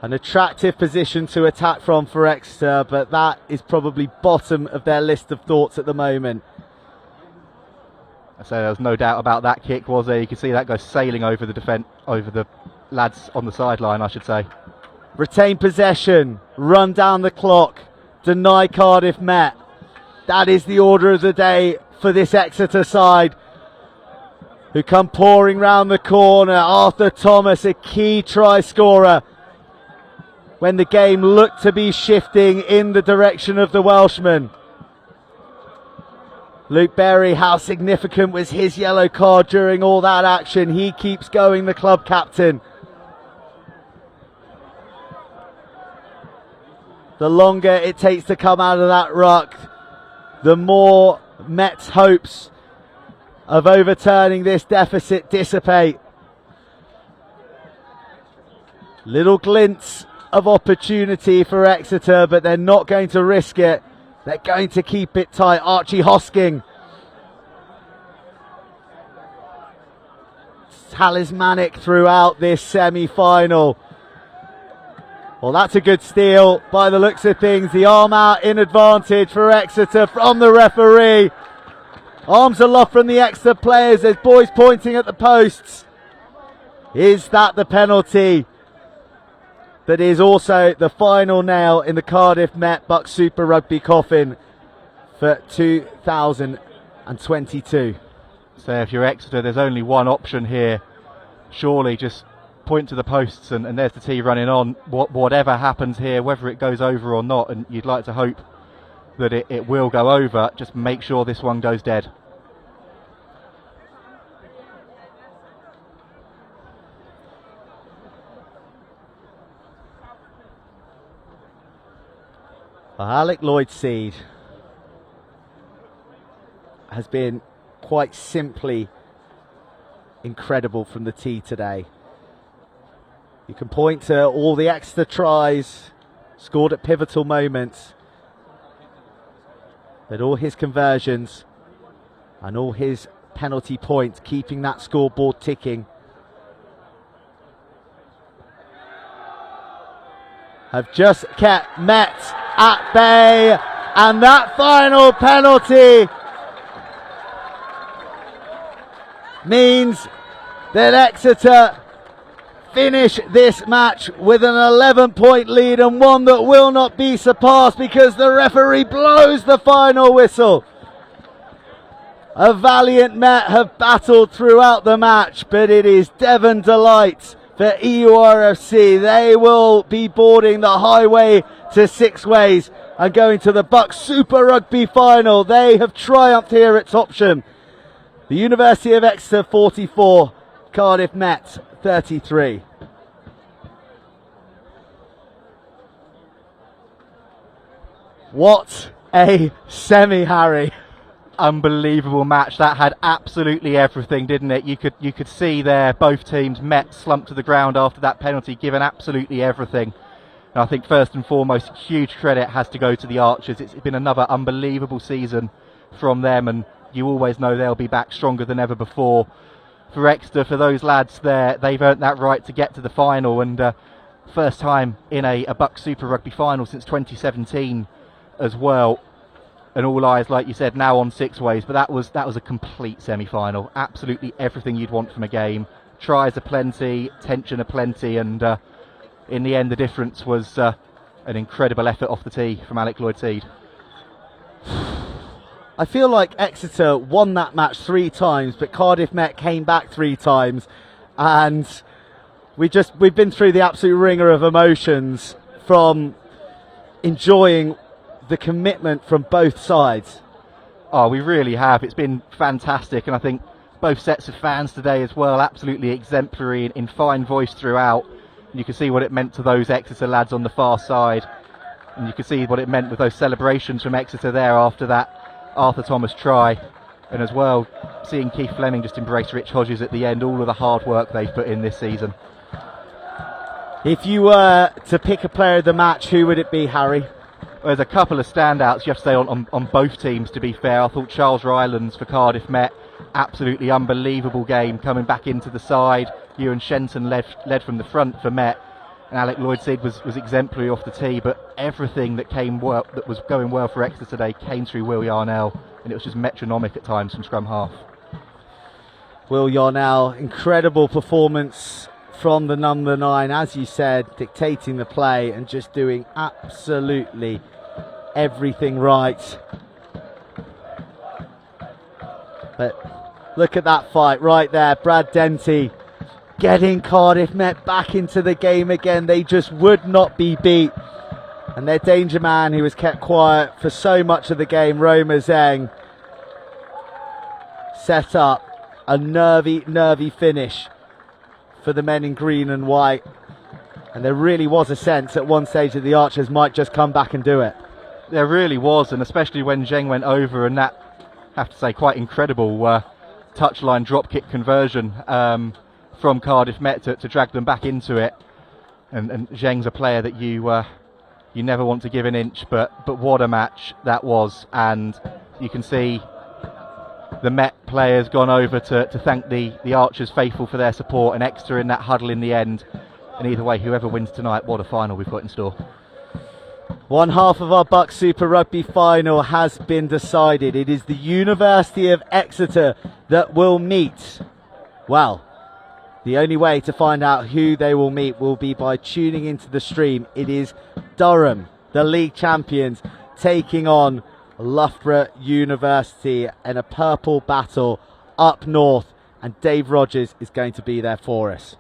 An attractive position to attack from for Exeter, but that is probably bottom of their list of thoughts at the moment. So there was no doubt about that kick, was there? You can see that go sailing over the over the lads on the sideline, I should say. Retain possession, run down the clock, deny Cardiff Met. That is the order of the day for this Exeter side, who come pouring round the corner. Arthur Thomas, a key try scorer when the game looked to be shifting in the direction of the Welshman. Luke Berry, how significant was his yellow card during all that action? He keeps going, the club captain. The longer it takes to come out of that ruck, the more Met's hopes of overturning this deficit dissipate. Little glints of opportunity for Exeter, but they're not going to risk it. They're going to keep it tight. Archie Hosking, talismanic throughout this semi-final. Well, that's a good steal by the looks of things. The arm out in advantage for Exeter from the referee. Arms aloft from the Exeter players. There's boys pointing at the posts. Is that the penalty that is also the final nail in the Cardiff Met BUCS Super Rugby coffin for 2022? So if you're Exeter, there's only one option here. Surely just point to the posts and there's the tee running on. Whatever happens here, whether it goes over or not, and you'd like to hope that it will go over, just make sure this one goes dead. Well, Alec Lloyd-Seed has been quite simply incredible from the tee today. You can point to all the Exeter tries scored at pivotal moments, but all his conversions and all his penalty points, keeping that scoreboard ticking, have just kept Met at bay. And that final penalty means that Exeter finish this match with an 11-point lead, and one that will not be surpassed because the referee blows the final whistle. A valiant Met have battled throughout the match, but it is Devon delight for EURFC. They will be boarding the highway to Sixways and going to the BUCS Super Rugby final. They have triumphed here at Topsham. The University of Exeter 44, Cardiff Met 33. What a semi, Harry. Unbelievable match. That had absolutely everything, didn't it? You could see there both teams, Met slumped to the ground after that penalty, given absolutely everything. And I think first and foremost, huge credit has to go to the Archers. It's been another unbelievable season from them, and you always know they'll be back stronger than ever before. For Exeter, for those lads there, they've earned that right to get to the final, and first time in a BUCS Super Rugby final since 2017 as well. And all eyes, like you said, now on Sixways, but that was a complete semi-final. Absolutely everything you'd want from a game. Tries aplenty, tension aplenty, and in the end the difference was an incredible effort off the tee from Alec Lloyd-Seed. I feel like Exeter won that match 3 times, but Cardiff Met came back 3 times, and we've been through the absolute ringer of emotions from enjoying the commitment from both sides. Oh, we really have. It's been fantastic, and I think both sets of fans today as well, absolutely exemplary in fine voice throughout. And you can see what it meant to those Exeter lads on the far side, and you can see what it meant with those celebrations from Exeter there after that Arthur Thomas try, and as well seeing Keith Fleming just embrace Rich Hodges at the end, all of the hard work they've put in this season. If you were to pick a player of the match, who would it be, Harry? There's a couple of standouts, you have to say, on both teams, to be fair. I thought Charles Rylands for Cardiff Met, absolutely unbelievable game, coming back into the side. Ewan Shenton led from the front for Met, and Alec Lloyd-Sid was exemplary off the tee, but everything that was going well for Exeter today came through Will Yarnell, and it was just metronomic at times from scrum half. Will Yarnell, incredible performance from the number 9, as you said, dictating the play and just doing absolutely everything right. But look at that fight right there. Brad Denty getting Cardiff Met back into the game again. They just would not be beat. And their danger man, who was kept quiet for so much of the game, Roma Zeng, set up a nervy finish for the men in green and white. And there really was a sense at one stage that the Archers might just come back and do it. There really was, and especially when Zheng went over, and that, I have to say, quite incredible touchline drop kick conversion from Cardiff Met to drag them back into it. And Zheng's a player that you never want to give an inch, but what a match that was. And you can see the Met players gone over to thank the Archers faithful for their support, and Exeter in that huddle in the end. And either way, whoever wins tonight, what a final we've got in store. One half of our BUCS Super Rugby final has been decided. It is the University of Exeter that will meet. Well, the only way to find out who they will meet will be by tuning into the stream. It is Durham, the league champions, taking on Loughborough University in a purple battle up north, and Dave Rogers is going to be there for us.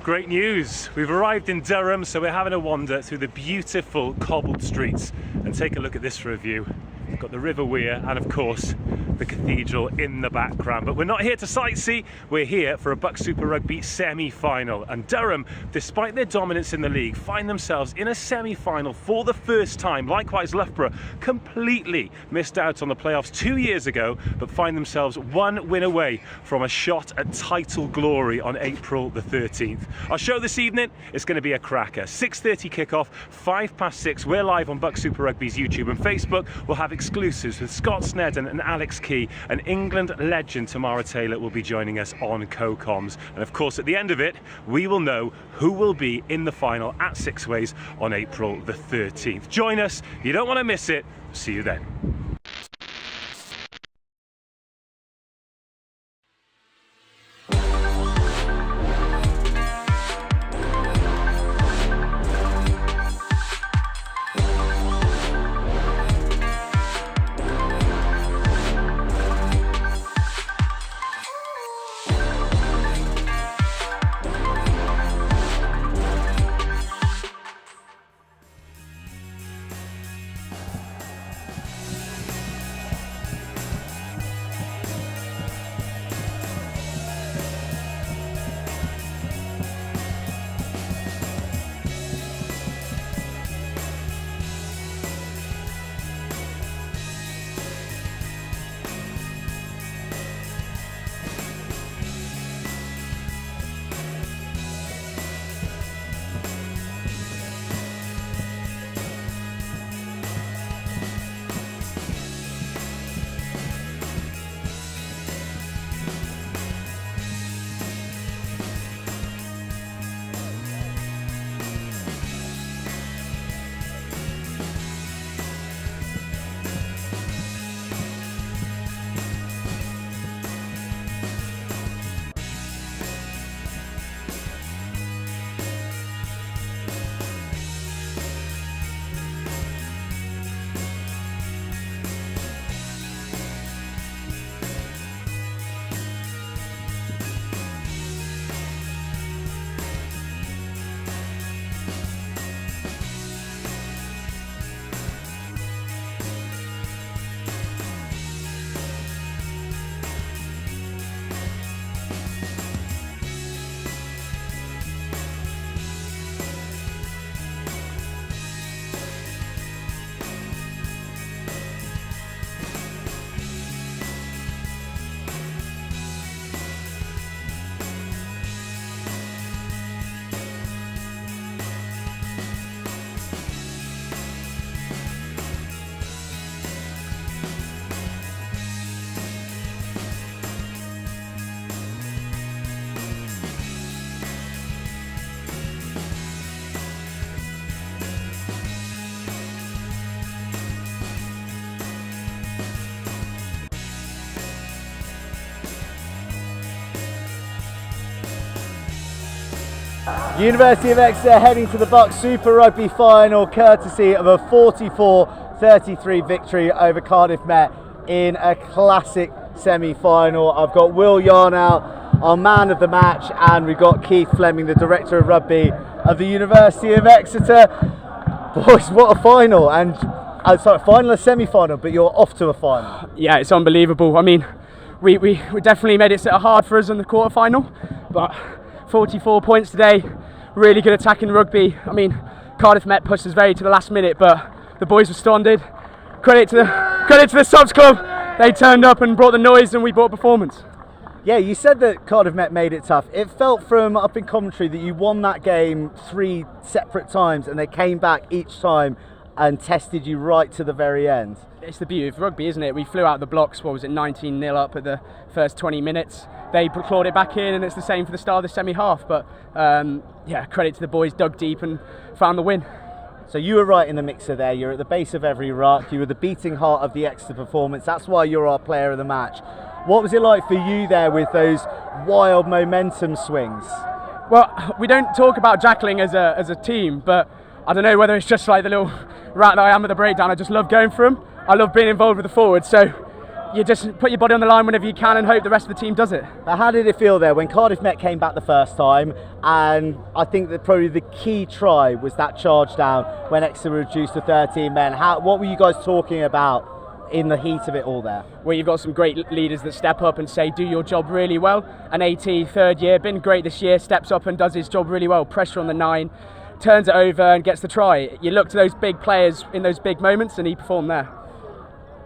Great news! We've arrived in Durham, so we're having a wander through the beautiful cobbled streets and take a look at this for a view. We've got the River Wear and, of course, the cathedral in the background. But we're not here to sightsee, we're here for a BUCS Super Rugby semi-final. And Durham, despite their dominance in the league, find themselves in a semi-final for the first time. Likewise, Loughborough completely missed out on the playoffs 2 years ago, but find themselves one win away from a shot at title glory on April the 13th. Our show this evening is going to be a cracker. 6:30 kickoff, 6:05. We're live on BUCS Super Rugby's YouTube and Facebook. We'll have exclusives with Scott Snedden and Alex Key, and England legend Tamara Taylor will be joining us on co-coms. And of course, at the end of it, we will know who will be in the final at Sixways on April the 13th. Join us, you don't want to miss it. See you then. University of Exeter heading to the BUCS Super Rugby final courtesy of a 44-33 victory over Cardiff Met in a classic semi-final. I've got Will Yarnow, our man of the match, and we've got Keith Fleming, the Director of Rugby of the University of Exeter. Boys, what a final, and final and semi-final, but you're off to a final. Yeah, it's unbelievable. I mean, we definitely made it hard for us in the quarter-final, but 44 points today, really good attacking rugby. I mean, Cardiff Met pushed us very to the last minute, but the boys responded. Credit to the subs club. They turned up and brought the noise, and we brought performance. Yeah, you said that Cardiff Met made it tough. It felt from up in commentary that you won that game 3 separate times, and they came back each time and tested you right to the very end. It's the beauty of rugby, isn't it? We flew out the blocks, 19-0 up at the first 20 minutes. They clawed it back in, and it's the same for the start of the semi-half. But yeah, credit to the boys, dug deep and found the win. So you were right in the mixer there. You're at the base of every ruck. You were the beating heart of the Exeter performance. That's why you're our player of the match. What was it like for you there with those wild momentum swings? Well, we don't talk about jackling as a team, but I don't know whether it's just like the little rat that I am at the breakdown. I just love going for them. I love being involved with the forwards. So you just put your body on the line whenever you can and hope the rest of the team does it. But how did it feel there when Cardiff Met came back the first time? And I think that probably the key try was that charge down when Exeter reduced to 13 men. What were you guys talking about in the heat of it all there? Well, you've got some great leaders that step up and say, do your job really well. And AT, third year, been great this year, steps up and does his job really well. Pressure on the 9, turns it over and gets the try. You look to those big players in those big moments, and he performed there.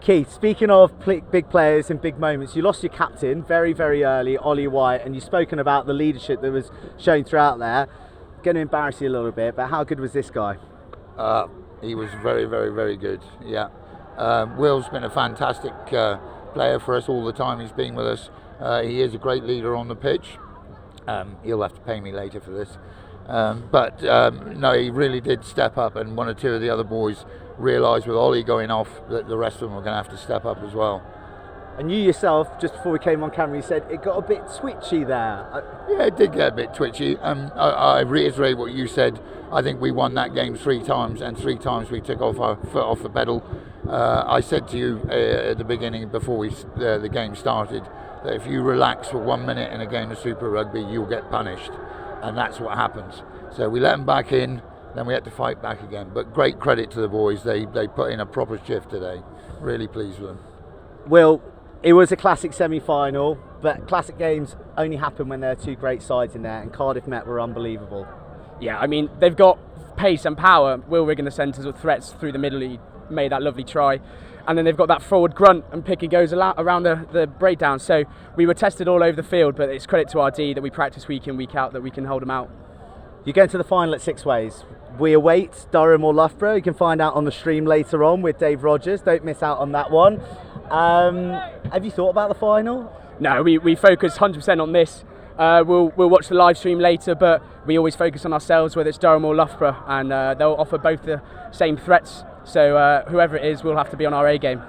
Keith, speaking of big players and big moments, you lost your captain very, very early, Ollie White, and you've spoken about the leadership that was shown throughout there. Going to embarrass you a little bit, but how good was this guy? He was very, very, very good, yeah. Will's been a fantastic player for us all the time he's been with us. He is a great leader on the pitch. He'll have to pay me later for this. But no, he really did step up, and 1 or 2 of the other boys realised with Ollie going off that the rest of them were going to have to step up as well. And you yourself, just before we came on camera, you said it got a bit twitchy there. Yeah, it did get a bit twitchy. I reiterate what you said. I think we won that game 3 times, and 3 times we took off our foot off the pedal. I said to you at the beginning, before the game started, that if you relax for 1 minute in a game of Super Rugby, you'll get punished. And that's what happens. So we let them back in, then we had to fight back again. But great credit to the boys. They put in a proper shift today. Really pleased with them. Will, it was a classic semi-final, but classic games only happen when there are 2 great sides in there, and Cardiff Met were unbelievable. Yeah, I mean, they've got pace and power. Will Rig in the centres with threats through the middle. He made that lovely try. And then they've got that forward grunt, and Picky goes around the breakdown. So we were tested all over the field, but it's credit to our D that we practice week in, week out, that we can hold them out. You're going to the final at Sixways. We await Durham or Loughborough. You can find out on the stream later on with Dave Rogers. Don't miss out on that one. Have you thought about the final? No, we focus 100% on this. We'll watch the live stream later, but we always focus on ourselves, whether it's Durham or Loughborough, and they'll offer both the same threats. So whoever it is, we'll have to be on our A game.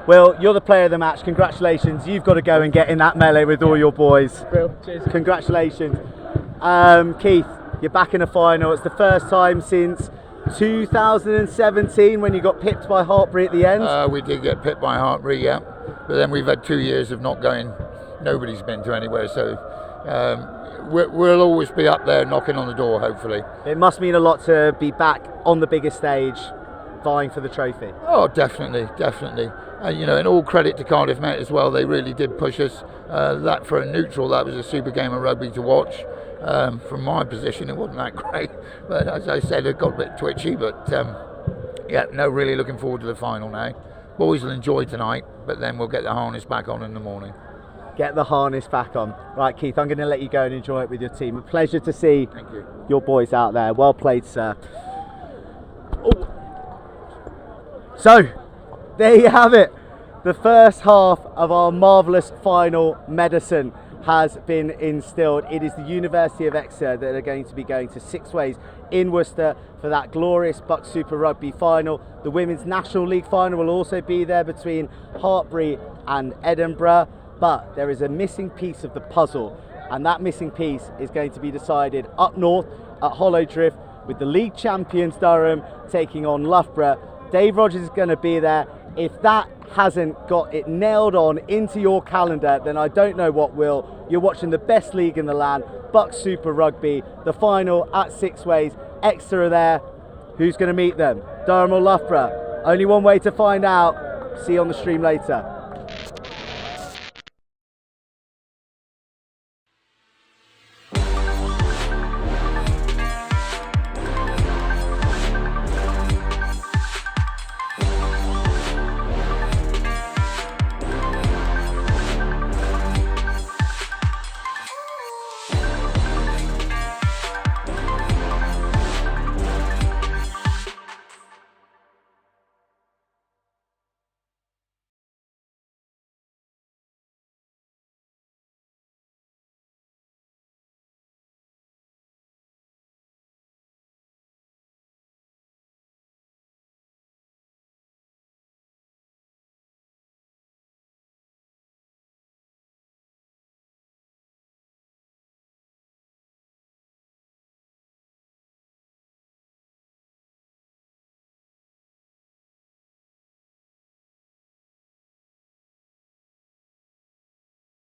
Well, you're the player of the match. Congratulations. You've got to go and get in that melee with all your boys. Real. Cheers. Congratulations. Keith, you're back in a final. It's the first time since 2017 when you got pipped by Hartpury at the end. We did get pipped by Hartpury, yeah. But then we've had 2 years of not going. Nobody's been to anywhere, so we'll always be up there knocking on the door, hopefully. It must mean a lot to be back on the biggest stage, vying for the trophy. Oh, definitely. And all credit to Cardiff Met as well. They really did push us. That for a neutral, that was a super game of rugby to watch. From my position, it wasn't that great, but as I said, it got a bit twitchy. But really looking forward to the final now. Boys will enjoy tonight, but then we'll get the harness back on in the morning. Get the harness back on. Right, Keith, I'm going to let you go and enjoy it with your team. A pleasure to see Thank you. Your boys out there. Well played, sir. Oh. So, there you have it. The first half of our marvellous final medicine has been instilled. It is the University of Exeter that are going to be going to Sixways in Worcester for that glorious BUCS Super Rugby final. The Women's National League final will also be there between Hartpury and Edinburgh, but there is a missing piece of the puzzle, and that missing piece is going to be decided up north at Hollowdrift with the league champions Durham taking on Loughborough. Dave Rogers is going to be there. If that hasn't got it nailed on into your calendar, then I don't know what will. You're watching the best league in the land, BUCS Super Rugby, the final at Sixways. Exeter are there. Who's going to meet them? Durham or Loughborough? Only one way to find out. See you on the stream later.